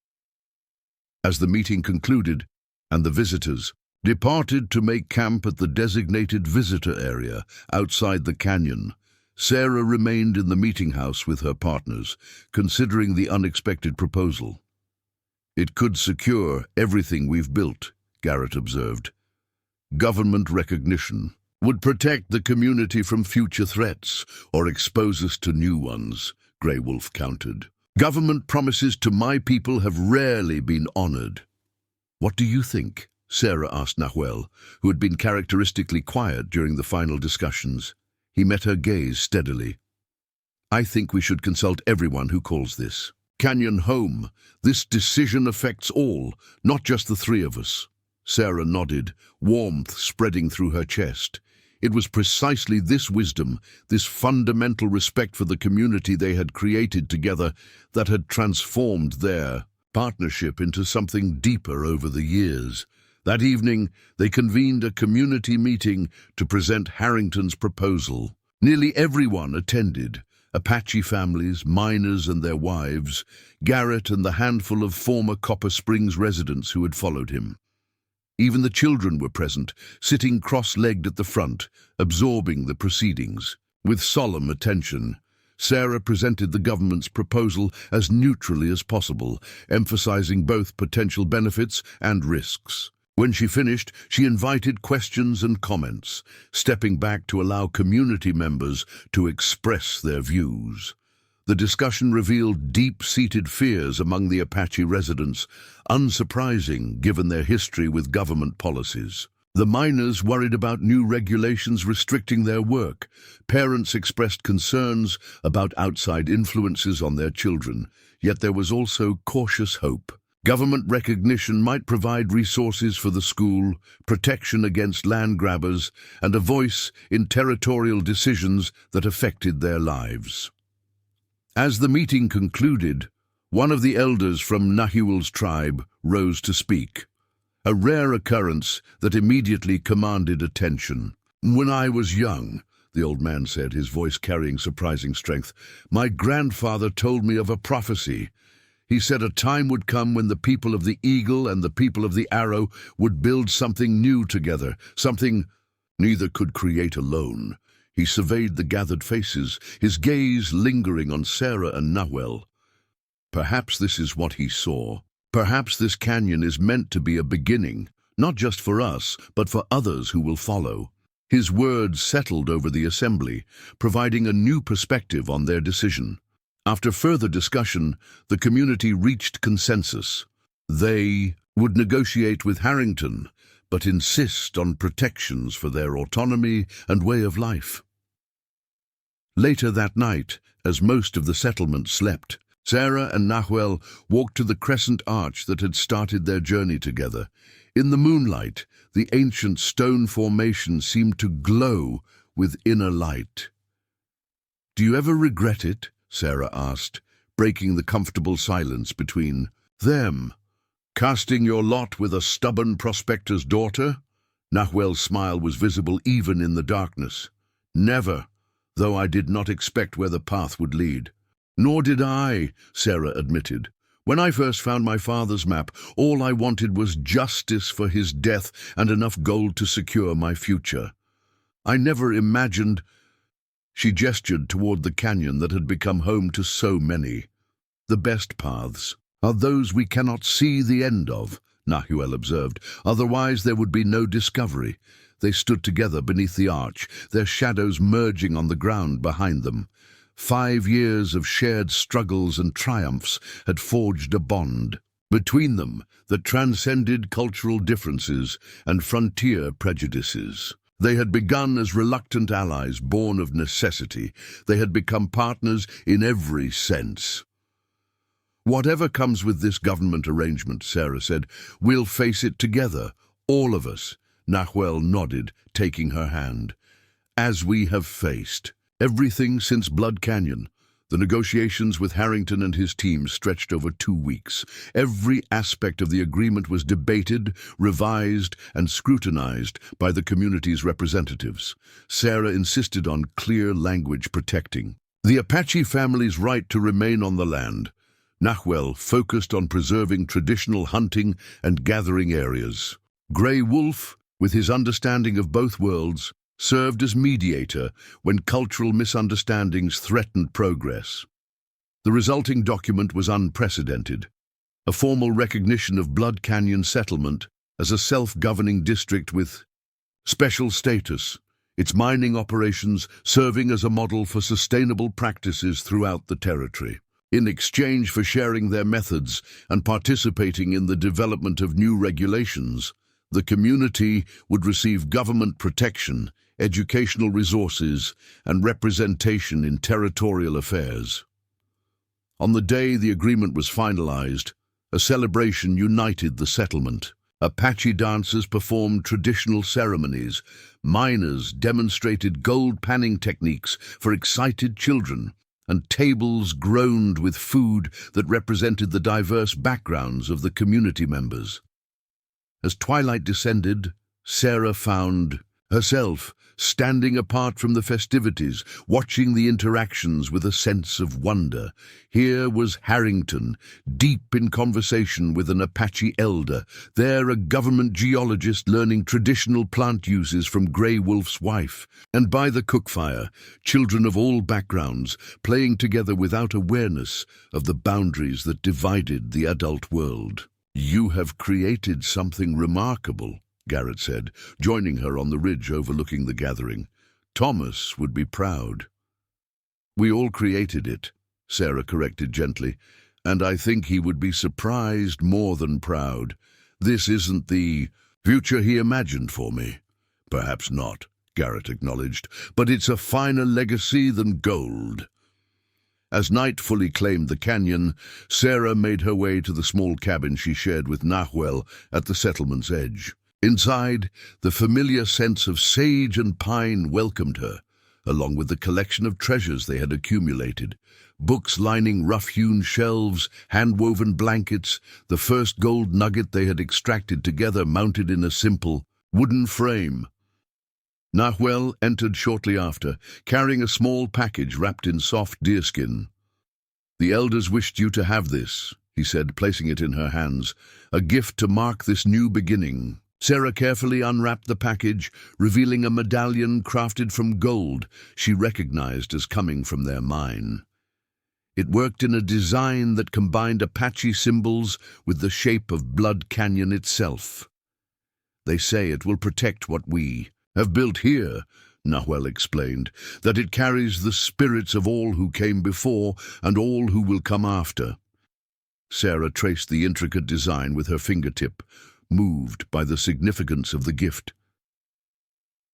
As the meeting concluded and the visitors departed to make camp at the designated visitor area outside the canyon, Sarah remained in the meeting house with her partners, considering the unexpected proposal. "It could secure everything we've built," Garrett observed. government recognition would protect the community from future threats or expose us to new ones, Grey Wolf countered. Government promises to my people have rarely been honored. What do you think? Sarah asked Nahuel, who had been characteristically quiet during the final discussions. He met her gaze steadily. I think we should consult everyone who calls this Canyon home. This decision affects all, not just the three of us. Sarah nodded, warmth spreading through her chest. It was precisely this wisdom, this fundamental respect for the community they had created together, that had transformed their partnership into something deeper over the years. That evening, they convened a community meeting to present Harrington's proposal. Nearly everyone attended: Apache families, miners and their wives, Garrett and the handful of former Copper Springs residents who had followed him. Even the children were present, sitting cross-legged at the front, absorbing the proceedings. With solemn attention, Sarah presented the government's proposal as neutrally as possible, emphasizing both potential benefits and risks. When she finished, she invited questions and comments, stepping back to allow community members to express their views. The discussion revealed deep-seated fears among the Apache residents, unsurprising given their history with government policies. The miners worried about new regulations restricting their work. Parents expressed concerns about outside influences on their children, yet there was also cautious hope. Government recognition might provide resources for the school, protection against land grabbers, and a voice in territorial decisions that affected their lives. As the meeting concluded, one of the elders from Nahuel's tribe rose to speak, a rare occurrence that immediately commanded attention. When I was young, the old man said, his voice carrying surprising strength, my grandfather told me of a prophecy. He said a time would come when the people of the eagle and the people of the arrow would build something new together, something neither could create alone. He surveyed the gathered faces, his gaze lingering on Sarah and Nahuel. Perhaps this is what he saw. Perhaps this canyon is meant to be a beginning, not just for us, but for others who will follow. His words settled over the assembly, providing a new perspective on their decision. After further discussion, the community reached consensus. They would negotiate with Harrington, but insist on protections for their autonomy and way of life. Later that night, as most of the settlement slept, Sarah and Nahuel walked to the crescent arch that had started their journey together. In the moonlight, the ancient stone formation seemed to glow with inner light. Do you ever regret it? Sarah asked, breaking the comfortable silence between them. Casting your lot with a stubborn prospector's daughter? Nahuel's smile was visible even in the darkness. Never, though I did not expect where the path would lead. Nor did I, Sarah admitted. When I first found my father's map, all I wanted was justice for his death and enough gold to secure my future. I never imagined. She gestured toward the canyon that had become home to so many. The best paths are those we cannot see the end of, Nahuel observed. Otherwise there would be no discovery. They stood together beneath the arch, their shadows merging on the ground behind them. 5 years of shared struggles and triumphs had forged a bond between them that transcended cultural differences and frontier prejudices. They had begun as reluctant allies born of necessity. They had become partners in every sense. Whatever comes with this government arrangement, Sarah said, we'll face it together, all of us. Nahuel nodded, taking her hand. As we have faced everything since Blood Canyon. The negotiations with Harrington and his team stretched over 2 weeks. Every aspect of the agreement was debated, revised, and scrutinized by the community's representatives. Sarah insisted on clear language protecting the Apache family's right to remain on the land. Nahuel focused on preserving traditional hunting and gathering areas. Grey Wolf, with his understanding of both worlds, served as mediator when cultural misunderstandings threatened progress. The resulting document was unprecedented, a formal recognition of Blood Canyon settlement as a self-governing district with special status, its mining operations serving as a model for sustainable practices throughout the territory. In exchange for sharing their methods and participating in the development of new regulations, the community would receive government protection, educational resources, and representation in territorial affairs. On the day the agreement was finalized, a celebration united the settlement. Apache dancers performed traditional ceremonies, miners demonstrated gold panning techniques for excited children, and tables groaned with food that represented the diverse backgrounds of the community members. As twilight descended, Sarah found herself standing apart from the festivities, watching the interactions with a sense of wonder. Here was Harrington, deep in conversation with an Apache elder, there a government geologist learning traditional plant uses from Grey Wolf's wife, and by the cookfire, children of all backgrounds playing together without awareness of the boundaries that divided the adult world. "You have created something remarkable," Garrett said, joining her on the ridge overlooking the gathering. "Thomas would be proud." "We all created it," Sarah corrected gently, "and I think he would be surprised more than proud. This isn't the future he imagined for me." "Perhaps not," Garrett acknowledged, "but it's a finer legacy than gold." As night fully claimed the canyon, Sarah made her way to the small cabin she shared with Nahuel at the settlement's edge. Inside, the familiar sense of sage and pine welcomed her, along with the collection of treasures they had accumulated. Books lining rough-hewn shelves, hand-woven blankets, the first gold nugget they had extracted together mounted in a simple wooden frame. Nahuel entered shortly after, carrying a small package wrapped in soft deerskin. "The elders wished you to have this," he said, placing it in her hands, "a gift to mark this new beginning." Sarah carefully unwrapped the package, revealing a medallion crafted from gold she recognized as coming from their mine. It worked in a design that combined Apache symbols with the shape of Blood Canyon itself. "They say it will protect what we have built here," Nahuel explained, "that it carries the spirits of all who came before and all who will come after." Sarah traced the intricate design with her fingertip, moved by the significance of the gift.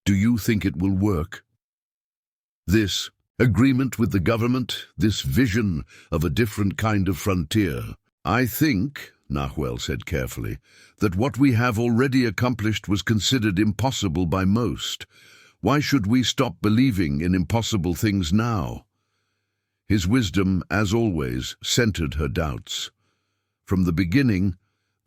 "Do you think it will work? This agreement with the government, this vision of a different kind of frontier?" "I think," Nahuel said carefully, "that what we have already accomplished was considered impossible by most. Why should we stop believing in impossible things now?" His wisdom, as always, centered her doubts. From the beginning,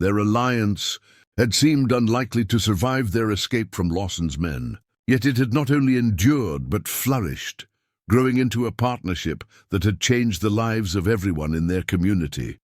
their alliance had seemed unlikely to survive their escape from Lawson's men. Yet it had not only endured but flourished, growing into a partnership that had changed the lives of everyone in their community.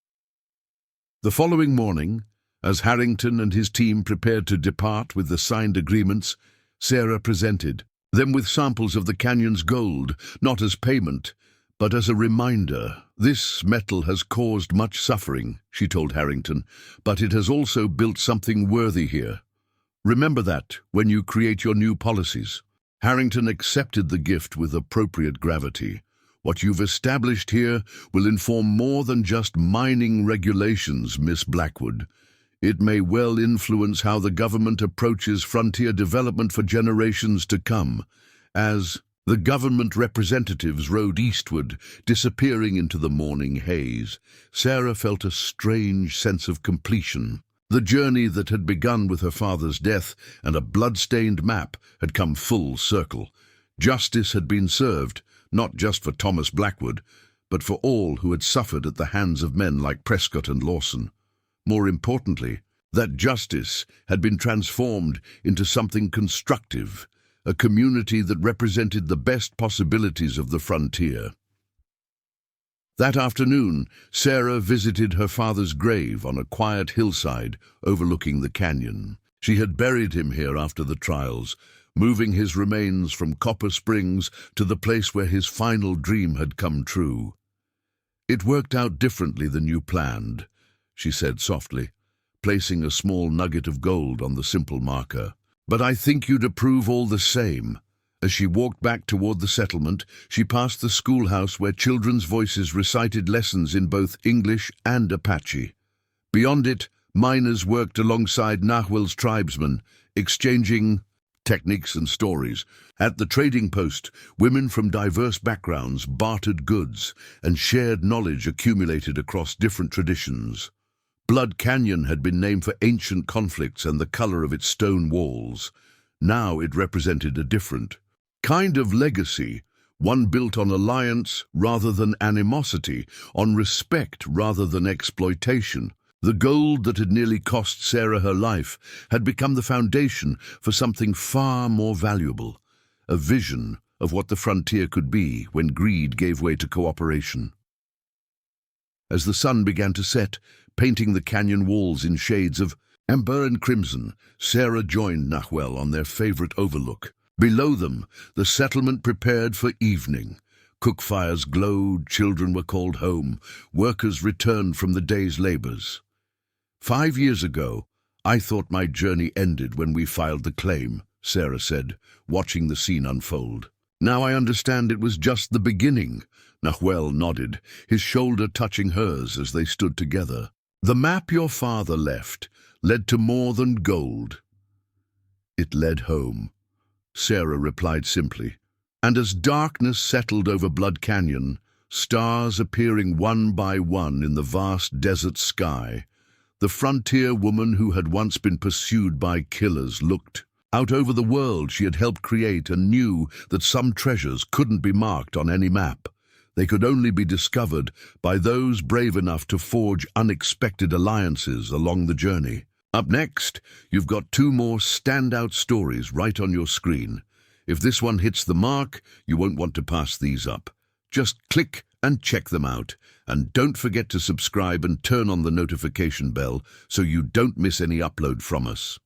The following morning, as Harrington and his team prepared to depart with the signed agreements, Sarah presented them with samples of the canyon's gold, not as payment, but as a reminder. "This metal has caused much suffering," she told Harrington, "but it has also built something worthy here. Remember that when you create your new policies." Harrington accepted the gift with appropriate gravity. "What you've established here will inform more than just mining regulations, Miss Blackwood. It may well influence how the government approaches frontier development for generations to come." As the government representatives rode eastward, disappearing into the morning haze, Sarah felt a strange sense of completion. The journey that had begun with her father's death and a blood-stained map had come full circle. Justice had been served, not just for Thomas Blackwood, but for all who had suffered at the hands of men like Prescott and Lawson. More importantly, that justice had been transformed into something constructive, a community that represented the best possibilities of the frontier. That afternoon, Sarah visited her father's grave on a quiet hillside overlooking the canyon. She had buried him here after the trials, moving his remains from Copper Springs to the place where his final dream had come true. "It worked out differently than you planned," she said softly, placing a small nugget of gold on the simple marker. But I think you'd approve all the same. As she walked back toward the settlement, she passed the schoolhouse where children's voices recited lessons in both English and Apache. Beyond it, miners worked alongside Nahuel's tribesmen, exchanging techniques and stories. At the trading post, women from diverse backgrounds bartered goods and shared knowledge accumulated across different traditions. Blood Canyon had been named for ancient conflicts and the color of its stone walls. Now it represented a different kind of legacy, one built on alliance rather than animosity, on respect rather than exploitation. The gold that had nearly cost Sarah her life had become the foundation for something far more valuable, a vision of what the frontier could be when greed gave way to cooperation. As the sun began to set, painting the canyon walls in shades of amber and crimson, Sarah joined Nahuel on their favorite overlook. Below them, the settlement prepared for evening. Cook fires glowed, children were called home, workers returned from the day's labors. 5 years ago, I thought my journey ended when we filed the claim, Sarah said, watching the scene unfold. Now I understand it was just the beginning. Nahuel nodded, his shoulder touching hers as they stood together. The map your father left led to more than gold. It led home, Sarah replied simply. And as darkness settled over Blood Canyon, stars appearing one by one in the vast desert sky, the frontier woman who had once been pursued by killers looked out over the world she had helped create and knew that some treasures couldn't be marked on any map. They could only be discovered by those brave enough to forge unexpected alliances along the journey. Up next, you've got 2 more standout stories right on your screen. If this one hits the mark, you won't want to pass these up. Just click and check them out. And don't forget to subscribe and turn on the notification bell so you don't miss any upload from us.